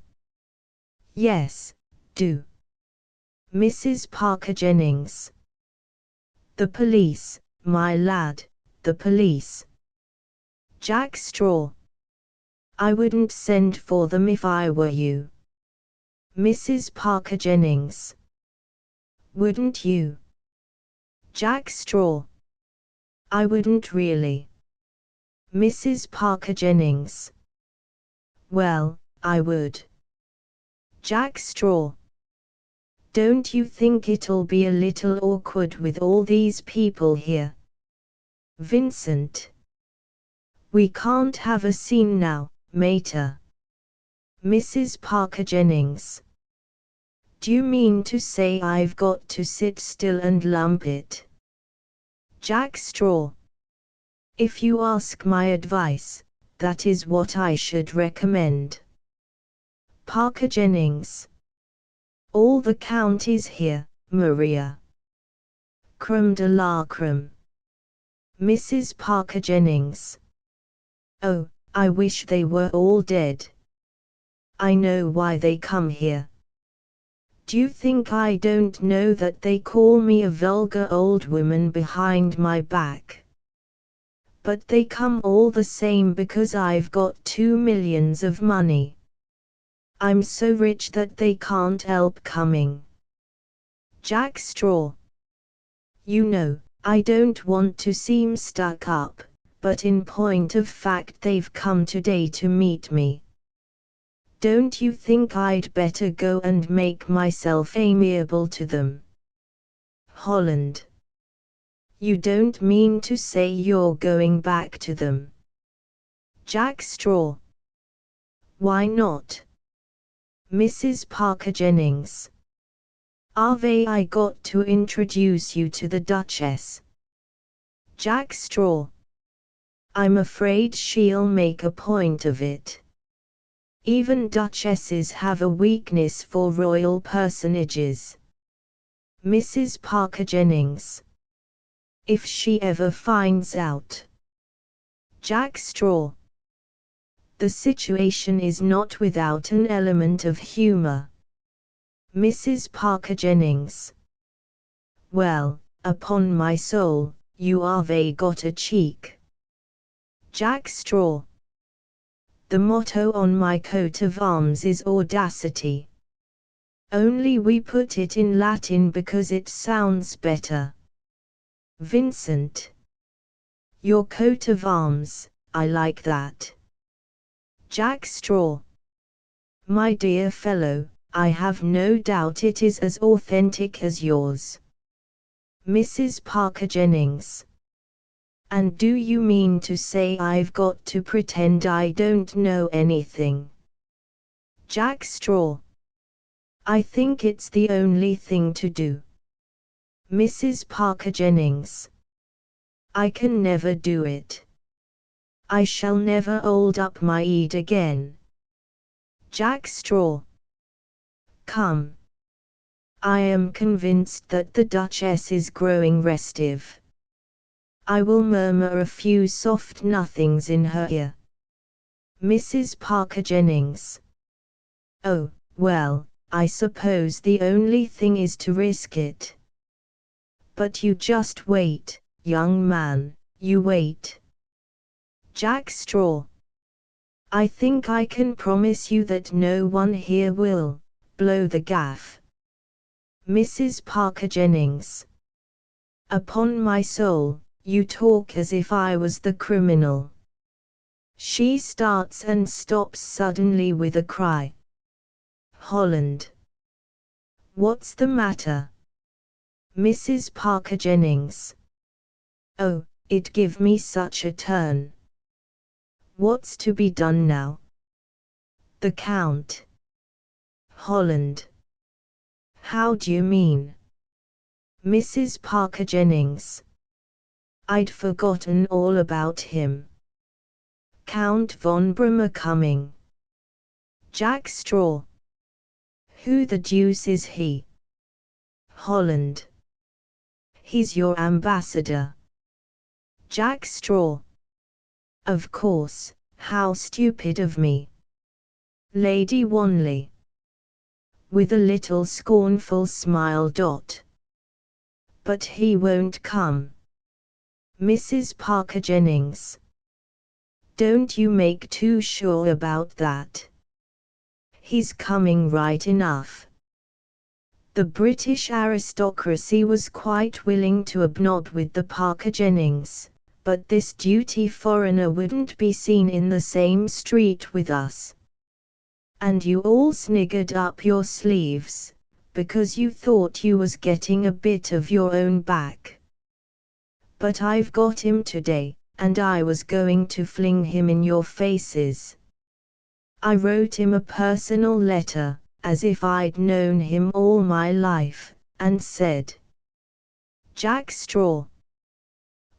Yes, do. Mrs. Parker Jennings. The police, my lad, the police. Jack Straw. I wouldn't send for them if I were you. Mrs. Parker Jennings. Wouldn't you? Jack Straw. I wouldn't really. Mrs. Parker Jennings. Well, I would. Jack Straw. Don't you think it'll be a little awkward with all these people here? Vincent. We can't have a scene now, mater. Mrs. Parker Jennings. Do you mean to say I've got to sit still and lump it? Jack Straw. If you ask my advice, that is what I should recommend. Parker Jennings. All the counties here, Maria. Creme de la creme. Mrs. Parker Jennings. Oh, I wish they were all dead. I know why they come here. Do you think I don't know that they call me a vulgar old woman behind my back? But they come all the same because I've got 2 millions of money. I'm so rich that they can't help coming. Jack Straw. You know, I don't want to seem stuck up, but in point of fact they've come today to meet me. Don't you think I'd better go and make myself amiable to them? Holland. You don't mean to say you're going back to them? Jack Straw. Why not? Mrs. Parker Jennings. Harvey, I got to introduce you to the Duchess. Jack Straw. I'm afraid she'll make a point of it. Even duchesses have a weakness for royal personages. Mrs. Parker Jennings. If she ever finds out. Jack Straw. The situation is not without an element of humor. Mrs. Parker Jennings. Well, upon my soul, you have got a cheek. Jack Straw. The motto on my coat of arms is audacity. Only we put it in Latin because it sounds better. Vincent. Your coat of arms, I like that. Jack Straw. My dear fellow, I have no doubt it is as authentic as yours. Mrs. Parker Jennings. And do you mean to say I've got to pretend I don't know anything? Jack Straw. I think it's the only thing to do. Mrs. Parker Jennings. I can never do it. I shall never hold up my head again. Jack Straw. Come. I am convinced that the Duchess is growing restive. I will murmur a few soft nothings in her ear. Mrs. Parker Jennings. Oh, well, I suppose the only thing is to risk it. But you just wait, young man, you wait. Jack Straw. I think I can promise you that no one here will blow the gaff. Mrs. Parker Jennings. Upon my soul, you talk as if I was the criminal. She starts and stops suddenly with a cry. Holland. What's the matter? Mrs. Parker Jennings. Oh, it give me such a turn. What's to be done now? The Count. Holland. How do you mean? Mrs. Parker Jennings. I'd forgotten all about him. Count von Brummer coming. Jack Straw. Who the deuce is he? Holland. He's your ambassador. Jack Straw. Of course, how stupid of me. Lady Wanley. With a little scornful smile. But he won't come. Mrs. Parker Jennings. Don't you make too sure about that. He's coming right enough. The British aristocracy was quite willing to obnob with the Parker Jennings, but this duty foreigner wouldn't be seen in the same street with us. And you all sniggered up your sleeves, because you thought you was getting a bit of your own back. But I've got him today, and I was going to fling him in your faces. I wrote him a personal letter, as if I'd known him all my life, and said. Jack Straw.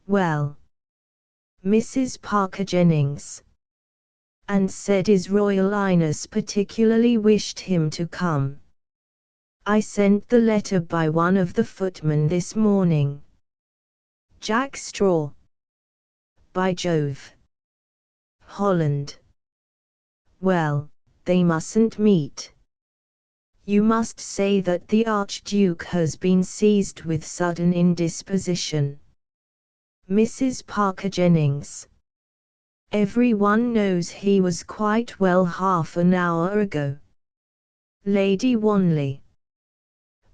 Well. Mrs. Parker Jennings. And said His Royal Highness particularly wished him to come. I sent the letter by one of the footmen this morning. Jack Straw. By Jove. Holland. Well, they mustn't meet. You must say that the Archduke has been seized with sudden indisposition. Mrs. Parker Jennings. Everyone knows he was quite well half an hour ago. Lady Wanley.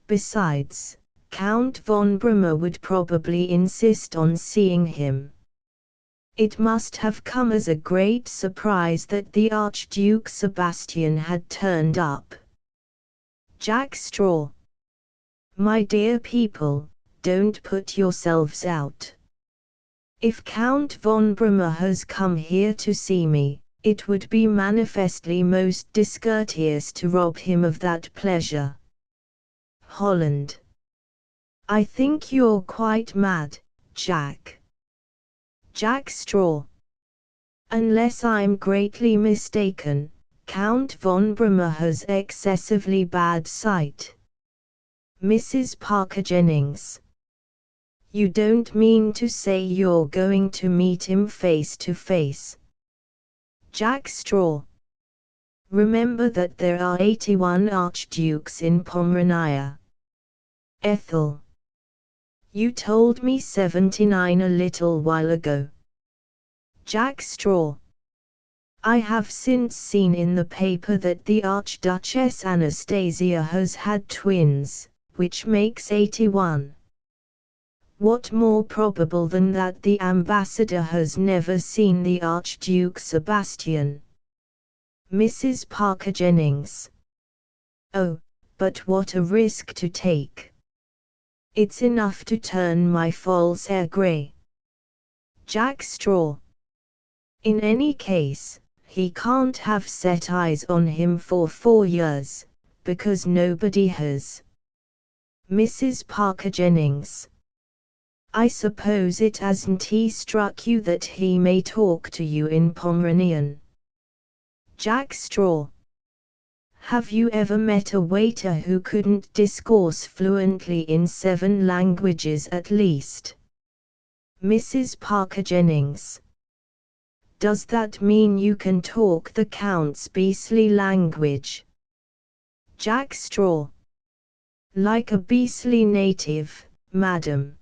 Besides, Count von Brummer would probably insist on seeing him. It must have come as a great surprise that the Archduke Sebastian had turned up. Jack Straw. My dear people, don't put yourselves out. If Count von Brummer has come here to see me, it would be manifestly most discourteous to rob him of that pleasure. Holland. I think you're quite mad, Jack. Jack Straw. Unless I'm greatly mistaken, Count von Brummer has excessively bad sight. Mrs. Parker Jennings. You don't mean to say you're going to meet him face to face? Jack Straw. Remember that there are 81 archdukes in Pomerania. Ethel. You told me 79 a little while ago. Jack Straw. I have since seen in the paper that the Archduchess Anastasia has had twins, which makes 81. What more probable than that the ambassador has never seen the Archduke Sebastian? Mrs. Parker Jennings. Oh, but what a risk to take. It's enough to turn my false hair grey. Jack Straw. In any case, he can't have set eyes on him for 4 years, because nobody has. Mrs. Parker Jennings. I suppose it hasn't struck you that he may talk to you in Pomeranian. Jack Straw. Have you ever met a waiter who couldn't discourse fluently in 7 languages at least? Mrs. Parker Jennings. Does that mean you can talk the Count's beastly language? Jack Straw. Like a beastly native, madam.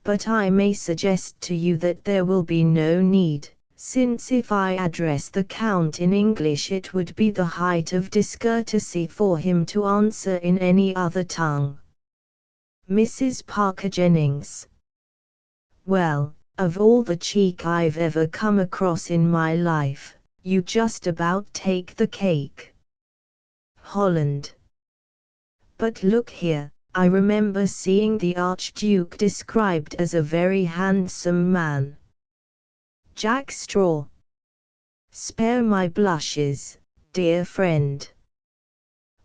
But I may suggest to you that there will be no need, since if I address the Count in English it would be the height of discourtesy for him to answer in any other tongue. Mrs. Parker Jennings. Well, of all the cheek I've ever come across in my life, you just about take the cake. Holland. But look here, I remember seeing the Archduke described as a very handsome man. Jack Straw. Spare my blushes, dear friend.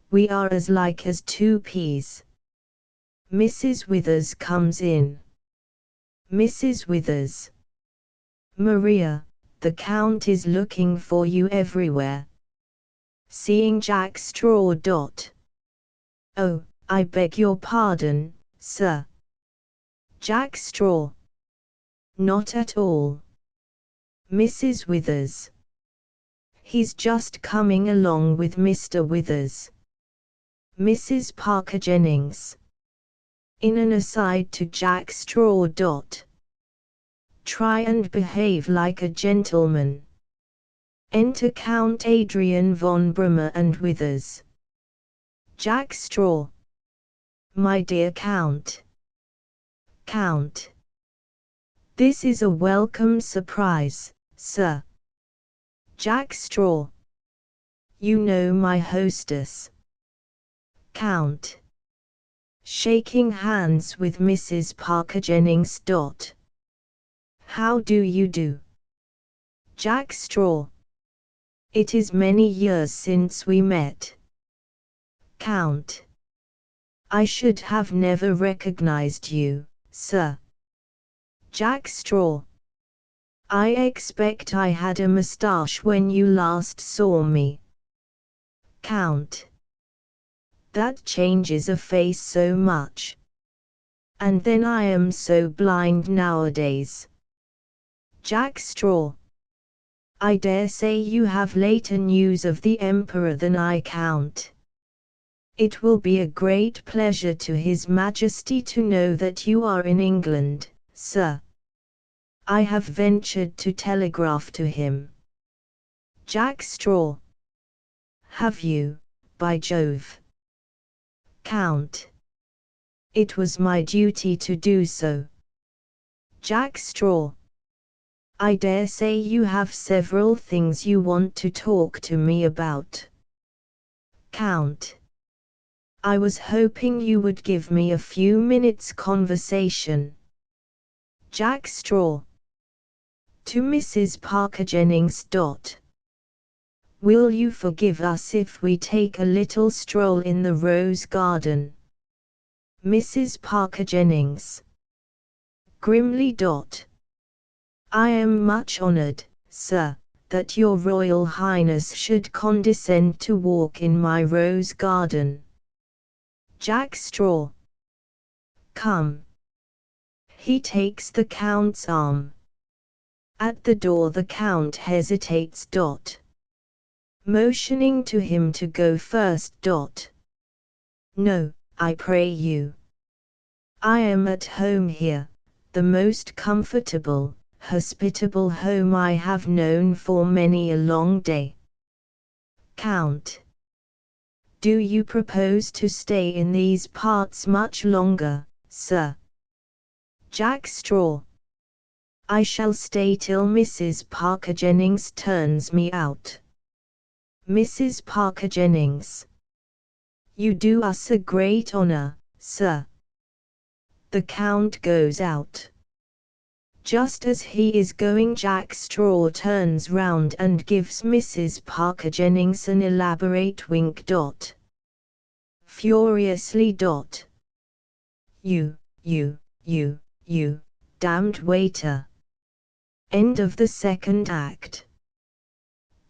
We are as like as 2 peas. Mrs. Withers comes in. Mrs. Withers. Maria, the Count is looking for you everywhere. Seeing Jack Straw. Oh, I beg your pardon, sir. Jack Straw. Not at all. Mrs. Withers. He's just coming along with Mr. Withers. Mrs. Parker Jennings. In an aside to Jack Straw. Try and behave like a gentleman. Enter Count Adrian von Brummer and Withers. Jack Straw. My dear Count. Count. This is a welcome surprise, sir. Jack Straw. You know my hostess. Count. Shaking hands with Mrs. Parker Jennings. How do you do? Jack Straw. It is many years since we met. Count. I should have never recognized you, sir. Jack Straw. I expect I had a moustache when you last saw me. Count. That changes a face so much. And then I am so blind nowadays. Jack Straw. I dare say you have later news of the Emperor than I, Count. It will be a great pleasure to His Majesty to know that you are in England, sir. I have ventured to telegraph to him. Jack Straw. Have you, by Jove? Count. It was my duty to do so. Jack Straw. I dare say you have several things you want to talk to me about. Count. I was hoping you would give me a few minutes' conversation. Jack Straw. To Mrs. Parker Jennings. Will you forgive us if we take a little stroll in the rose garden? Mrs. Parker Jennings. Grimly. I am much honored, sir, that your Royal Highness should condescend to walk in my rose garden. Jack Straw. Come. He takes the Count's arm. At the door the Count hesitates. Motioning to him to go first. No, I pray you. I am at home here, the most comfortable, hospitable home I have known for many a long day. Count. Do you propose to stay in these parts much longer, sir? Jack Straw. I shall stay till Mrs. Parker Jennings turns me out. Mrs. Parker Jennings. You do us a great honor, sir. The Count goes out. Just as he is going, Jack Straw turns round and gives Mrs. Parker Jennings an elaborate wink. Furiously. You, damned waiter. End of the second act.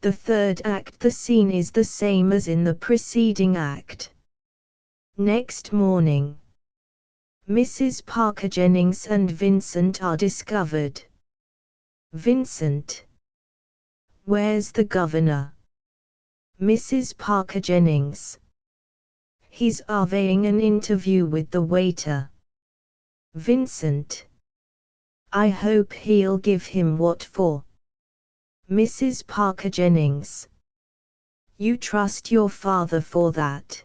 The third act. The scene is the same as in the preceding act. Next morning, Mrs. Parker Jennings and Vincent are discovered. Vincent. Where's the governor? Mrs. Parker Jennings. He's arranging an interview with the waiter. Vincent. I hope he'll give him what for. Mrs. Parker Jennings. You trust your father for that.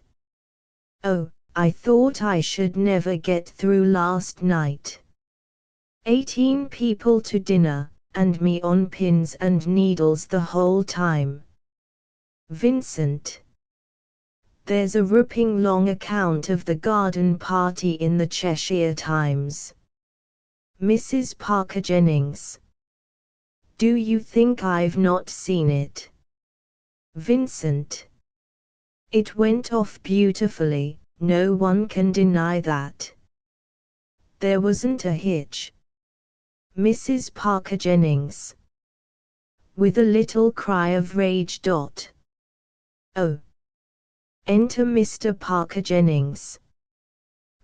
Oh, I thought I should never get through last night. 18 people to dinner, and me on pins and needles the whole time. Vincent. There's a ripping long account of the garden party in the Cheshire Times. Mrs. Parker Jennings. Do you think I've not seen it? Vincent. It went off beautifully, no one can deny that. There wasn't a hitch. Mrs. Parker Jennings. With a little cry of rage. Oh. Enter Mr. Parker Jennings.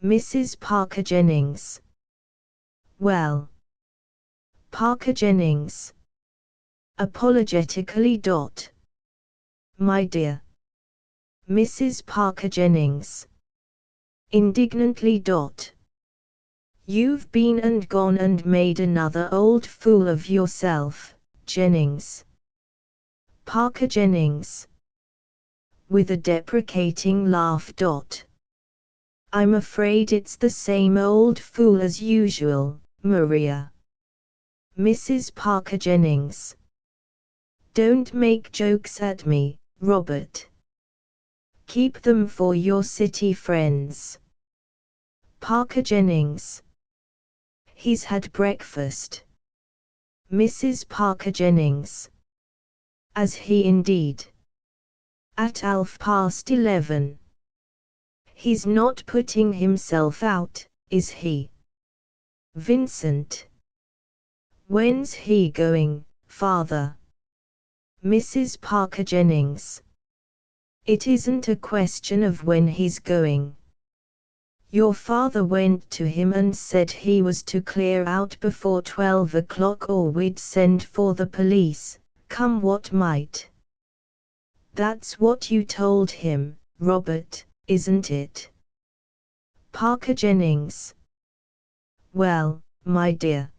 Mrs. Parker Jennings. Well. Parker Jennings. Apologetically. My dear. Mrs. Parker Jennings. Indignantly. You've been and gone and made another old fool of yourself, Jennings. Parker Jennings. With a deprecating laugh. I'm afraid it's the same old fool as usual, Maria. Mrs. Parker Jennings. Don't make jokes at me, Robert. Keep them for your city friends. Parker Jennings. He's had breakfast. Mrs. Parker Jennings. As he indeed. At 11:30. He's not putting himself out, is he? Vincent. When's he going, father? Mrs. Parker Jennings. It isn't a question of when he's going. Your father went to him and said he was to clear out before 12 o'clock or we'd send for the police, come what might. That's what you told him, Robert, isn't it? Parker Jennings. Well, my dear.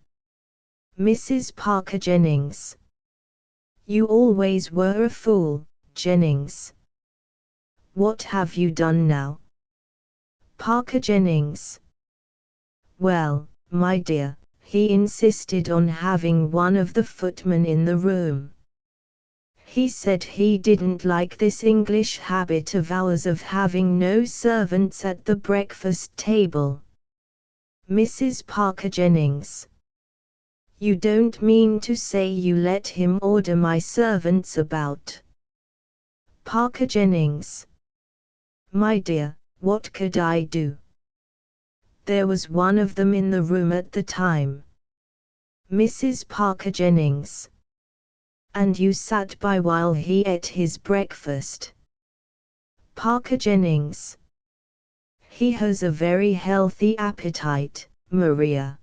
Mrs. Parker Jennings. You always were a fool, Jennings. What have you done now? Parker Jennings. Well, my dear, he insisted on having one of the footmen in the room. He said he didn't like this English habit of ours of having no servants at the breakfast table. Mrs. Parker Jennings. You don't mean to say you let him order my servants about? Parker Jennings. My dear, what could I do? There was one of them in the room at the time. Mrs. Parker Jennings. And you sat by while he ate his breakfast? Parker Jennings. He has a very healthy appetite, Maria.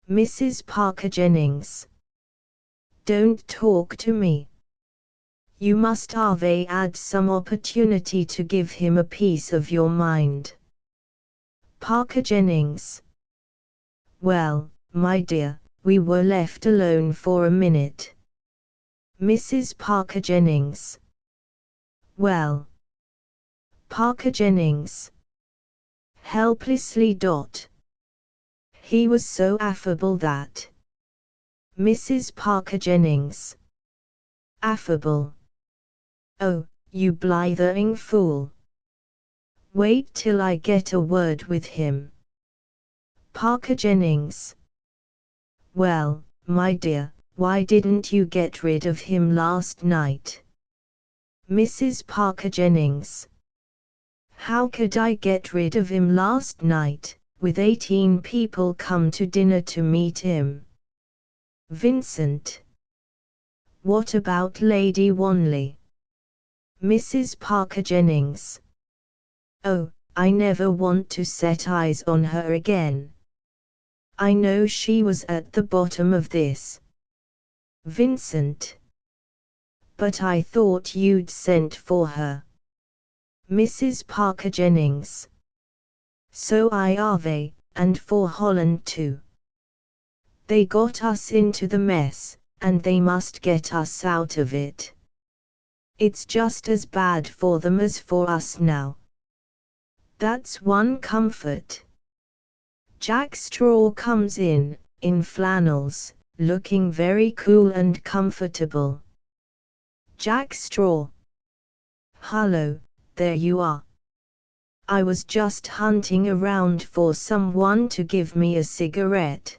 Mrs. Parker Jennings. Don't talk to me. You must add some opportunity to give him a piece of your mind. Parker Jennings. Well, my dear, we were left alone for a minute. Mrs. Parker Jennings. Well. Parker Jennings. Helplessly. He was so affable that. Mrs. Parker Jennings. Affable. Oh, you blithering fool. Wait till I get a word with him. Parker Jennings. Well, my dear, why didn't you get rid of him last night? Mrs. Parker Jennings. How could I get rid of him last night, with 18 people come to dinner to meet him? Vincent. What about Lady Wanley? Mrs. Parker Jennings. Oh, I never want to set eyes on her again. I know she was at the bottom of this. Vincent. But I thought you'd sent for her. Mrs. Parker Jennings. So I have, and for Holland too. They got us into the mess, and they must get us out of it. It's just as bad for them as for us now. That's one comfort. Jack Straw comes in flannels, looking very cool and comfortable. Jack Straw. Hello, there you are. I was just hunting around for someone to give me a cigarette.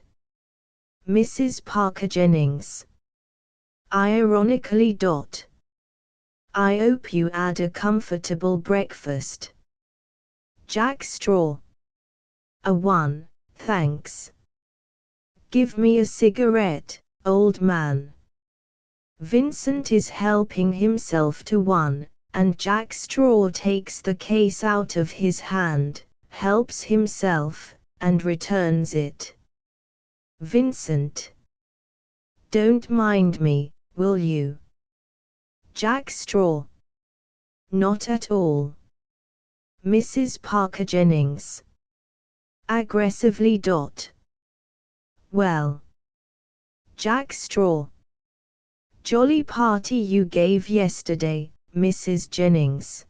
Mrs. Parker Jennings. Ironically. I hope you had a comfortable breakfast. Jack Straw. A one, thanks. Give me a cigarette, old man. Vincent is helping himself to one, and Jack Straw takes the case out of his hand, helps himself, and returns it. Vincent. Don't mind me, will you? Jack Straw. Not at all. Mrs. Parker Jennings. Aggressively. Well. Jack Straw. Jolly party you gave yesterday, Mrs. Jennings.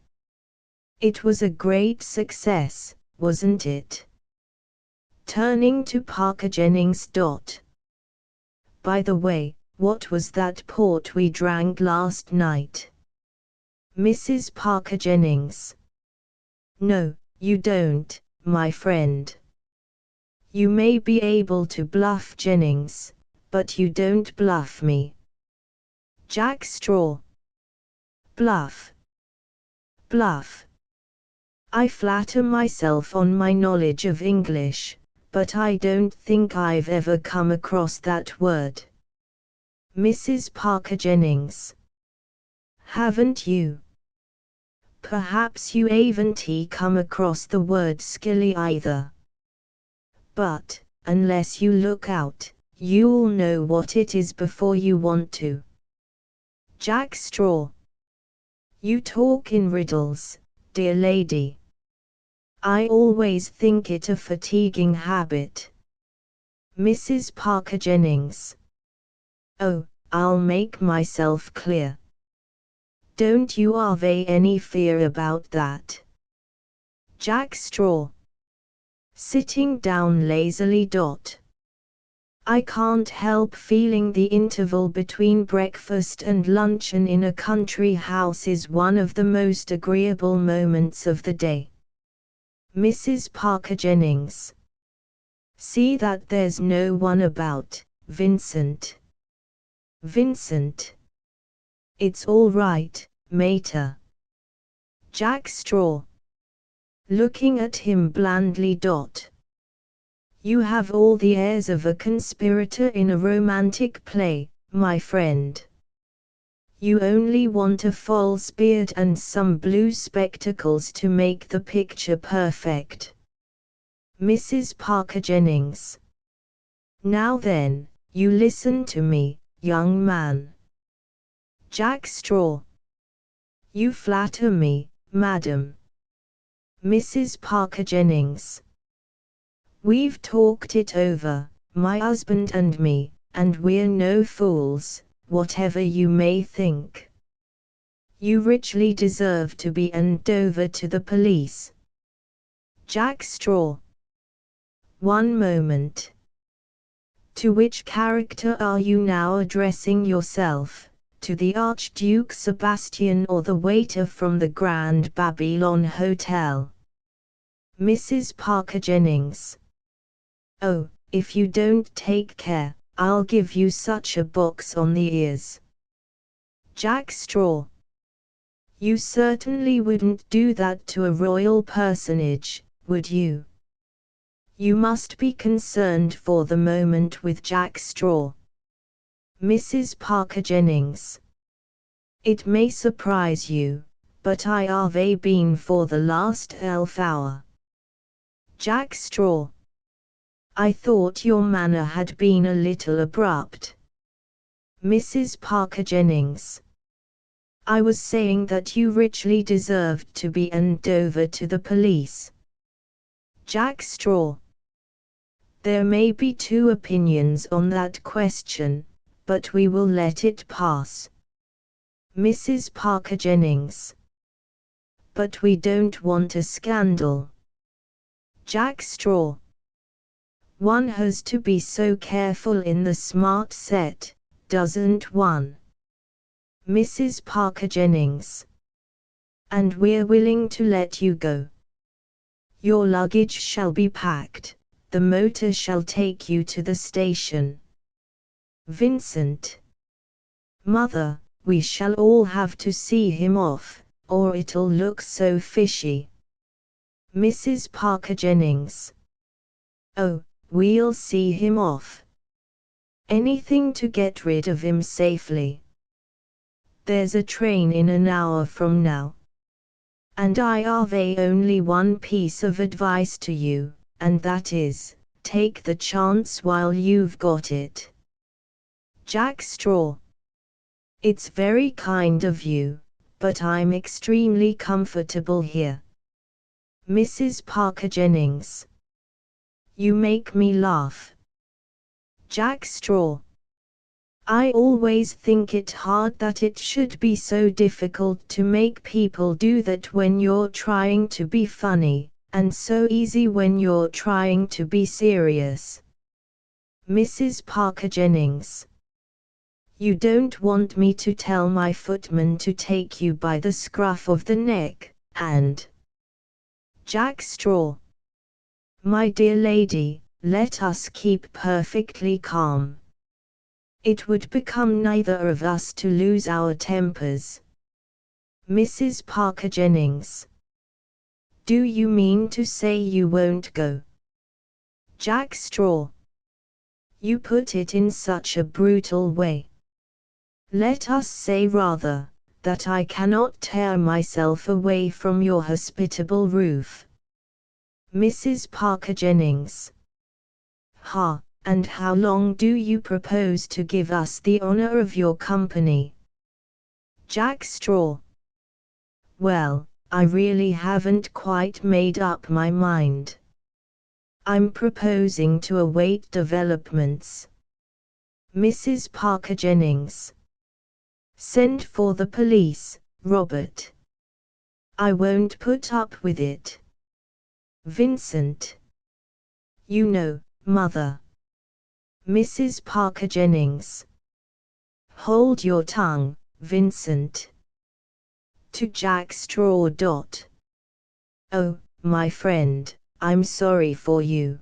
It was a great success, wasn't it? Turning to Parker Jennings. By the way, what was that port we drank last night? Mrs. Parker Jennings. No, you don't, my friend. You may be able to bluff Jennings, but you don't bluff me. Jack Straw. Bluff. Bluff. I flatter myself on my knowledge of English, but I don't think I've ever come across that word. Mrs. Parker Jennings. Haven't you? Perhaps you haven't come across the word skilly either. But, unless you look out, you'll know what it is before you want to. Jack Straw. You talk in riddles, dear lady. I always think it a fatiguing habit. Mrs. Parker Jennings. Oh, I'll make myself clear. Don't you have any fear about that? Jack Straw. Sitting down lazily. I can't help feeling the interval between breakfast and luncheon in a country house is one of the most agreeable moments of the day. Mrs. Parker Jennings. See that there's no one about, Vincent. Vincent. It's all right, mater. Jack Straw. Looking at him blandly. You have all the airs of a conspirator in a romantic play, my friend. You only want a false beard and some blue spectacles to make the picture perfect. Mrs. Parker Jennings. Now then, you listen to me, young man. Jack Straw. You flatter me, madam. Mrs. Parker Jennings. We've talked it over, my husband and me, and we're no fools, whatever you may think. You richly deserve to be handed over to the police. Jack Straw. One moment. To which character are you now addressing yourself? To the Archduke Sebastian or the waiter from the Grand Babylon Hotel? Mrs. Parker Jennings. Oh, if you don't take care, I'll give you such a box on the ears. Jack Straw. You certainly wouldn't do that to a royal personage, would you? You must be concerned for the moment with Jack Straw. Mrs. Parker Jennings. It may surprise you, but I have been for the last half hour. Jack Straw. I thought your manner had been a little abrupt. Mrs. Parker Jennings. I was saying that you richly deserved to be handed over to the police. Jack Straw. There may be two opinions on that question, but we will let it pass. Mrs. Parker Jennings. But we don't want a scandal. Jack Straw. One has to be so careful in the smart set, doesn't one? Mrs. Parker Jennings. And we're willing to let you go. Your luggage shall be packed, the motor shall take you to the station. Vincent. Mother, we shall all have to see him off, or it'll look so fishy. Mrs. Parker Jennings. Oh, we'll see him off. Anything to get rid of him safely. There's a train in an hour from now. And I have only one piece of advice to you, and that is, take the chance while you've got it. Jack Straw. It's very kind of you, but I'm extremely comfortable here. Mrs. Parker Jennings. You make me laugh. Jack Straw. I always think it hard that it should be so difficult to make people do that when you're trying to be funny, and so easy when you're trying to be serious. Mrs. Parker Jennings. You don't want me to tell my footman to take you by the scruff of the neck, and... Jack Straw. My dear lady, let us keep perfectly calm. It would become neither of us to lose our tempers. Mrs. Parker Jennings. Do you mean to say you won't go? Jack Straw. You put it in such a brutal way. Let us say rather, that I cannot tear myself away from your hospitable roof. Mrs. Parker Jennings. Ha! And how long do you propose to give us the honor of your company? Jack Straw. Well, I really haven't quite made up my mind. I'm proposing to await developments. Mrs. Parker Jennings. Send for the police, Robert. I won't put up with it. Vincent. You know, Mother. Mrs. Parker Jennings. Hold your tongue, Vincent. To Jack Straw. Oh, my friend, I'm sorry for you.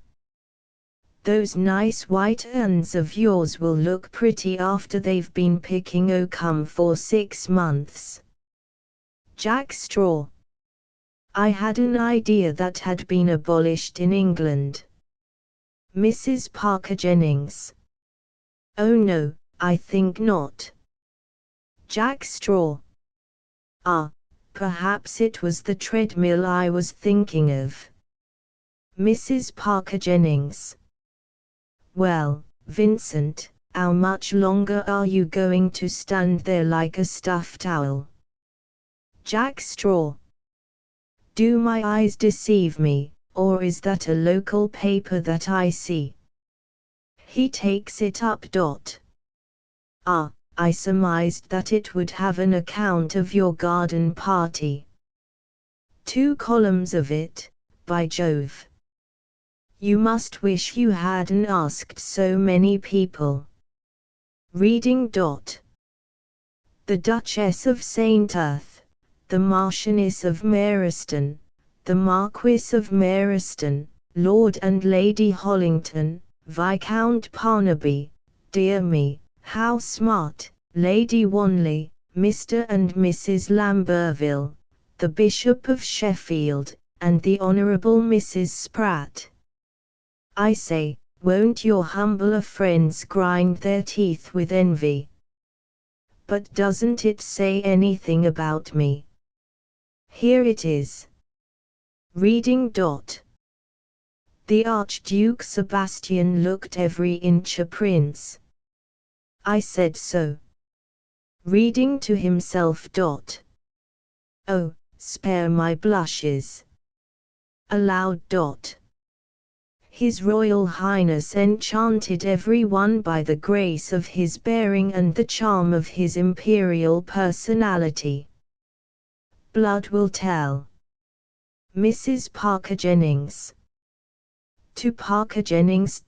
Those nice white hands of yours will look pretty after they've been picking oakum for 6 months. Jack Straw. I had an idea that had been abolished in England. Mrs. Parker Jennings. Oh no, I think not. Jack Straw. Ah, perhaps it was the treadmill I was thinking of. Mrs. Parker Jennings. Well, Vincent, how much longer are you going to stand there like a stuffed owl? Jack Straw. Do my eyes deceive me, or is that a local paper that I see? He takes it up. Ah, I surmised that it would have an account of your garden party. 2 columns of it, by Jove. You must wish you hadn't asked so many people. Reading. The Duchess of St. Earth, the Marchioness of Meriston, the Marquis of Meriston, Lord and Lady Hollington, Viscount Parnaby, dear me, how smart, Lady Wanley, Mr. and Mrs. Lamberville, the Bishop of Sheffield, and the Honourable Mrs. Spratt. I say, won't your humbler friends grind their teeth with envy? But doesn't it say anything about me? Here it is. Reading. The Archduke Sebastian looked every inch a prince. I said so. Reading to himself. Oh, spare my blushes. Aloud. His Royal Highness enchanted everyone by the grace of his bearing and the charm of his imperial personality. Blood will tell. Mrs. Parker Jennings. To Parker Jennings.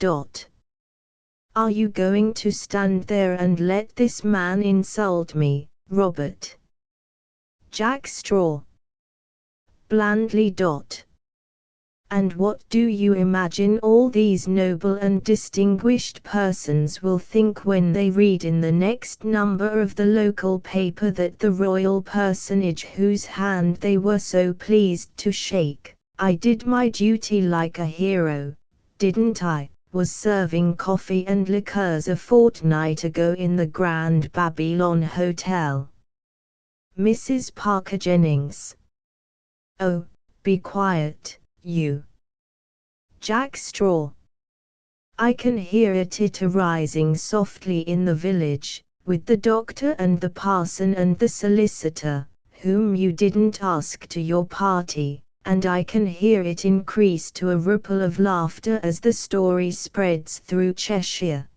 Are you going to stand there and let this man insult me, Robert? Jack Straw. Blandly. And what do you imagine all these noble and distinguished persons will think when they read in the next number of the local paper that the royal personage whose hand they were so pleased to shake, I did my duty like a hero, didn't I, was serving coffee and liqueurs a fortnight ago in the Grand Babylon Hotel? Mrs. Parker Jennings. Oh, be quiet, you. Jack Straw. I can hear it rising softly in the village, with the doctor and the parson and the solicitor, whom you didn't ask to your party, and I can hear it increase to a ripple of laughter as the story spreads through Cheshire.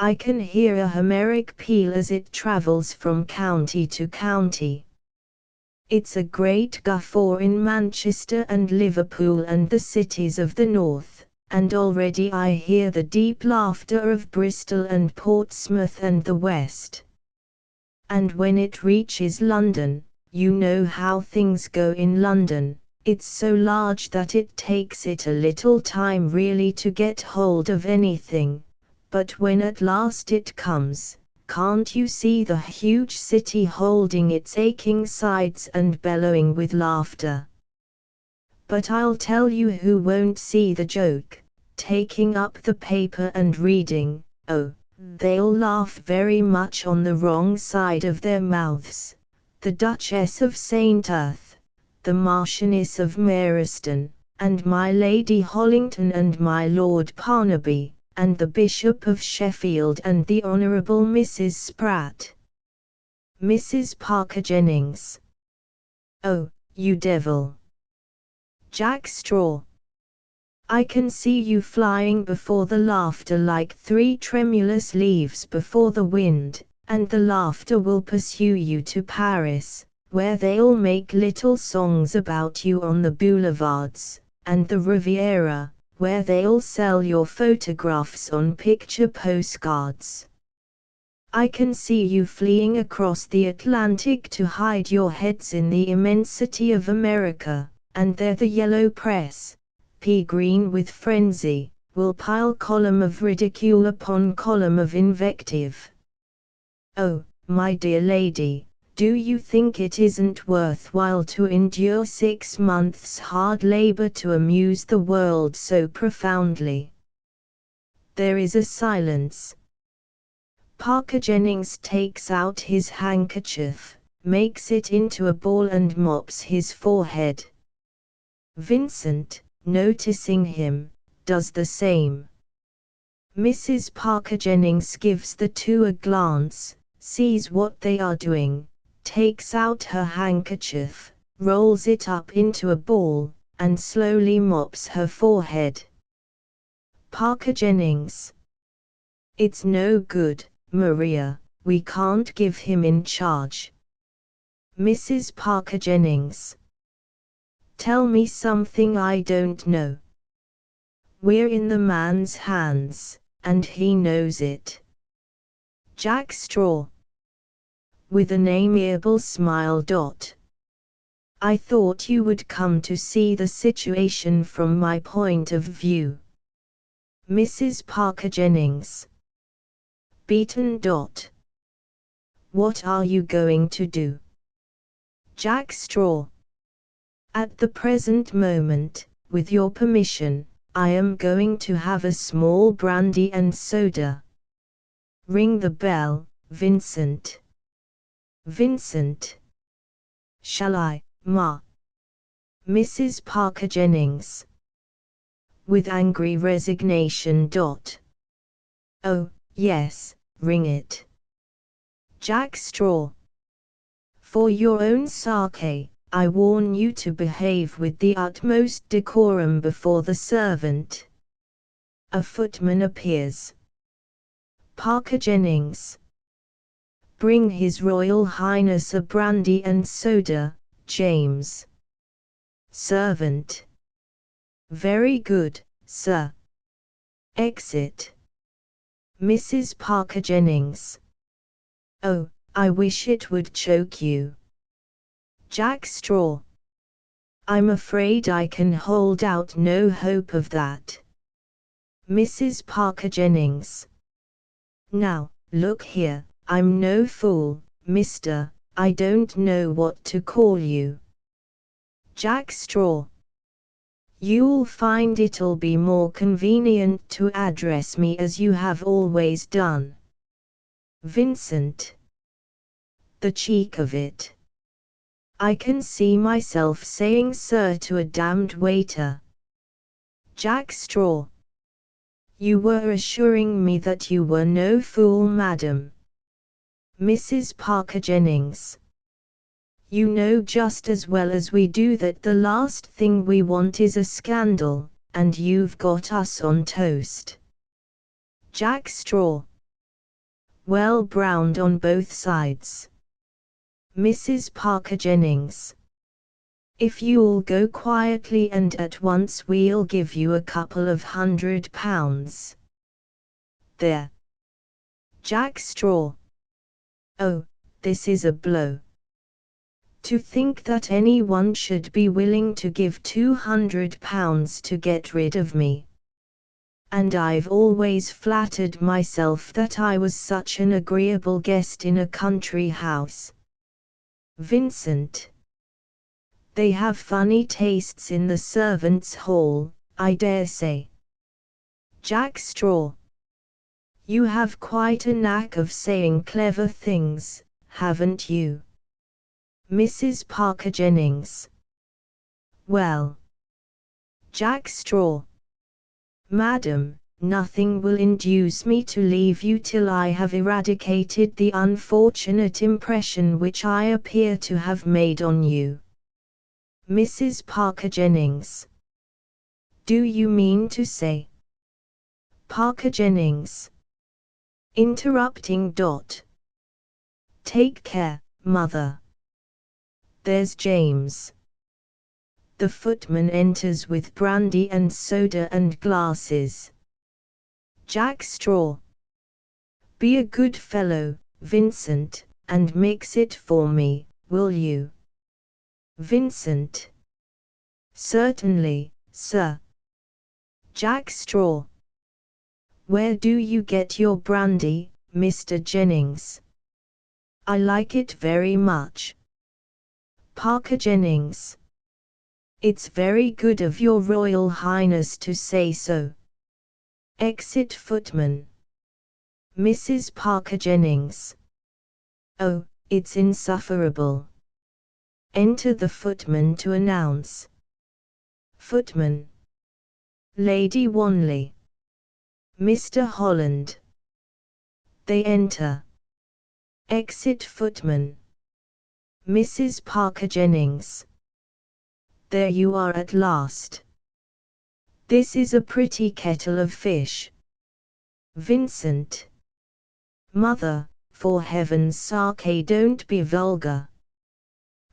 I can hear a Homeric peal as it travels from county to county. It's a great guffaw in Manchester and Liverpool and the cities of the north, and already I hear the deep laughter of Bristol and Portsmouth and the west. And when it reaches London, you know how things go in London, it's so large that it takes it a little time really to get hold of anything, but when at last it comes, can't you see the huge city holding its aching sides and bellowing with laughter? But I'll tell you who won't see the joke, taking up the paper and reading. Oh, they'll laugh very much on the wrong side of their mouths. The Duchess of St. Earth, the Marchioness of Meriston, and my Lady Hollington and my Lord Parnaby, and the Bishop of Sheffield and the Honourable Mrs. Spratt. Mrs. Parker Jennings. Oh, you devil. Jack Straw. I can see you flying before the laughter like 3 tremulous leaves before the wind, and the laughter will pursue you to Paris, where they'll make little songs about you on the boulevards, and the Riviera, where they'll sell your photographs on picture postcards. I can see you fleeing across the Atlantic to hide your heads in the immensity of America, and there the yellow press, pea-green with frenzy, will pile column of ridicule upon column of invective. Oh, my dear lady, do you think it isn't worthwhile to endure 6 months' hard labor to amuse the world so profoundly? There is a silence. Parker Jennings takes out his handkerchief, makes it into a ball and mops his forehead. Vincent, noticing him, does the same. Mrs. Parker Jennings gives the two a glance, sees what they are doing, takes out her handkerchief, rolls it up into a ball, and slowly mops her forehead. Parker Jennings. It's no good, Maria, we can't give him in charge. Mrs. Parker Jennings. Tell me something I don't know. We're in the man's hands, and he knows it. Jack Straw. With an amiable smile. I thought you would come to see the situation from my point of view. Mrs. Parker Jennings. Beaten. What are you going to do? Jack Straw. At the present moment, with your permission, I am going to have a small brandy and soda. Ring the bell, Vincent. Vincent. Shall I, Ma? Mrs. Parker Jennings. With angry resignation. Oh, yes, ring it. Jack Straw. For your own sake, I warn you to behave with the utmost decorum before the servant. A footman appears. Parker Jennings. Bring His Royal Highness a brandy and soda, James. Servant. Very good, sir. Exit. Mrs. Parker Jennings. Oh, I wish it would choke you. Jack Straw. I'm afraid I can hold out no hope of that. Mrs. Parker Jennings. Now, look here, I'm no fool, mister, I don't know what to call you. Jack Straw. You'll find it'll be more convenient to address me as you have always done. Vincent. The cheek of it. I can see myself saying sir to a damned waiter. Jack Straw. You were assuring me that you were no fool, madam. Mrs. Parker Jennings. You know just as well as we do that the last thing we want is a scandal, and you've got us on toast. Jack Straw. Well browned on both sides. Mrs. Parker Jennings. If you'll go quietly and at once, we'll give you a couple of £100. There. Jack Straw. Oh, this is a blow. To think that anyone should be willing to give £200 to get rid of me. And I've always flattered myself that I was such an agreeable guest in a country house. Vincent. They have funny tastes in the servants' hall, I dare say. Jack Straw. You have quite a knack of saying clever things, haven't you? Mrs. Parker Jennings. Well. Jack Straw. Madam, nothing will induce me to leave you till I have eradicated the unfortunate impression which I appear to have made on you. Mrs. Parker Jennings. Do you mean to say? Parker Jennings. Interrupting. Take care, mother. There's James. The footman enters with brandy and soda and glasses. Jack Straw. Be a good fellow, Vincent, and mix it for me, will you? Vincent. Certainly, sir. Jack Straw. Where do you get your brandy, Mr. Jennings? I like it very much. Parker Jennings. It's very good of your Royal Highness to say so. Exit footman. Mrs. Parker Jennings. Oh, it's insufferable. Enter the footman to announce. Footman. Lady Wanley. Mr. Holland. They enter. Exit footman. Mrs. Parker Jennings. There you are at last. This is a pretty kettle of fish. Vincent. Mother, for heaven's sake, don't be vulgar.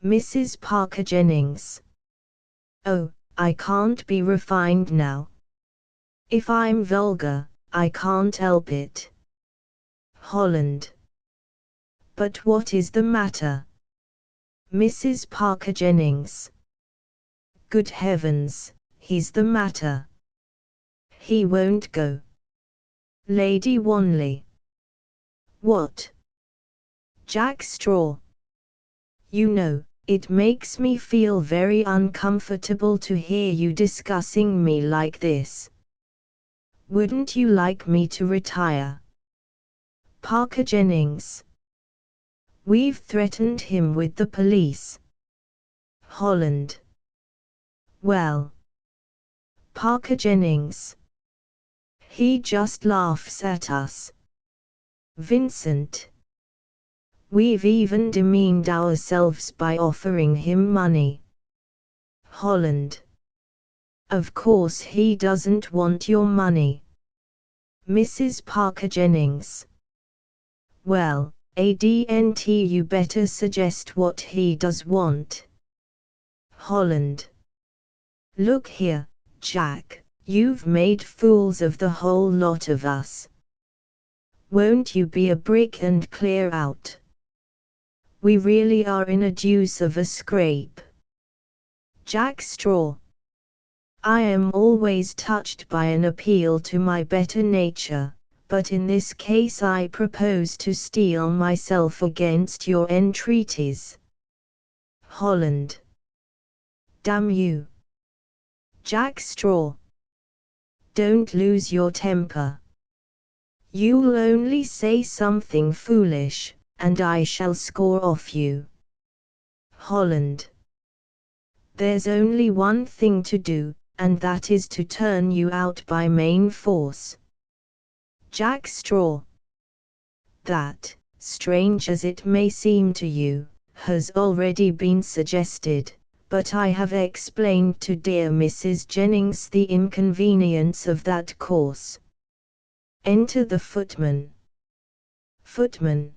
Mrs. Parker Jennings. Oh, I can't be refined now. If I'm vulgar, I can't help it. Holland. But what is the matter? Mrs. Parker Jennings. Good heavens, he's the matter. He won't go. Lady Wanley. What? Jack Straw. You know, it makes me feel very uncomfortable to hear you discussing me like this. Wouldn't you like me to retire? Parker Jennings. We've threatened him with the police. Holland. Well. Parker Jennings. He just laughs at us. Vincent. We've even demeaned ourselves by offering him money. Holland. Of course he doesn't want your money. Mrs. Parker Jennings. Well, ADNT, you better suggest what he does want. Holland. Look here, Jack, you've made fools of the whole lot of us. Won't you be a brick and clear out? We really are in a deuce of a scrape. Jack Straw. I am always touched by an appeal to my better nature, but in this case I propose to steel myself against your entreaties. Holland. Damn you. Jack Straw. Don't lose your temper. You'll only say something foolish, and I shall score off you. Holland. There's only one thing to do, and that is to turn you out by main force. Jack Straw. That, strange as it may seem to you, has already been suggested, but I have explained to dear Mrs. Jennings the inconvenience of that course. Enter the footman. Footman.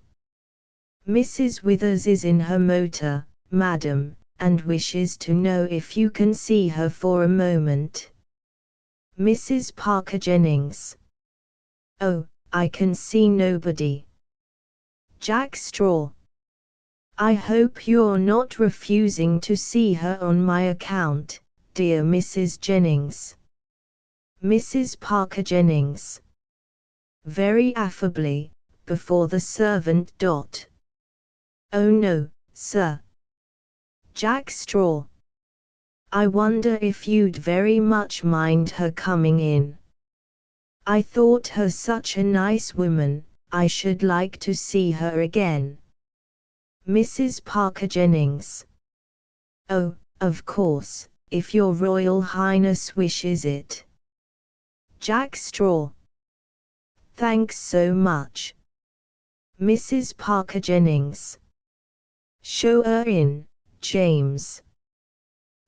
Mrs. Withers is in her motor, madam, and wishes to know if you can see her for a moment. Mrs. Parker Jennings. Oh, I can see nobody. Jack Straw. I hope you're not refusing to see her on my account, dear Mrs. Jennings. Mrs. Parker Jennings. Very affably, before the servant. Oh no, sir. Jack Straw. I wonder if you'd very much mind her coming in. I thought her such a nice woman, I should like to see her again. Mrs. Parker Jennings. Oh, of course, if your Royal Highness wishes it. Jack Straw. Thanks so much. Mrs. Parker Jennings. Show her in, James.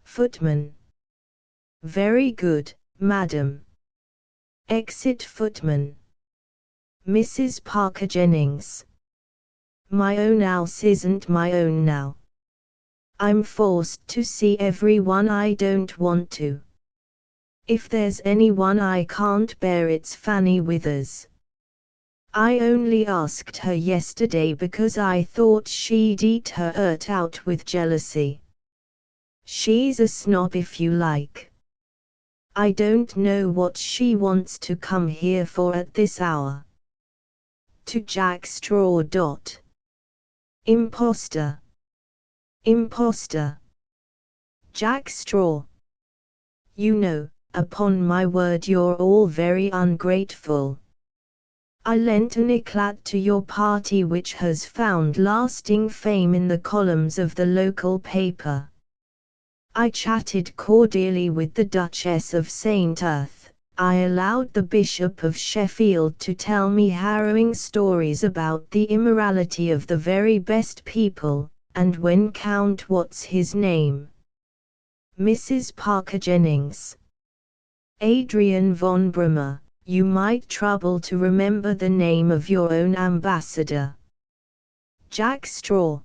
Footman. Very good, madam. Exit footman. Mrs. Parker Jennings. My own house isn't my own now. I'm forced to see everyone I don't want to. If there's anyone I can't bear, it's Fanny Withers. I only asked her yesterday because I thought she'd eat her heart out with jealousy. She's a snob if you like. I don't know what she wants to come here for at this hour. To Jack Straw. Imposter. Imposter. Jack Straw. You know, upon my word you're all very ungrateful. I lent an eclat to your party which has found lasting fame in the columns of the local paper. I chatted cordially with the Duchess of St. Erth. I allowed the Bishop of Sheffield to tell me harrowing stories about the immorality of the very best people, and when Count what's his name? Mrs. Parker Jennings. Adrian von Brummer, you might trouble to remember the name of your own ambassador. Jack Straw.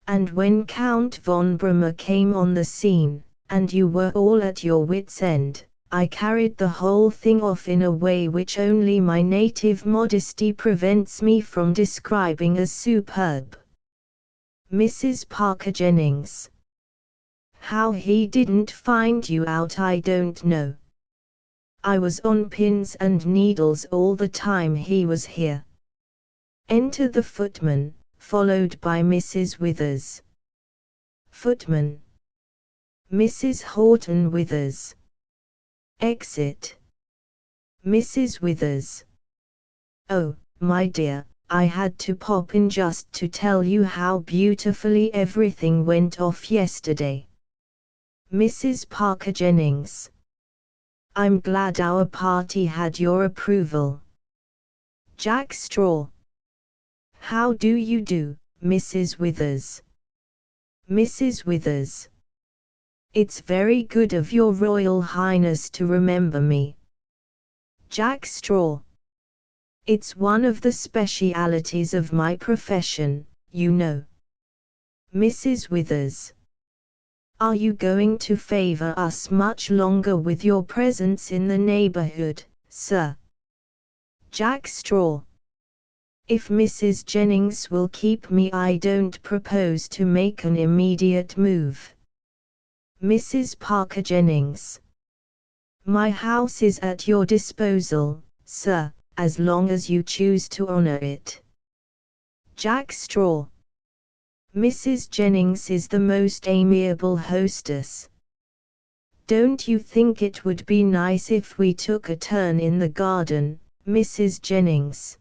And when Count von Brummer came on the scene, and you were all at your wits' end, I carried the whole thing off in a way which only my native modesty prevents me from describing as superb. Mrs. Parker Jennings. How he didn't find you out I don't know. I was on pins and needles all the time he was here. Enter the footman, followed by Mrs. Withers. Footman. Mrs. Horton Withers. Exit. Mrs. Withers. Oh, my dear, I had to pop in just to tell you how beautifully everything went off yesterday. Mrs. Parker Jennings. I'm glad our party had your approval. Jack Straw. How do you do, Mrs. Withers? Mrs. Withers. It's very good of your Royal Highness to remember me. Jack Straw. It's one of the specialities of my profession, you know. Mrs. Withers. Are you going to favor us much longer with your presence in the neighborhood, sir? Jack Straw. If Mrs. Jennings will keep me, I don't propose to make an immediate move. Mrs. Parker Jennings. My house is at your disposal, sir, as long as you choose to honor it. Jack Straw. Mrs. Jennings is the most amiable hostess. Don't you think it would be nice if we took a turn in the garden, Mrs. Jennings?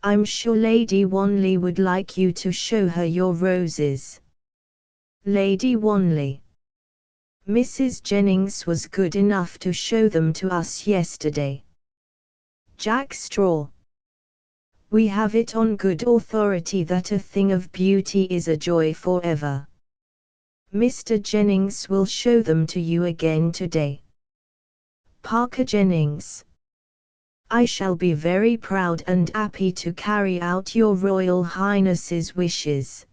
I'm sure Lady Wanley would like you to show her your roses. Lady Wanley. Mrs. Jennings was good enough to show them to us yesterday. Jack Straw. We have it on good authority that a thing of beauty is a joy forever. Mr. Jennings will show them to you again today. Parker Jennings. I shall be very proud and happy to carry out your Royal Highness's wishes.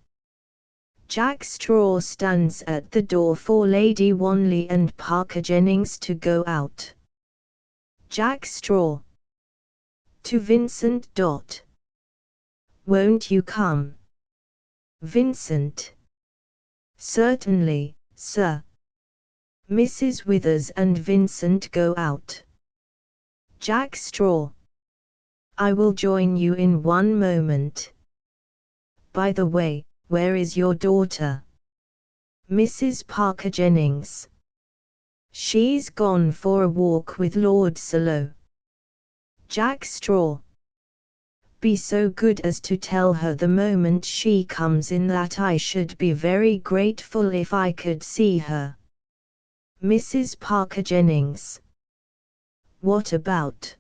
Jack Straw stands at the door for Lady Wanley and Parker Jennings to go out. Jack Straw. To Vincent. Won't you come? Vincent. Certainly, sir. Mrs. Withers and Vincent go out. Jack Straw. I will join you in one moment. By the way, where is your daughter? Mrs. Parker Jennings. She's gone for a walk with Lord Salo. Jack Straw. Be so good as to tell her the moment she comes in that I should be very grateful if I could see her. Mrs. Parker Jennings. What about?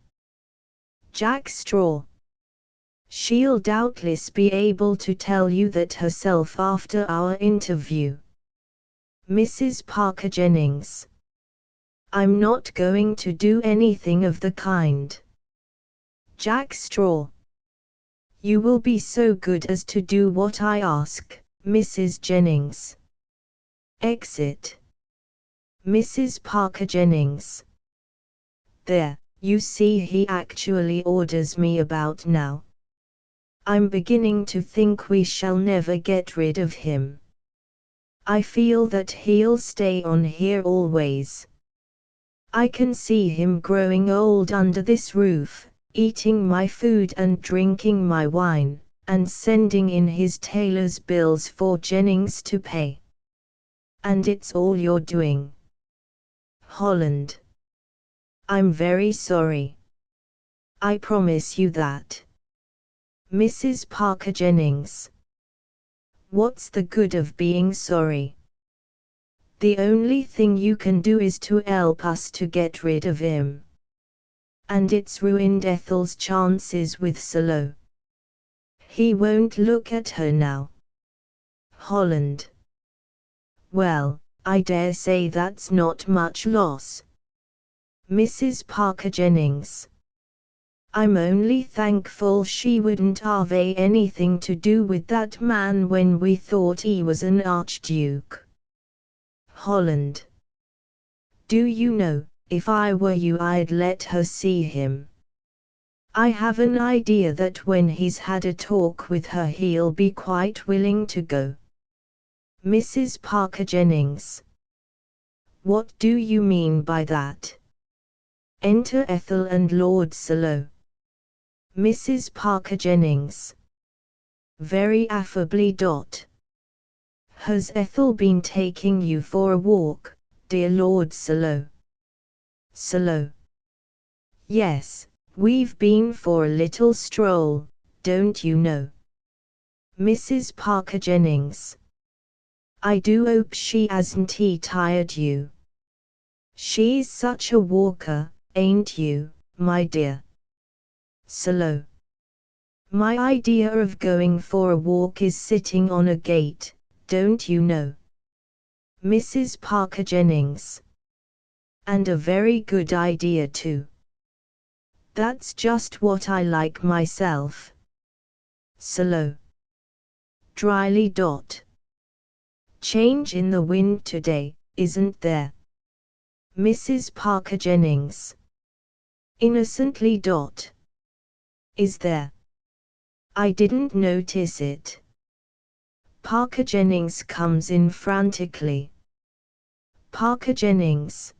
Jack Straw. She'll doubtless be able to tell you that herself after our interview. Mrs. Parker Jennings. I'm not going to do anything of the kind. Jack Straw. You will be so good as to do what I ask, Mrs. Jennings. Exit. Mrs. Parker Jennings. There, you see, he actually orders me about now. I'm beginning to think we shall never get rid of him. I feel that he'll stay on here always. I can see him growing old under this roof, eating my food and drinking my wine, and sending in his tailor's bills for Jennings to pay. And it's all you're doing. Holland. I'm very sorry. I promise you that. Mrs. Parker Jennings. What's the good of being sorry? The only thing you can do is to help us to get rid of him. And it's ruined Ethel's chances with Salo. He won't look at her now. Holland. Well, I dare say that's not much loss. Mrs. Parker Jennings. I'm only thankful she wouldn't have anything to do with that man when we thought he was an archduke. Holland. Do you know, if I were you I'd let her see him. I have an idea that when he's had a talk with her he'll be quite willing to go. Mrs. Parker Jennings. What do you mean by that? Enter Ethel and Lord Salo. Mrs. Parker Jennings. Very affably. Has Ethel been taking you for a walk, dear Lord Salo? Salo. Yes, we've been for a little stroll, don't you know? Mrs. Parker Jennings. I do hope she hasn't tired you. She's such a walker, ain't you, my dear? Salo. My idea of going for a walk is sitting on a gate, don't you know? Mrs. Parker Jennings. And a very good idea too. That's just what I like myself. Salo. Dryly. Change in the wind today, isn't there? Mrs. Parker Jennings. Innocently. Is there? I didn't notice it. Parker Jennings comes in frantically. Parker Jennings.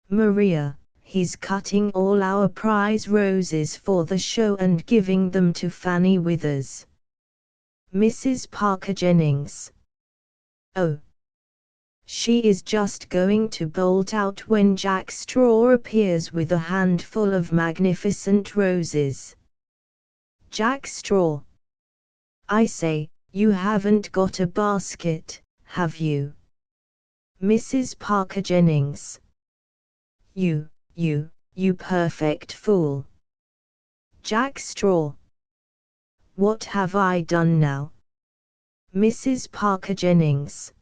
Maria, he's cutting all our prize roses for the show and giving them to Fanny Withers. Mrs. Parker Jennings. Oh. She is just going to bolt out when Jack Straw appears with a handful of magnificent roses. Jack Straw. I say, you haven't got a basket, have you? Mrs. Parker Jennings. You perfect fool. Jack Straw. What have I done now? Mrs. Parker Jennings.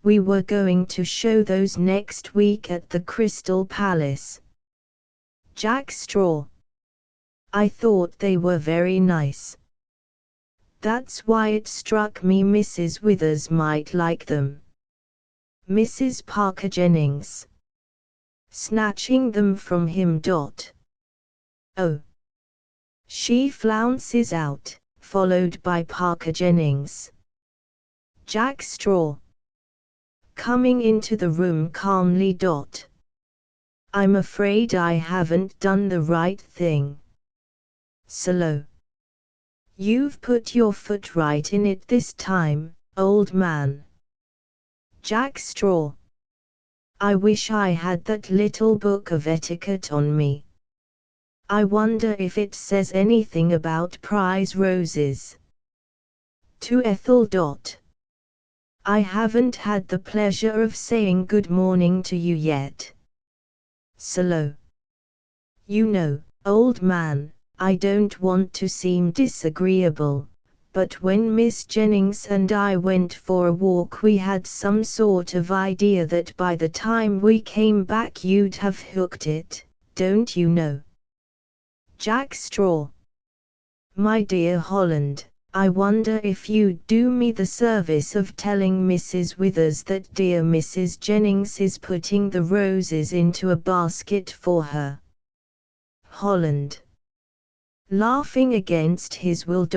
We were going to show those next week at the Crystal Palace. Jack Straw. I thought they were very nice. That's why it struck me Mrs. Withers might like them. Mrs. Parker Jennings. Snatching them from him. Oh. She flounces out, followed by Parker Jennings. Jack Straw. Coming into the room calmly. I'm afraid I haven't done the right thing. Salo. You've put your foot right in it this time, old man. Jack Straw. I wish I had that little book of etiquette on me. I wonder if it says anything about prize roses. To Ethel. I haven't had the pleasure of saying good morning to you yet. Salo. You know, old man, I don't want to seem disagreeable, but when Miss Jennings and I went for a walk we had some sort of idea that by the time we came back you'd have hooked it, don't you know? Jack Straw. My dear Holland, I wonder if you'd do me the service of telling Mrs. Withers that dear Mrs. Jennings is putting the roses into a basket for her. Holland. Laughing against his will.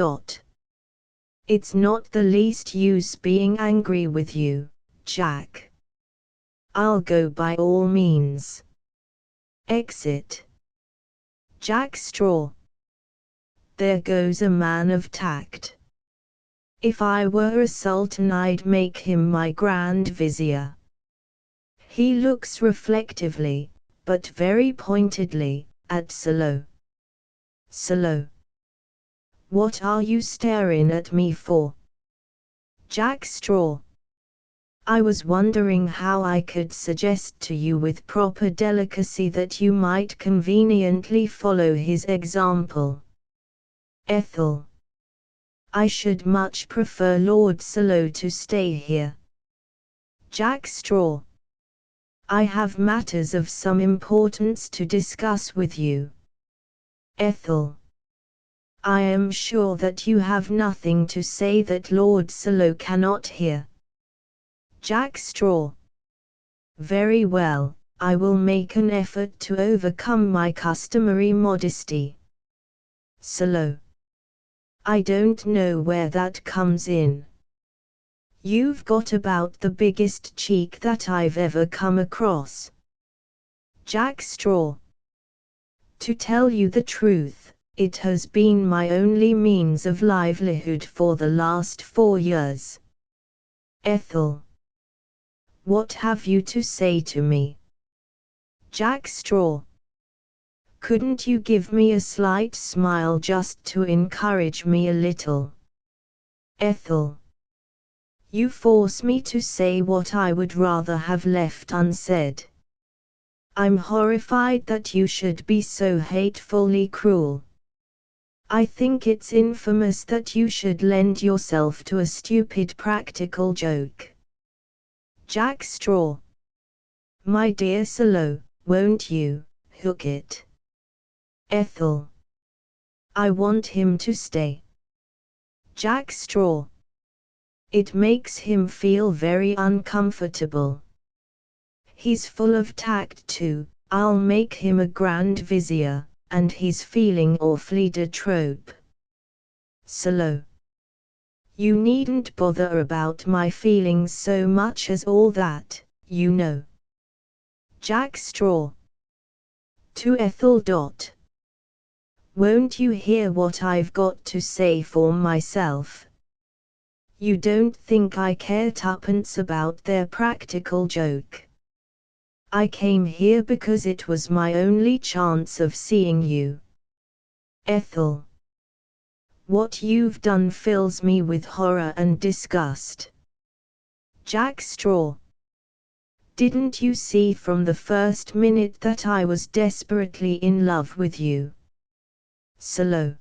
It's not the least use being angry with you, Jack. I'll go by all means. Exit. Jack Straw. There goes a man of tact. If I were a sultan I'd make him my Grand Vizier. He looks reflectively, but very pointedly, at Salo. Salo. What are you staring at me for? Jack Straw. I was wondering how I could suggest to you with proper delicacy that you might conveniently follow his example. Ethel. I should much prefer Lord Salo to stay here. Jack Straw. I have matters of some importance to discuss with you. Ethel. I am sure that you have nothing to say that Lord Salo cannot hear. Jack Straw. Very well, I will make an effort to overcome my customary modesty. Solo. I don't know where that comes in. You've got about the biggest cheek that I've ever come across. Jack Straw. To tell you the truth, it has been my only means of livelihood for the last 4 years. Ethel. What have you to say to me? Jack Straw. Couldn't you give me a slight smile just to encourage me a little? Ethel. You force me to say what I would rather have left unsaid. I'm horrified that you should be so hatefully cruel. I think it's infamous that you should lend yourself to a stupid practical joke. Jack Straw. My dear Solo, won't you hook it? Ethel. I want him to stay. Jack Straw. It makes him feel very uncomfortable. He's full of tact too. I'll make him a Grand Vizier, and he's feeling awfully de trop. Solo. You needn't bother about my feelings so much as all that, you know. Jack Straw. To Ethel. Won't you hear what I've got to say for myself? You don't think I care tuppence about their practical joke. I came here because it was my only chance of seeing you. Ethel. What you've done fills me with horror and disgust. Jack Straw. Didn't you see from the first minute that I was desperately in love with you? Solo.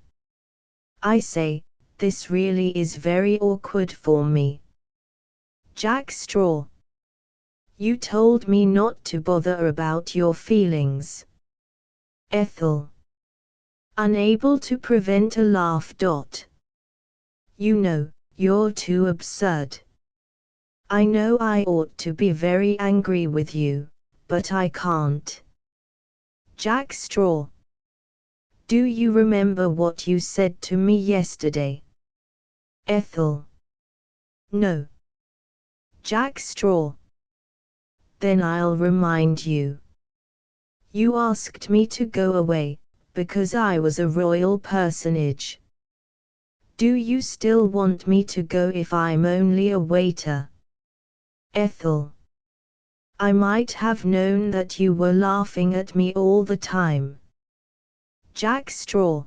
I say, this really is very awkward for me. Jack Straw. You told me not to bother about your feelings. Ethel. Unable to prevent a laugh. You know, you're too absurd. I know I ought to be very angry with you, but I can't. Jack Straw. Do you remember what you said to me yesterday? Ethel. No. Jack Straw. Then I'll remind you. You asked me to go away, because I was a royal personage. Do you still want me to go if I'm only a waiter? Ethel. I might have known that you were laughing at me all the time. Jack Straw.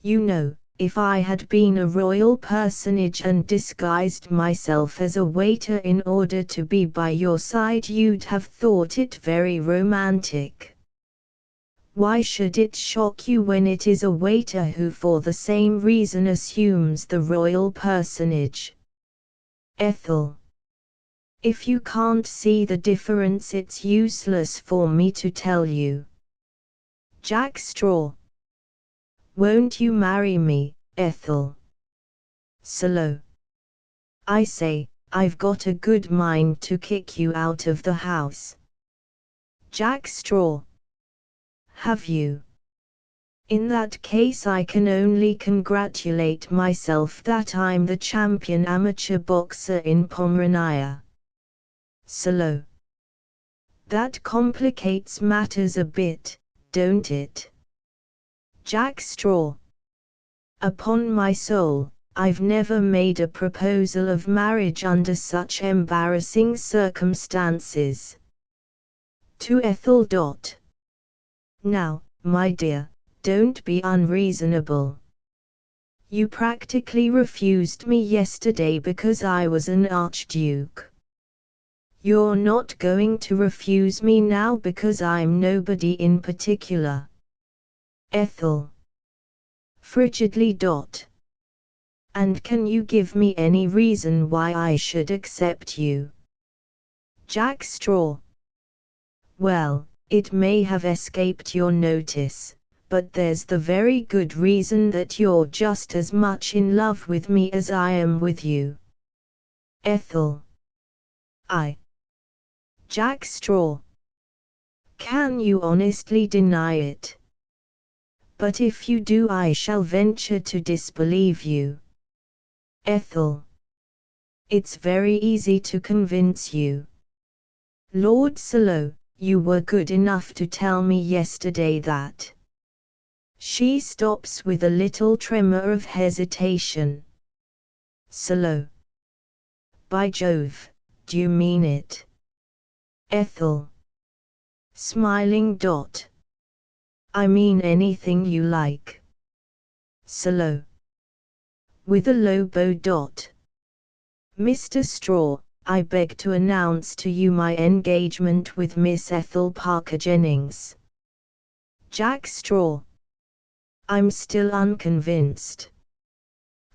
You know, if I had been a royal personage and disguised myself as a waiter in order to be by your side, you'd have thought it very romantic. Why should it shock you when it is a waiter who for the same reason assumes the royal personage? Ethel. If you can't see the difference, it's useless for me to tell you. Jack Straw. Won't you marry me, Ethel? Solo. I say, I've got a good mind to kick you out of the house. Jack Straw. Have you? In that case I can only congratulate myself that I'm the champion amateur boxer in Pomerania. Solo. That complicates matters a bit, don't it? Jack Straw. Upon my soul, I've never made a proposal of marriage under such embarrassing circumstances. To Ethel. Now, my dear, don't be unreasonable. You practically refused me yesterday because I was an archduke. You're not going to refuse me now because I'm nobody in particular. Ethel. Frigidly. And can you give me any reason why I should accept you? Jack Straw. Well, it may have escaped your notice, but there's the very good reason that you're just as much in love with me as I am with you. Ethel. Jack Straw. Can you honestly deny it? But if you do, I shall venture to disbelieve you. Ethel. It's very easy to convince you. Lord Salo, you were good enough to tell me yesterday that. She stops with a little tremor of hesitation. Salo. By Jove, do you mean it? Ethel. Smiling. I mean anything you like. Salo. With a low bow. Mr. Straw, I beg to announce to you my engagement with Miss Ethel Parker Jennings. Jack Straw. I'm still unconvinced.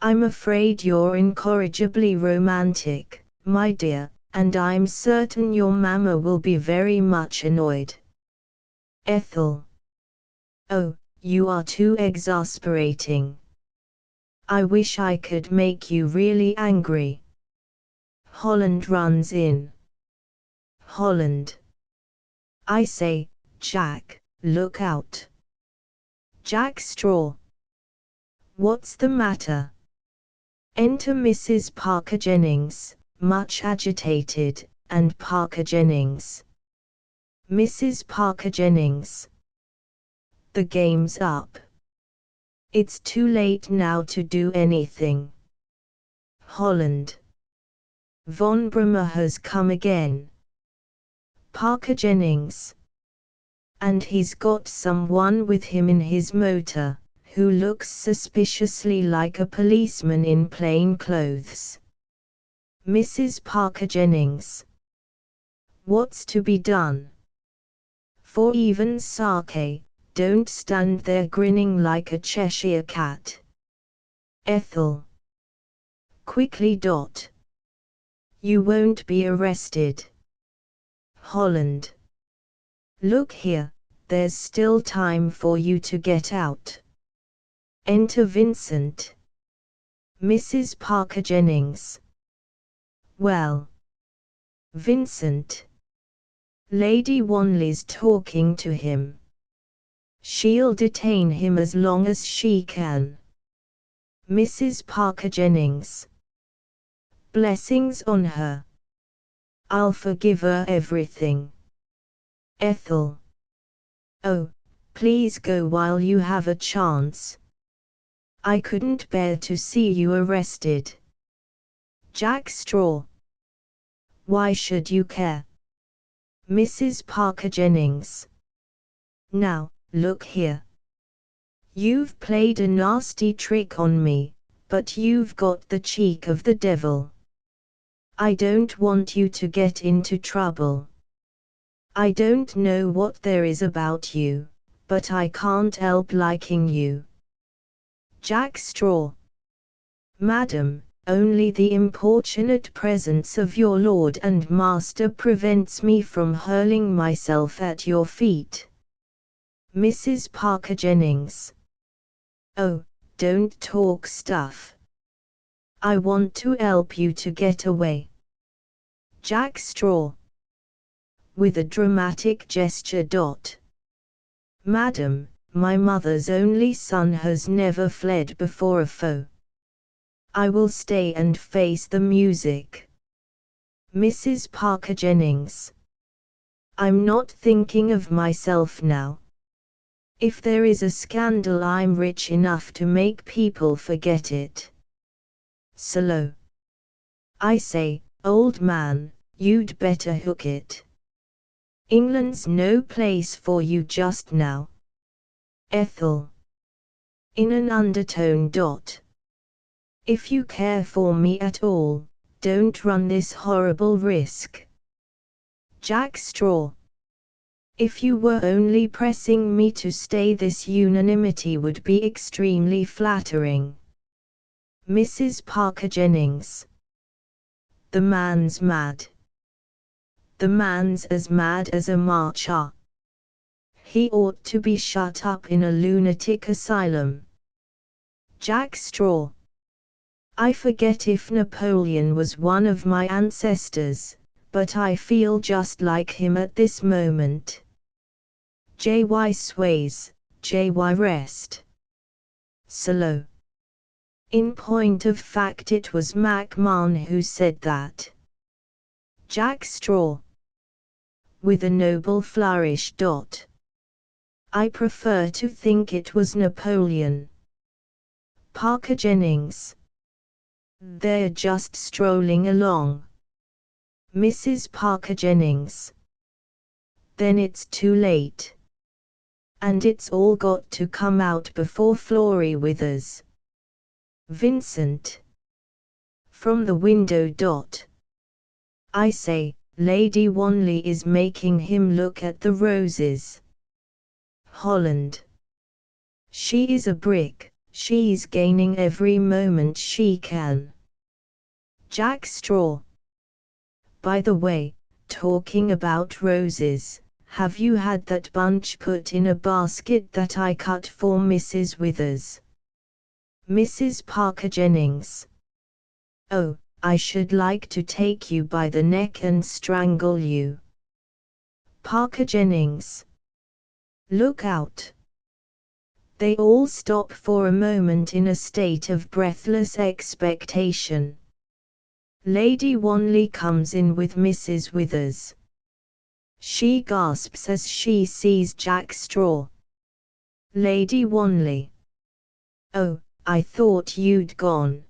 I'm afraid you're incorrigibly romantic, my dear, and I'm certain your mamma will be very much annoyed. Ethel. Oh, you are too exasperating. I wish I could make you really angry. Holland runs in. Holland. I say, Jack, look out. Jack Straw. What's the matter? Enter Mrs. Parker Jennings, much agitated, and Parker Jennings. Mrs. Parker Jennings. The game's up. It's too late now to do anything. Holland. Von Bremer has come again. Parker Jennings. And he's got someone with him in his motor, who looks suspiciously like a policeman in plain clothes. Mrs. Parker Jennings. What's to be done? For even Sake, don't stand there grinning like a Cheshire cat. Ethel. Quickly. You won't be arrested. Holland. Look here, there's still time for you to get out. Enter Vincent. Mrs. Parker Jennings. Well. Vincent. Lady Wanley's talking to him. She'll detain him as long as she can. Mrs. Parker Jennings. Blessings on her. I'll forgive her everything. Ethel. Oh, please go while you have a chance. I couldn't bear to see you arrested. Jack Straw. Why should you care? Mrs. Parker Jennings. Now, look here. You've played a nasty trick on me, but you've got the cheek of the devil. I don't want you to get into trouble. I don't know what there is about you, but I can't help liking you. Jack Straw. Madam, only the importunate presence of your lord and master prevents me from hurling myself at your feet. Mrs. Parker Jennings. Oh, don't talk stuff. I want to help you to get away. Jack Straw. With a dramatic gesture. Madam, my mother's only son has never fled before a foe. I will stay and face the music. Mrs. Parker Jennings. I'm not thinking of myself now. If there is a scandal, I'm rich enough to make people forget it. Salo. I say, old man, you'd better hook it. England's no place for you just now. Ethel. In an undertone. If you care for me at all, don't run this horrible risk. Jack Straw. If you were only pressing me to stay, this unanimity would be extremely flattering. Mrs. Parker Jennings. The man's mad. The man's as mad as a marcher. He ought to be shut up in a lunatic asylum. Jack Straw. I forget if Napoleon was one of my ancestors, but I feel just like him at this moment. JY sways, JY rest. Solo. In point of fact it was McMahon who said that. Jack Straw. With a noble flourish. I prefer to think it was Napoleon. Parker Jennings. They're just strolling along. Mrs. Parker Jennings. Then it's too late. And it's all got to come out before Florrie withers. Vincent. From the window. I say, Lady Wanley is making him look at the roses. Holland. She is a brick, she's gaining every moment she can. Jack Straw. By the way, talking about roses, have you had that bunch put in a basket that I cut for Mrs. Withers? Mrs. Parker Jennings. Oh, I should like to take you by the neck and strangle you. Parker Jennings. Look out. They all stop for a moment in a state of breathless expectation. Lady Wanley comes in with Mrs. Withers. She gasps as she sees Jack Straw. Lady Wanley. Oh, I thought you'd gone.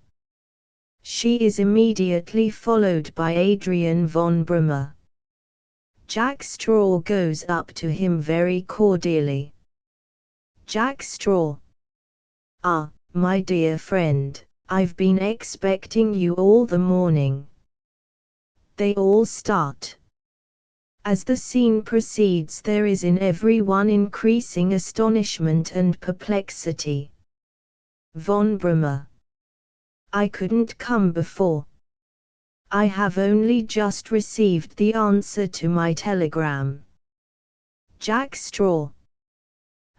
She is immediately followed by Adrian von Brummer. Jack Straw goes up to him very cordially. Jack Straw. Ah, my dear friend, I've been expecting you all the morning. They all start. As the scene proceeds there is in everyone increasing astonishment and perplexity. Von Brummer. I couldn't come before. I have only just received the answer to my telegram. Jack Straw.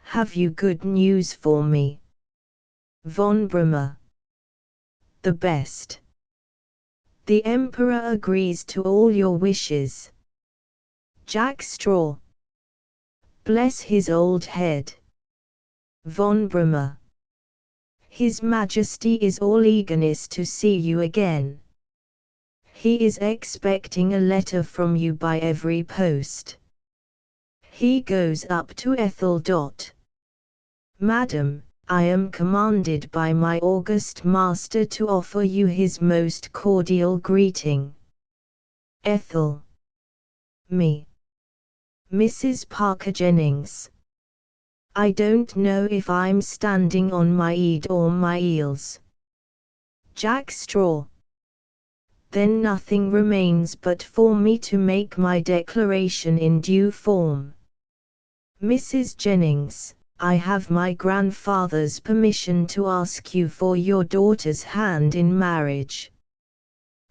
Have you good news for me? Von Brummer. The best. The Emperor agrees to all your wishes. Jack Straw. Bless his old head. Von Brummer. His Majesty is all eagerness to see you again. He is expecting a letter from you by every post. He goes up to Ethel. Madam, I am commanded by my august master to offer you his most cordial greeting. Ethel. Me. Mrs. Parker Jennings. I don't know if I'm standing on my head or my heels. Jack Straw. Then nothing remains but for me to make my declaration in due form. Mrs. Jennings, I have my grandfather's permission to ask you for your daughter's hand in marriage.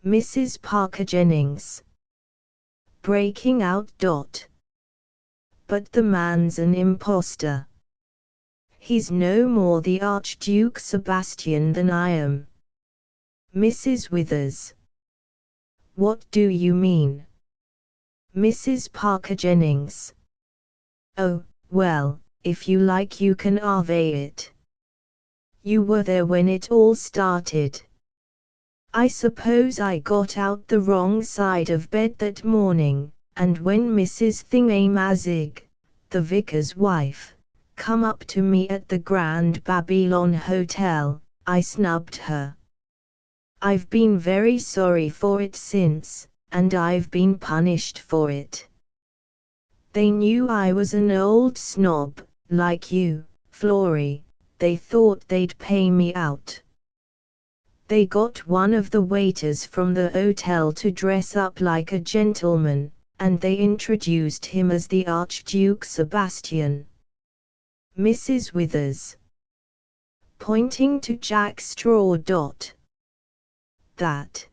Mrs. Parker Jennings. Breaking out. But the man's an impostor. He's no more the Archduke Sebastian than I am. Mrs. Withers. What do you mean? Mrs. Parker Jennings. Oh, well, if you like you can arve it. You were there when it all started. I suppose I got out the wrong side of bed that morning, and when Mrs. Thingamazig, the vicar's wife, come up to me at the Grand Babylon Hotel, I snubbed her. I've been very sorry for it since, and I've been punished for it. They knew I was an old snob, like you, Florrie. They thought they'd pay me out. They got one of the waiters from the hotel to dress up like a gentleman, and they introduced him as the Archduke Sebastian. Mrs. Withers. Pointing to Jack Straw. That.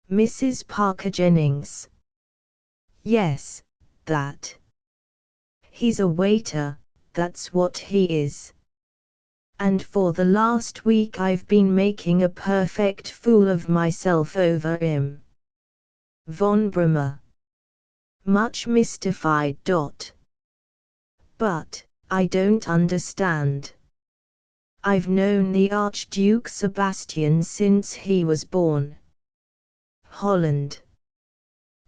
Mrs. Parker Jennings. Yes, that. He's a waiter, that's what he is. And for the last week I've been making a perfect fool of myself over him. Von Brummer. Much mystified. But, I don't understand. I've known the Archduke Sebastian since he was born. Holland.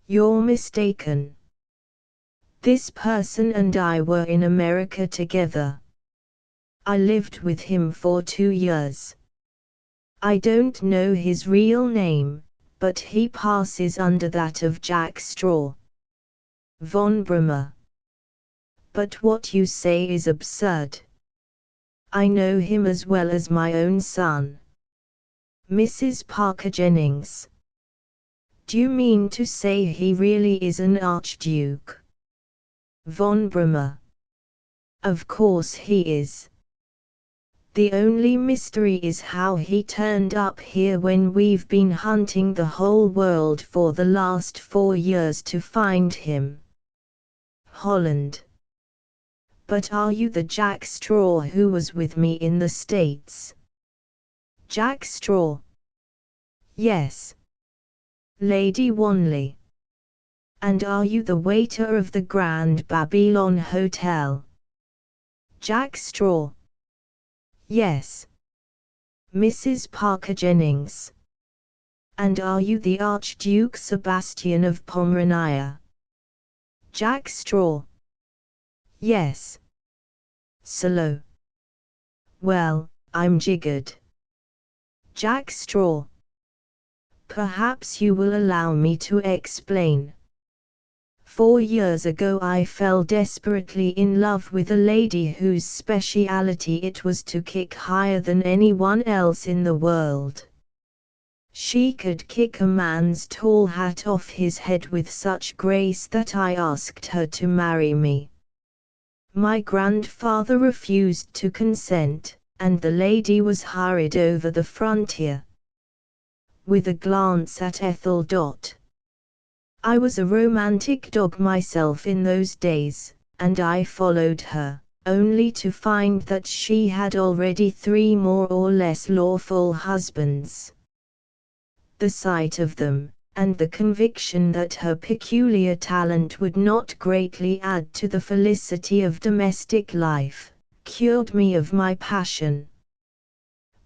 You're mistaken. This person and I were in America together. I lived with him for 2 years. I don't know his real name, but he passes under that of Jack Straw. Von Brummer. But what you say is absurd. I know him as well as my own son. Mrs. Parker Jennings. Do you mean to say he really is an archduke? Von Brummer. Of course he is. The only mystery is how he turned up here when we've been hunting the whole world for the last 4 years to find him. Holland. But are you the Jack Straw who was with me in the States? Jack Straw. Yes. Lady Wanley. And are you the waiter of the Grand Babylon Hotel? Jack Straw. Yes. Mrs. Parker Jennings. And are you the Archduke Sebastian of Pomerania? Jack Straw. Yes. Solo. Well, I'm jiggered. Jack Straw. Perhaps you will allow me to explain. 4 years ago I fell desperately in love with a lady whose speciality it was to kick higher than anyone else in the world. She could kick a man's tall hat off his head with such grace that I asked her to marry me. My grandfather refused to consent, and the lady was hurried over the frontier. With a glance at Ethel. I was a romantic dog myself in those days, and I followed her, only to find that she had already 3 more or less lawful husbands. The sight of them, and the conviction that her peculiar talent would not greatly add to the felicity of domestic life, cured me of my passion.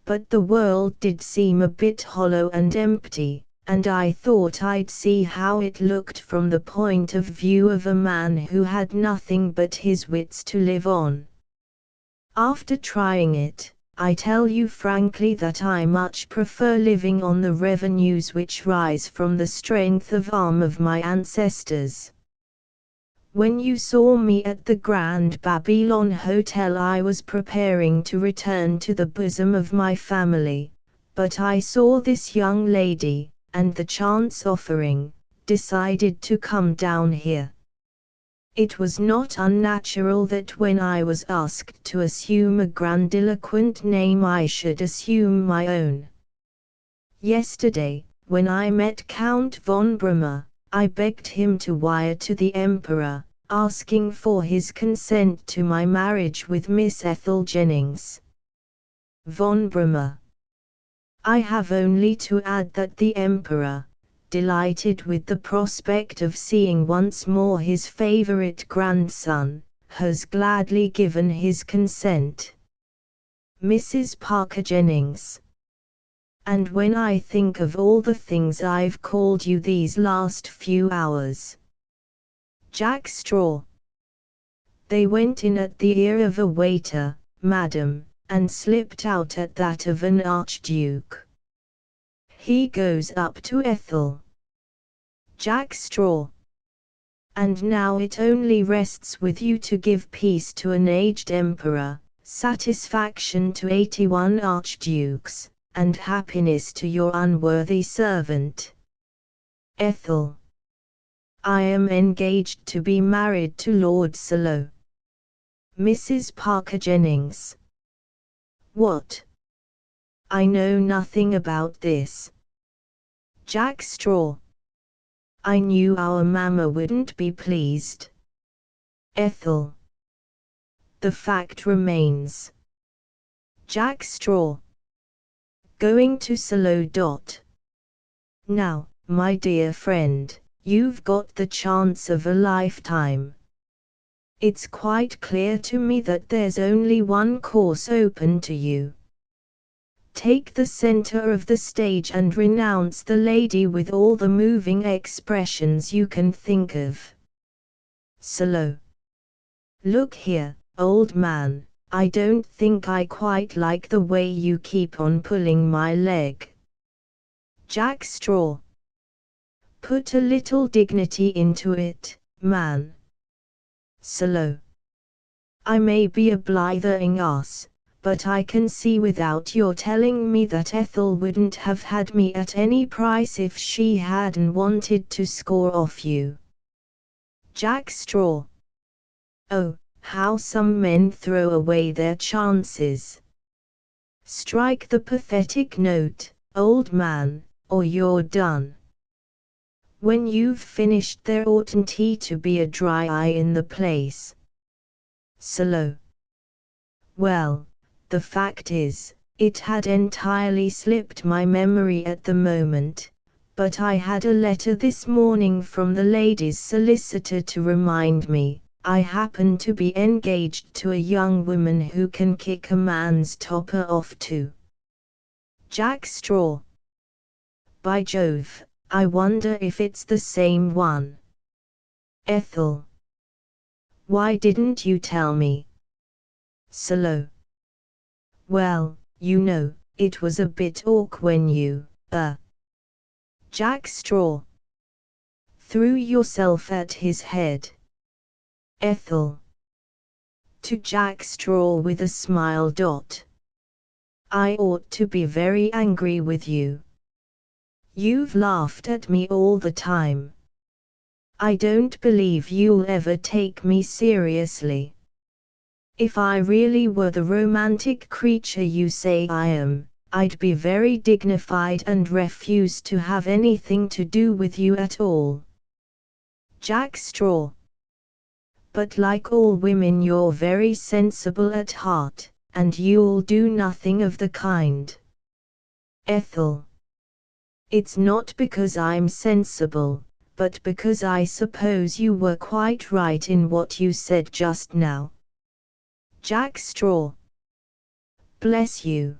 But the world did seem a bit hollow and empty, and I thought I'd see how it looked from the point of view of a man who had nothing but his wits to live on. After trying it, I tell you frankly that I much prefer living on the revenues which rise from the strength of arm of my ancestors. When you saw me at the Grand Babylon Hotel I was preparing to return to the bosom of my family, but I saw this young lady, and the chance offering, decided to come down here. It was not unnatural that when I was asked to assume a grandiloquent name I should assume my own. Yesterday, when I met Count von Brummer, I begged him to wire to the Emperor, asking for his consent to my marriage with Miss Ethel Jennings. Von Brummer. I have only to add that the Emperor, delighted with the prospect of seeing once more his favorite grandson, has gladly given his consent. Mrs. Parker Jennings. And when I think of all the things I've called you these last few hours. Jack Straw. They went in at the ear of a waiter, madam, and slipped out at that of an archduke. He goes up to Ethel. Jack Straw. And now it only rests with you to give peace to an aged emperor, satisfaction to 81 archdukes, and happiness to your unworthy servant. Ethel. I am engaged to be married to Lord Salo. Mrs. Parker Jennings. What? I know nothing about this. Jack Straw. I knew our mamma wouldn't be pleased. Ethel. The fact remains. Jack Straw. Going to Salo. Now, my dear friend, you've got the chance of a lifetime. It's quite clear to me that there's only one course open to you. Take the center of the stage and renounce the lady with all the moving expressions you can think of. Solo. Look here, old man, I don't think I quite like the way you keep on pulling my leg. Jack Straw. Put a little dignity into it, man. Solo. I may be a blithering ass, but I can see without your telling me that Ethel wouldn't have had me at any price if she hadn't wanted to score off you. Jack Straw. Oh, how some men throw away their chances. Strike the pathetic note, old man, or you're done. When you've finished there oughtn't he to be a dry eye in the place. Solo. Well, the fact is, it had entirely slipped my memory at the moment, but I had a letter this morning from the lady's solicitor to remind me. I happen to be engaged to a young woman who can kick a man's topper off too. Jack Straw. By Jove, I wonder if it's the same one. Ethel. Why didn't you tell me? Solo. Well, you know, it was a bit awkward when you, Jack Straw. Threw yourself at his head. Ethel. To Jack Straw with a smile. I ought to be very angry with you. You've laughed at me all the time. I don't believe you'll ever take me seriously. If I really were the romantic creature you say I am, I'd be very dignified and refuse to have anything to do with you at all. Jack Straw. But like all women you're very sensible at heart, and you'll do nothing of the kind. Ethel. It's not because I'm sensible, but because I suppose you were quite right in what you said just now. Jack Straw. Bless you.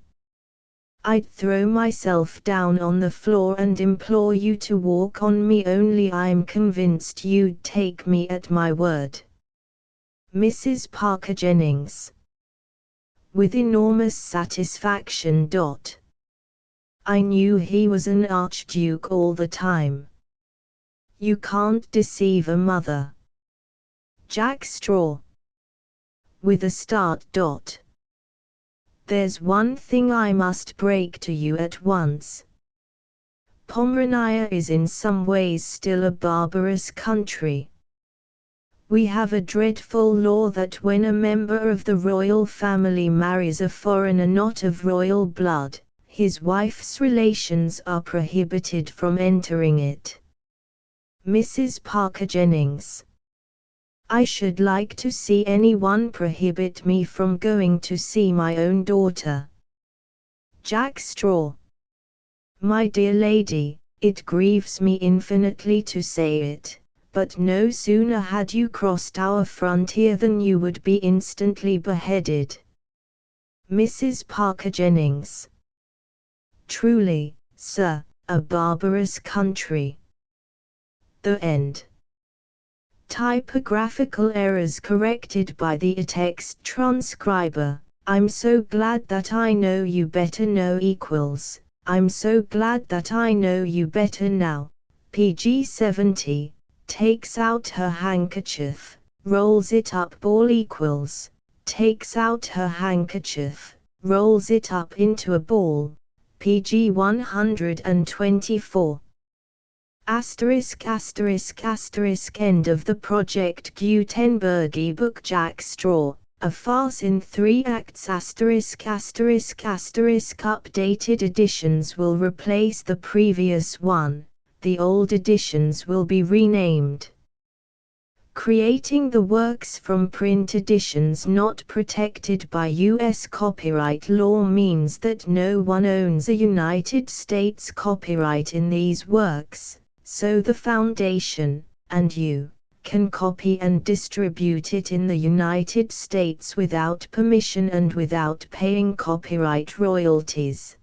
I'd throw myself down on the floor and implore you to walk on me, only I'm convinced you'd take me at my word. Mrs. Parker Jennings. With enormous satisfaction. I knew he was an archduke all the time. You can't deceive a mother. Jack Straw. With a start. There's one thing I must break to you at once. Pomerania is in some ways still a barbarous country. We have a dreadful law that when a member of the royal family marries a foreigner not of royal blood, his wife's relations are prohibited from entering it. Mrs. Parker Jennings. I should like to see anyone prohibit me from going to see my own daughter. Jack Straw. My dear lady, it grieves me infinitely to say it, but no sooner had you crossed our frontier than you would be instantly beheaded. Mrs. Parker Jennings. Truly, sir, a barbarous country. The end. Typographical errors corrected by the text transcriber. I'm so glad that I know you better now equals. I'm so glad that I know you better now. PG 70. Takes out her handkerchief, rolls it up. Ball equals. Takes out her handkerchief, rolls it up into a ball. PG 124. Asterisk asterisk asterisk. End of the Project Gutenberg ebook Jack Straw, a farce in 3 acts. Asterisk asterisk asterisk. Updated editions will replace the previous one, the old editions will be renamed. Creating the works from print editions not protected by U.S. copyright law means that no one owns a United States copyright in these works, so the Foundation, and you, can copy and distribute it in the United States without permission and without paying copyright royalties.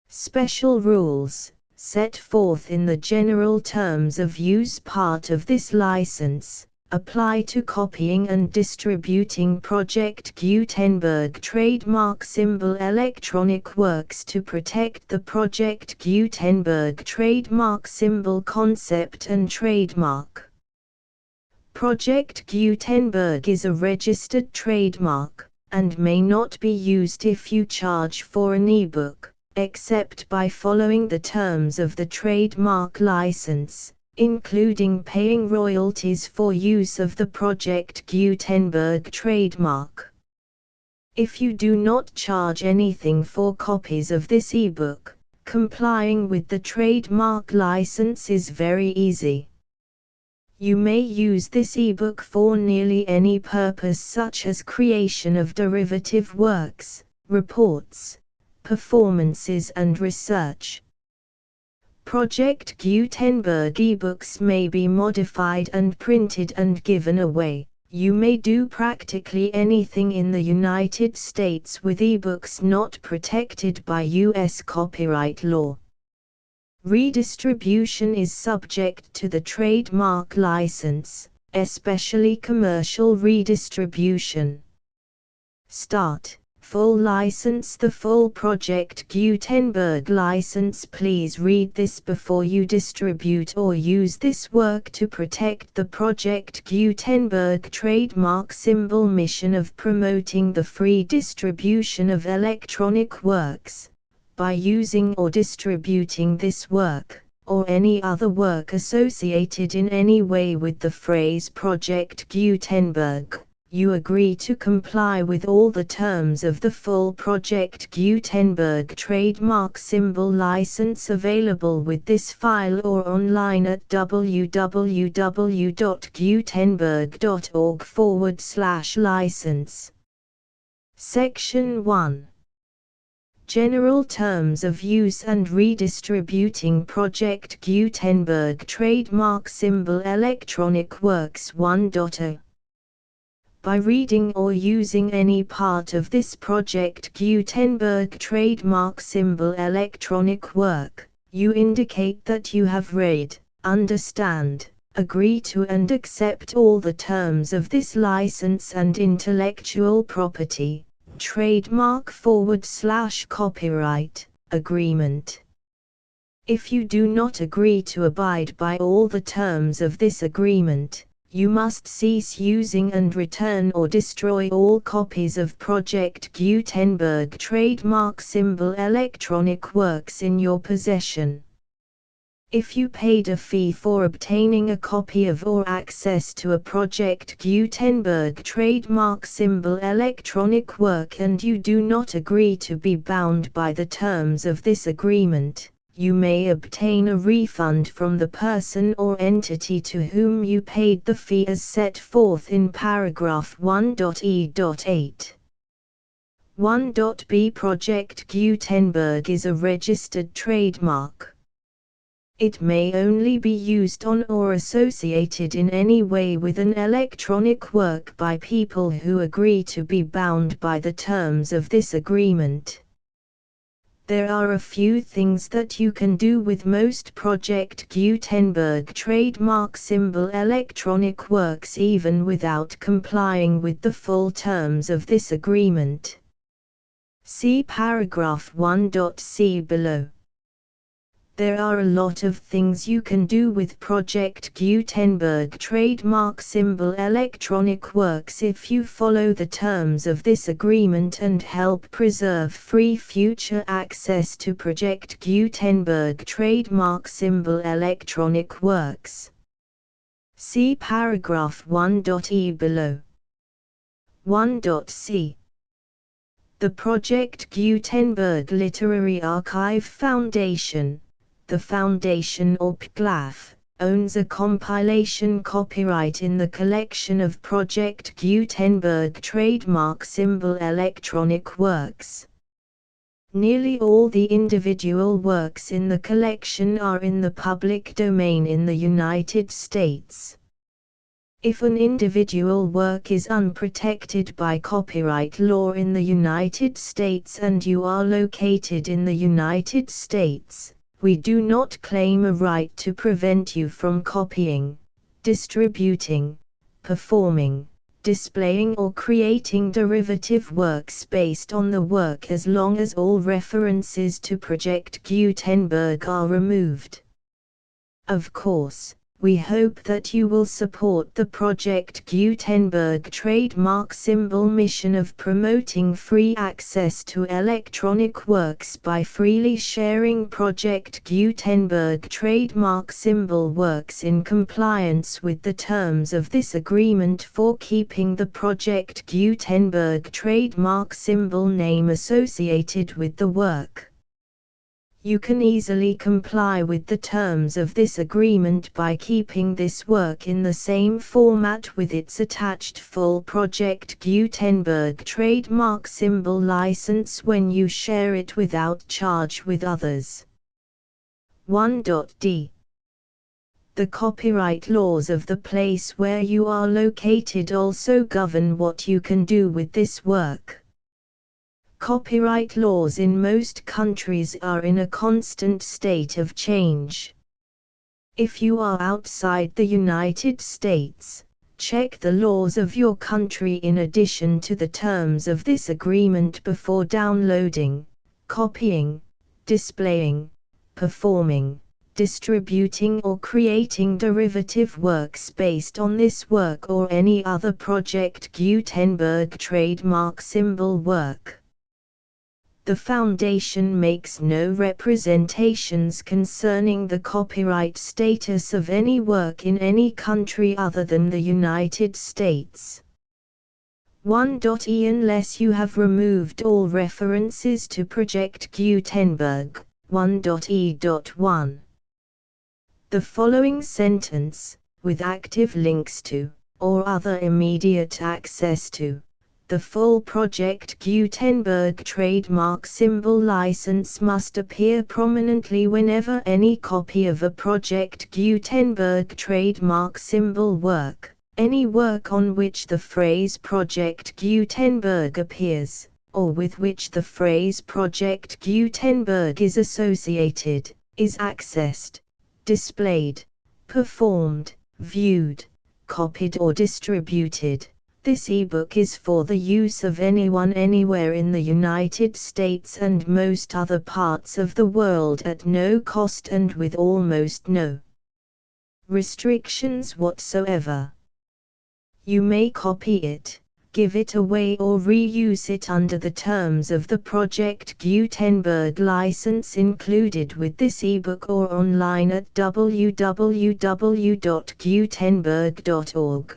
Special rules, set forth in the general terms of use part of this license, apply to copying and distributing Project Gutenberg trademark symbol electronic works to protect the Project Gutenberg trademark symbol concept and trademark. Project Gutenberg is a registered trademark, and may not be used if you charge for an ebook, except by following the terms of the trademark license, including paying royalties for use of the Project Gutenberg trademark. If you do not charge anything for copies of this ebook, complying with the trademark license is very easy. You may use this ebook for nearly any purpose such as creation of derivative works, reports, performances and research. Project Gutenberg ebooks may be modified and printed and given away. You may do practically anything in the United States with ebooks not protected by U.S. copyright law. Redistribution is subject to the trademark license, especially commercial redistribution. Start. Full license. The full Project Gutenberg license. Please read this before you distribute or use this work to protect the Project Gutenberg trademark symbol mission of promoting the free distribution of electronic works, by using or distributing this work, or any other work associated in any way with the phrase Project Gutenberg. You agree to comply with all the terms of the full Project Gutenberg trademark symbol license available with this file or online at www.gutenberg.org/license. Section 1. General Terms of Use and Redistributing Project Gutenberg Trademark Symbol Electronic Works 1.0. By reading or using any part of this Project Gutenberg trademark symbol electronic work, you indicate that you have read, understand, agree to and accept all the terms of this license and intellectual property, trademark/copyright, agreement. If you do not agree to abide by all the terms of this agreement, you must cease using and return or destroy all copies of Project Gutenberg trademark symbol electronic works in your possession. If you paid a fee for obtaining a copy of or access to a Project Gutenberg trademark symbol electronic work and you do not agree to be bound by the terms of this agreement, you may obtain a refund from the person or entity to whom you paid the fee as set forth in paragraph 1.e.8. 1.b. Project Gutenberg is a registered trademark. It may only be used on or associated in any way with an electronic work by people who agree to be bound by the terms of this agreement. There are a few things that you can do with most Project Gutenberg trademark symbol electronic works even without complying with the full terms of this agreement. See paragraph 1.c below. There are a lot of things you can do with Project Gutenberg trademark symbol electronic works if you follow the terms of this agreement and help preserve free future access to Project Gutenberg trademark symbol electronic works. See paragraph 1.e below. 1.c. The Project Gutenberg Literary Archive Foundation, the Foundation or PGLAF, owns a compilation copyright in the collection of Project Gutenberg trademark symbol electronic works. Nearly all the individual works in the collection are in the public domain in the United States. If an individual work is unprotected by copyright law in the United States and you are located in the United States, we do not claim a right to prevent you from copying, distributing, performing, displaying or creating derivative works based on the work as long as all references to Project Gutenberg are removed. Of course, we hope that you will support the Project Gutenberg trademark symbol mission of promoting free access to electronic works by freely sharing Project Gutenberg trademark symbol works in compliance with the terms of this agreement for keeping the Project Gutenberg trademark symbol name associated with the work. You can easily comply with the terms of this agreement by keeping this work in the same format with its attached full Project Gutenberg trademark symbol license when you share it without charge with others. 1.d. The copyright laws of the place where you are located also govern what you can do with this work. Copyright laws in most countries are in a constant state of change. If you are outside the United States, check the laws of your country in addition to the terms of this agreement before downloading, copying, displaying, performing, distributing or creating derivative works based on this work or any other Project Gutenberg trademark symbol work. The Foundation makes no representations concerning the copyright status of any work in any country other than the United States. 1.e Unless you have removed all references to Project Gutenberg, 1.e.1. The following sentence, with active links to, or other immediate access to, the full Project Gutenberg trademark symbol license must appear prominently whenever any copy of a Project Gutenberg trademark symbol work, any work on which the phrase Project Gutenberg appears, or with which the phrase Project Gutenberg is associated, is accessed, displayed, performed, viewed, copied or distributed. This ebook is for the use of anyone anywhere in the United States and most other parts of the world at no cost and with almost no restrictions whatsoever. You may copy it, give it away or reuse it under the terms of the Project Gutenberg license included with this ebook or online at www.gutenberg.org.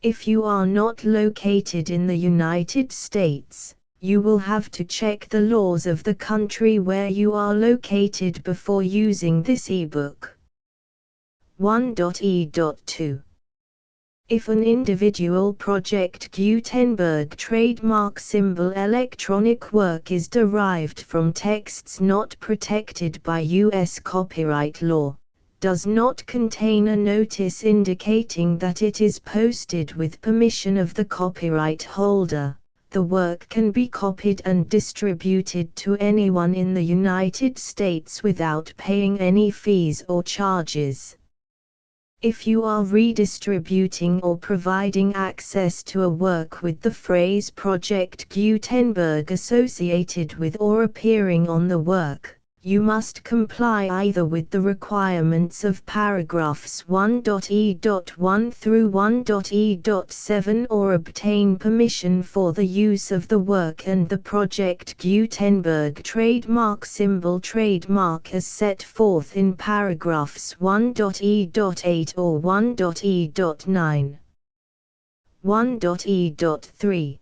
If you are not located in the United States, you will have to check the laws of the country where you are located before using this ebook. 1.e.2. If an individual Project Gutenberg trademark symbol electronic work is derived from texts not protected by U.S. copyright law, does not contain a notice indicating that it is posted with permission of the copyright holder, the work can be copied and distributed to anyone in the United States without paying any fees or charges. If you are redistributing or providing access to a work with the phrase Project Gutenberg associated with or appearing on the work, you must comply either with the requirements of paragraphs 1.e.1 through 1.e.7 or obtain permission for the use of the work and the Project Gutenberg trademark symbol trademark as set forth in paragraphs 1.e.8 or 1.e.9. 1.e.3.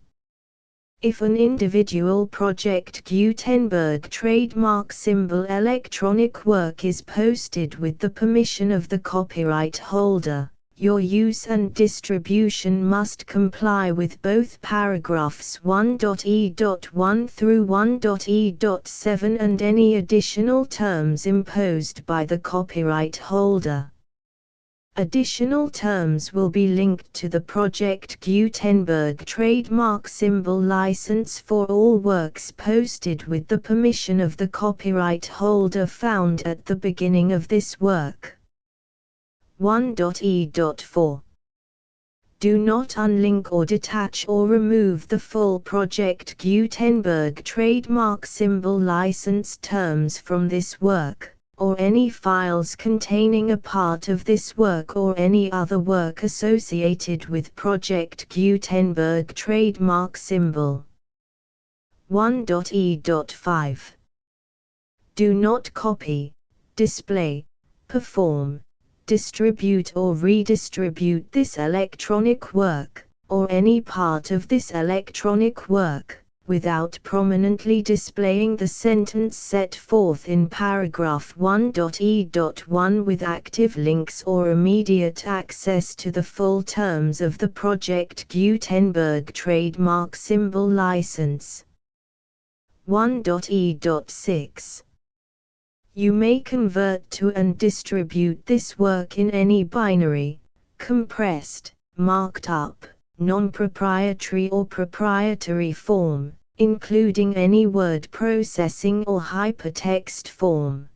If an individual Project Gutenberg trademark symbol electronic work is posted with the permission of the copyright holder, your use and distribution must comply with both paragraphs 1.e.1 through 1.e.7 and any additional terms imposed by the copyright holder. Additional terms will be linked to the Project Gutenberg trademark symbol license for all works posted with the permission of the copyright holder found at the beginning of this work. 1.e.4 Do not unlink or detach or remove the full Project Gutenberg trademark symbol license terms from this work, or any files containing a part of this work or any other work associated with Project Gutenberg trademark symbol. 1.e.5 Do not copy, display, perform, distribute or redistribute this electronic work, or any part of this electronic work, without prominently displaying the sentence set forth in paragraph 1.e.1 with active links or immediate access to the full terms of the Project Gutenberg trademark symbol license. 1.e.6 You may convert to and distribute this work in any binary, compressed, marked up, non-proprietary or proprietary form, including any word processing or hypertext form.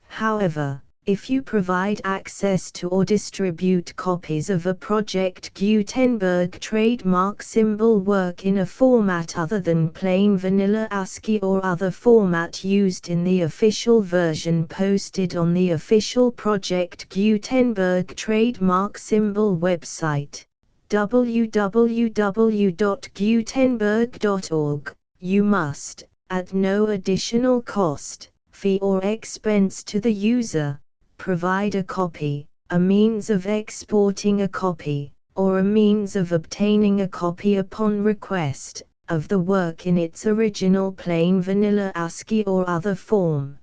However, if you provide access to or distribute copies of a Project Gutenberg trademark symbol work in a format other than plain vanilla ASCII or other format used in the official version posted on the official Project Gutenberg trademark symbol website, www.gutenberg.org, you must, at no additional cost, fee or expense to the user, provide a copy, a means of exporting a copy, or a means of obtaining a copy upon request, of the work in its original plain vanilla ASCII or other form.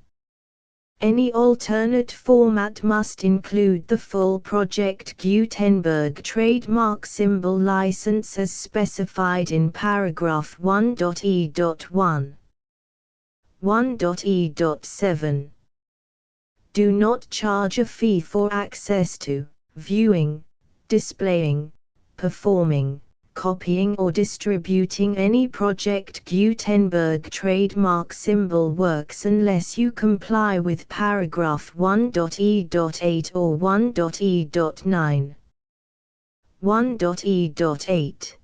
Any alternate format must include the full Project Gutenberg trademark symbol license as specified in paragraph 1.e.1. 1.e.7 Do not charge a fee for access to, viewing, displaying, performing, copying or distributing any Project Gutenberg trademark symbol works unless you comply with paragraph 1.e.8 or 1.e.9. 1.e.8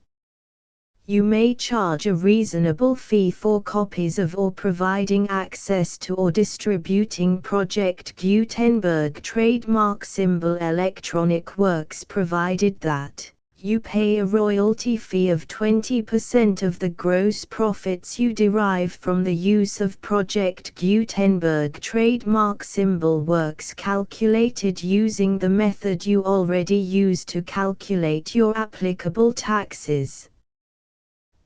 You may charge a reasonable fee for copies of or providing access to or distributing Project Gutenberg trademark symbol electronic works provided that you pay a royalty fee of 20% of the gross profits you derive from the use of Project Gutenberg trademark symbol works calculated using the method you already use to calculate your applicable taxes.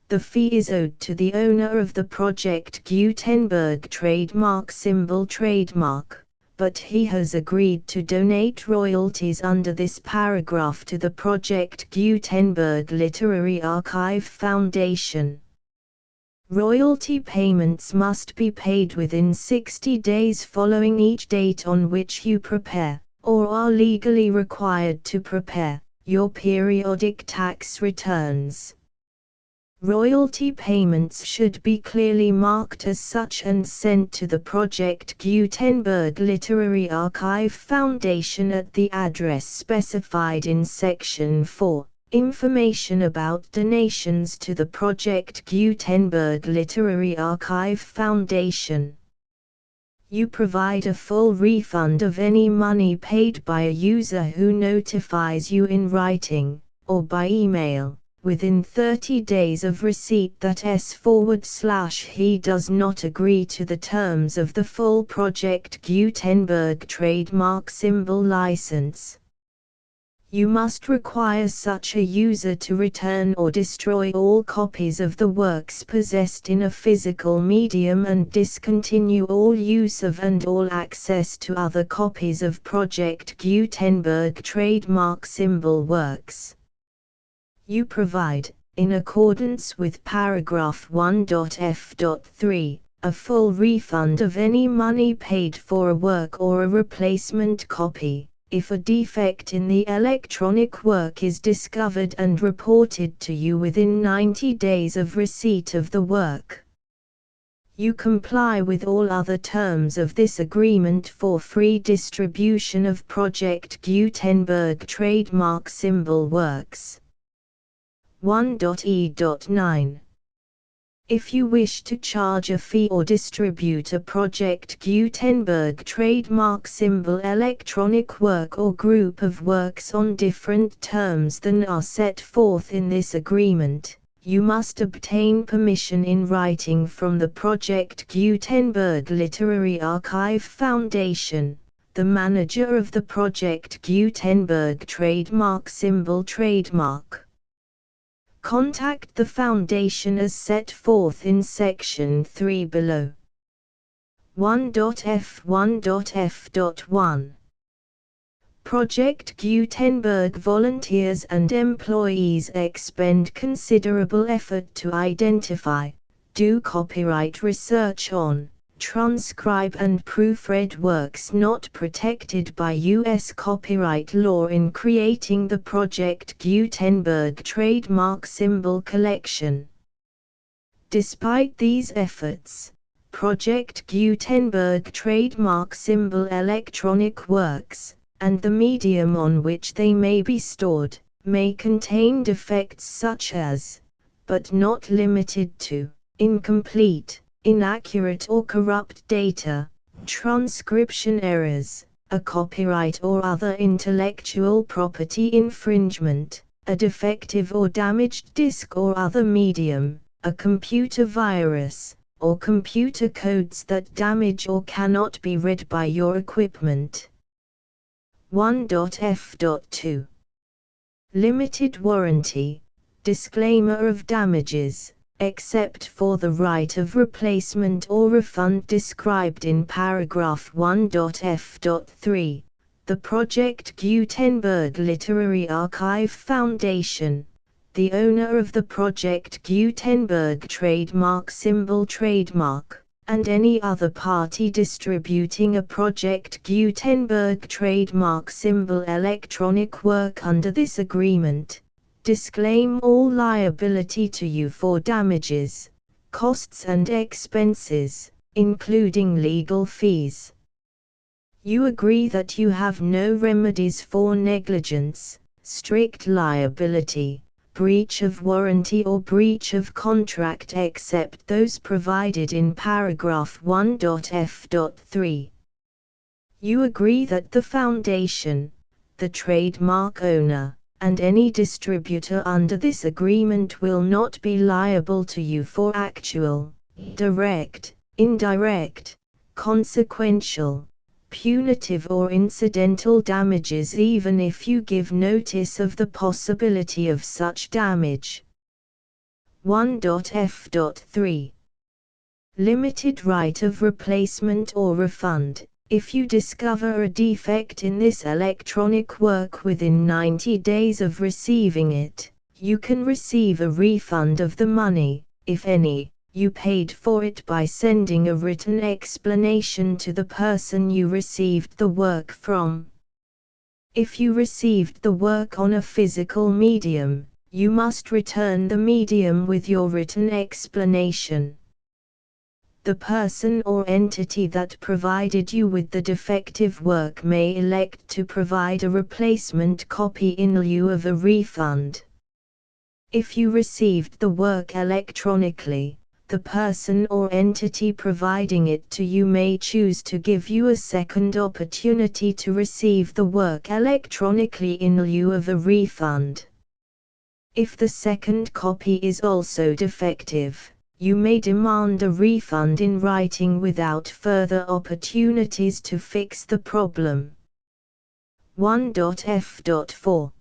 The fee is owed to the owner of the Project Gutenberg trademark symbol trademark, but he has agreed to donate royalties under this paragraph to the Project Gutenberg Literary Archive Foundation. Royalty payments must be paid within 60 days following each date on which you prepare, or are legally required to prepare, your periodic tax returns. Royalty payments should be clearly marked as such and sent to the Project Gutenberg Literary Archive Foundation at the address specified in Section 4, Information about donations to the Project Gutenberg Literary Archive Foundation. You provide a full refund of any money paid by a user who notifies you in writing, or by email, within 30 days of receipt that he does not agree to the terms of the full Project Gutenberg trademark symbol license. You must require such a user to return or destroy all copies of the works possessed in a physical medium and discontinue all use of and all access to other copies of Project Gutenberg trademark symbol works. You provide, in accordance with paragraph 1.f.3, a full refund of any money paid for a work or a replacement copy, If a defect in the electronic work is discovered and reported to you within 90 days of receipt of the work, you comply with all other terms of this agreement for free distribution of Project Gutenberg trademark symbol works. 1.e.9. If you wish to charge a fee or distribute a Project Gutenberg trademark symbol electronic work or group of works on different terms than are set forth in this agreement, you must obtain permission in writing from the Project Gutenberg Literary Archive Foundation, the manager of the Project Gutenberg trademark symbol trademark. Contact the Foundation as set forth in Section 3 below. 1.f1.f.1 Project Gutenberg volunteers and employees expend considerable effort to identify, do copyright research on, transcribe and proofread works not protected by U.S. copyright law in creating the Project Gutenberg trademark symbol collection. Despite these efforts, Project Gutenberg trademark symbol electronic works, and the medium on which they may be stored, may contain defects such as, but not limited to, incomplete, inaccurate or corrupt data, transcription errors, a copyright or other intellectual property infringement, a defective or damaged disk or other medium, a computer virus, or computer codes that damage or cannot be read by your equipment. 1.f.2 Limited warranty, disclaimer of damages, except for the right of replacement or refund described in paragraph 1.f.3, the Project Gutenberg Literary Archive Foundation, the owner of the Project Gutenberg trademark symbol trademark, and any other party distributing a Project Gutenberg trademark symbol electronic work under this agreement, disclaim all liability to you for damages, costs and expenses, including legal fees. You agree that you have no remedies for negligence, strict liability, breach of warranty or breach of contract except those provided in paragraph 1.f.3. You agree that the Foundation, the trademark owner, and any distributor under this agreement will not be liable to you for actual, direct, indirect, consequential, punitive or incidental damages even if you give notice of the possibility of such damage. 1.f.3 Limited right of replacement or refund. If you discover a defect in this electronic work within 90 days of receiving it, you can receive a refund of the money, if any, you paid for it by sending a written explanation to the person you received the work from. If you received the work on a physical medium, you must return the medium with your written explanation. The person or entity that provided you with the defective work may elect to provide a replacement copy in lieu of a refund. If you received the work electronically, the person or entity providing it to you may choose to give you a second opportunity to receive the work electronically in lieu of a refund. If the second copy is also defective, you may demand a refund in writing without further opportunities to fix the problem. 1.f.4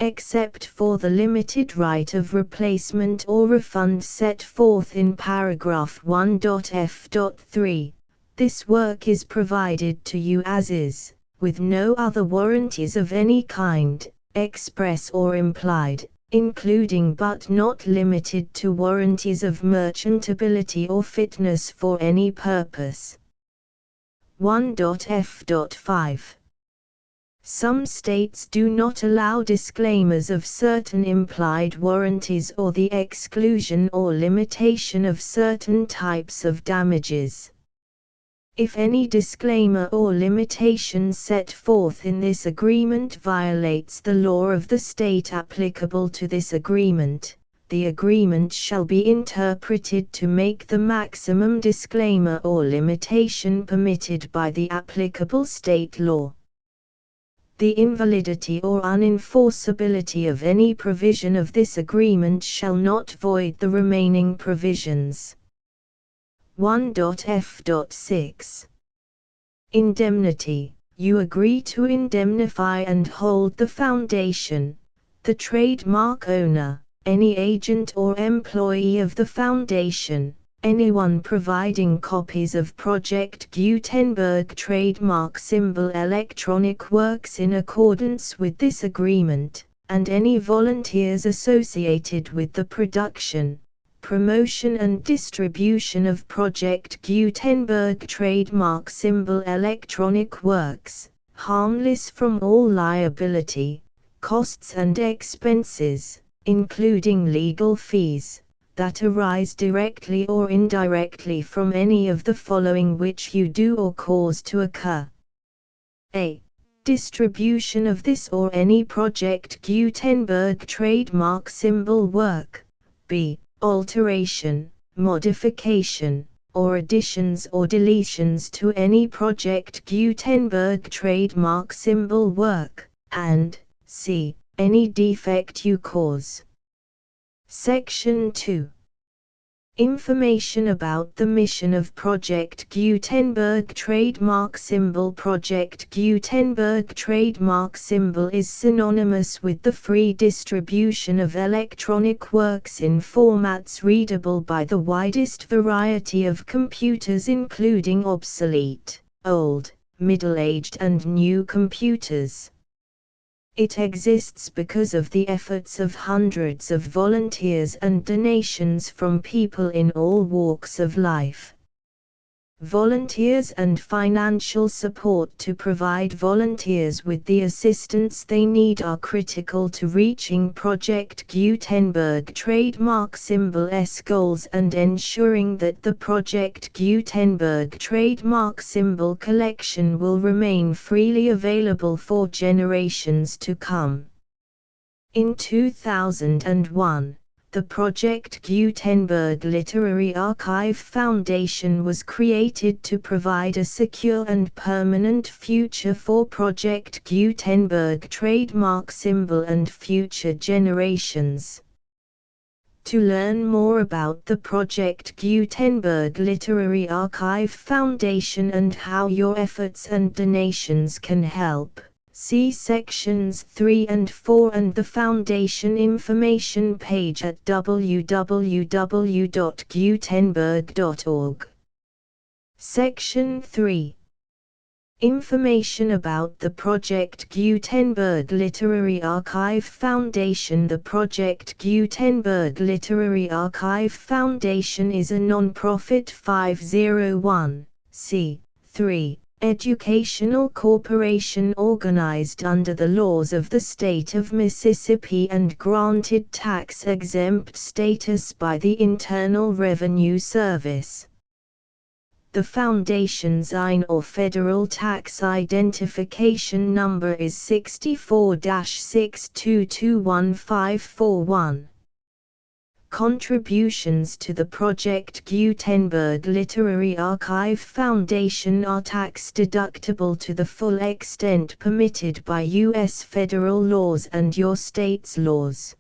Except for the limited right of replacement or refund set forth in paragraph 1.f.3, this work is provided to you as is, with no other warranties of any kind, express or implied, including but not limited to warranties of merchantability or fitness for any purpose. 1.f.5 Some states do not allow disclaimers of certain implied warranties or the exclusion or limitation of certain types of damages. If any disclaimer or limitation set forth in this agreement violates the law of the state applicable to this agreement, the agreement shall be interpreted to make the maximum disclaimer or limitation permitted by the applicable state law. The invalidity or unenforceability of any provision of this agreement shall not void the remaining provisions. 1.f.6 Indemnity. You agree to indemnify and hold the foundation, the trademark owner, any agent or employee of the foundation, anyone providing copies of Project Gutenberg trademark symbol electronic works in accordance with this agreement, and any volunteers associated with the production, promotion and distribution of Project Gutenberg trademark symbol electronic works, harmless from all liability, costs and expenses, including legal fees, that arise directly or indirectly from any of the following which you do or cause to occur. A. Distribution of this or any Project Gutenberg trademark symbol work. B. Alteration, modification, or additions or deletions to any Project Gutenberg trademark symbol work, and C. Any defect you cause. Section 2. Information about the mission of Project Gutenberg trademark symbol. Project Gutenberg trademark symbol is synonymous with the free distribution of electronic works in formats readable by the widest variety of computers, including obsolete, old, middle-aged and new computers. It exists because of the efforts of hundreds of volunteers and donations from people in all walks of life. Volunteers and financial support to provide volunteers with the assistance they need are critical to reaching Project Gutenberg trademark symbol's goals and ensuring that the Project Gutenberg trademark symbol collection will remain freely available for generations to come. In 2001, the Project Gutenberg Literary Archive Foundation was created to provide a secure and permanent future for Project Gutenberg trademark symbol and future generations. To learn more about the Project Gutenberg Literary Archive Foundation and how your efforts and donations can help, see sections 3 and 4 and the Foundation information page at www.gutenberg.org. Section 3. Information about the Project Gutenberg Literary Archive Foundation. The Project Gutenberg Literary Archive Foundation is a non-profit 501(c)(3) educational corporation organized under the laws of the state of Mississippi and granted tax-exempt status by the Internal Revenue Service. The Foundation's IN or Federal Tax Identification Number is 64-6221541. Contributions to the Project Gutenberg Literary Archive Foundation are tax-deductible to the full extent permitted by U.S. federal laws and your state's laws.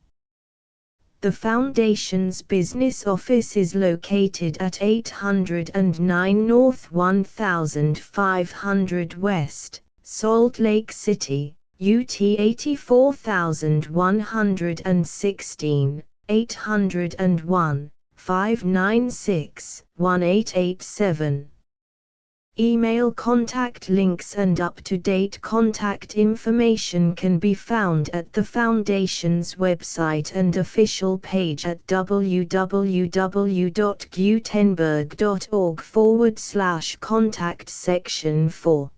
The Foundation's business office is located at 809 North 1500 West, Salt Lake City, UT 84116. 801-596-1887. Email contact links and up-to-date contact information can be found at the Foundation's website and official page at www.gutenberg.org/contact section 4.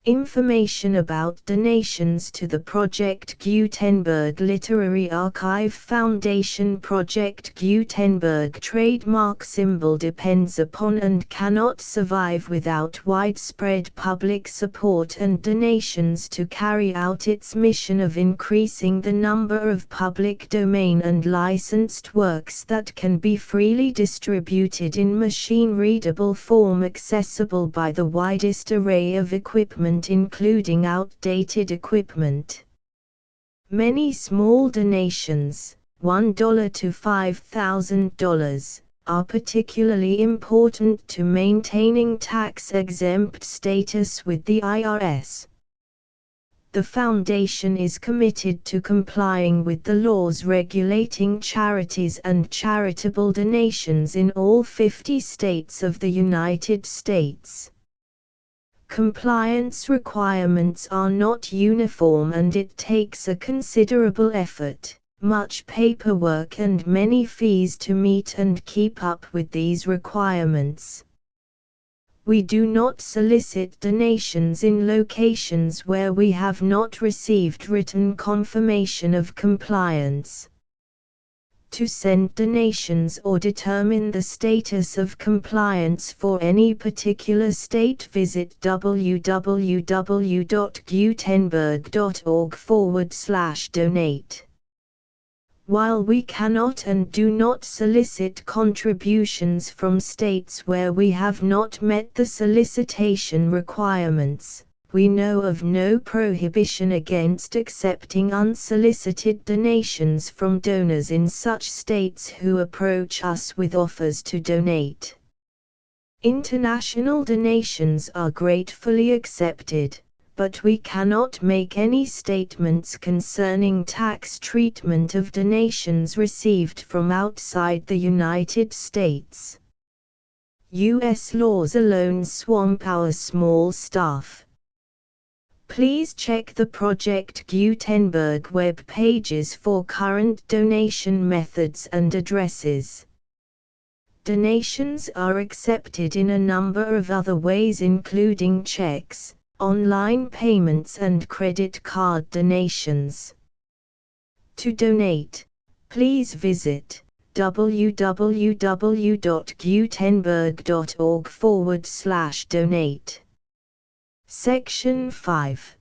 Information about donations to the Project Gutenberg Literary Archive Foundation. Project Gutenberg trademark symbol depends upon and cannot survive without widespread public support and donations to carry out its mission of increasing the number of public domain and licensed works that can be freely distributed in machine-readable form accessible by the widest array of equipment, including outdated equipment. Many small donations, $1 to $5,000, are particularly important to maintaining tax-exempt status with the IRS. The Foundation is committed to complying with the laws regulating charities and charitable donations in all 50 states of the United States. Compliance requirements are not uniform and it takes a considerable effort, much paperwork and many fees to meet and keep up with these requirements. We do not solicit donations in locations where we have not received written confirmation of compliance. To send donations or determine the status of compliance for any particular state, visit www.gutenberg.org/donate. While we cannot and do not solicit contributions from states where we have not met the solicitation requirements, we know of no prohibition against accepting unsolicited donations from donors in such states who approach us with offers to donate. International donations are gratefully accepted, but we cannot make any statements concerning tax treatment of donations received from outside the United States. U.S. laws alone swamp our small staff. Please check the Project Gutenberg web pages for current donation methods and addresses. Donations are accepted in a number of other ways, including checks, online payments and credit card donations. To donate, please visit www.gutenberg.org/donate. Section 5.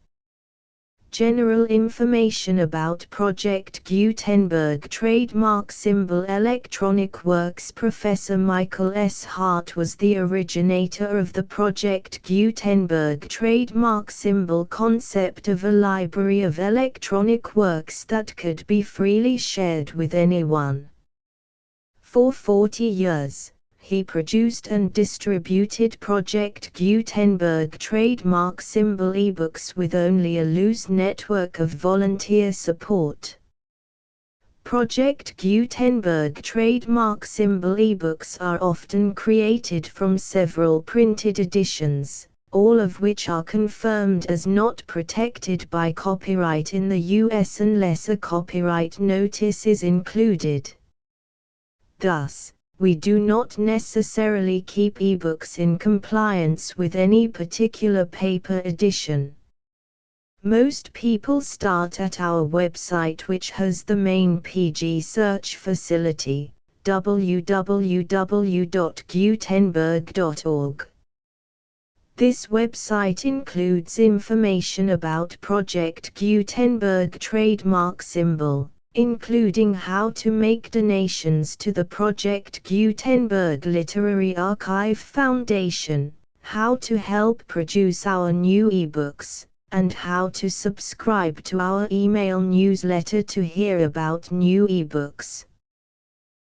General information about Project Gutenberg trademark symbol. Electronic Works. Professor Michael S. Hart was the originator of the Project Gutenberg trademark symbol concept of a library of electronic works that could be freely shared with anyone. For 40 years, he produced and distributed Project Gutenberg trademark symbol ebooks with only a loose network of volunteer support. Project Gutenberg trademark symbol ebooks are often created from several printed editions, all of which are confirmed as not protected by copyright in the US unless a copyright notice is included. Thus, we do not necessarily keep ebooks in compliance with any particular paper edition. Most people start at our website, which has the main PG search facility, www.gutenberg.org. This website includes information about Project Gutenberg trademark symbol, including how to make donations to the Project Gutenberg Literary Archive Foundation, how to help produce our new ebooks, and how to subscribe to our email newsletter to hear about new ebooks.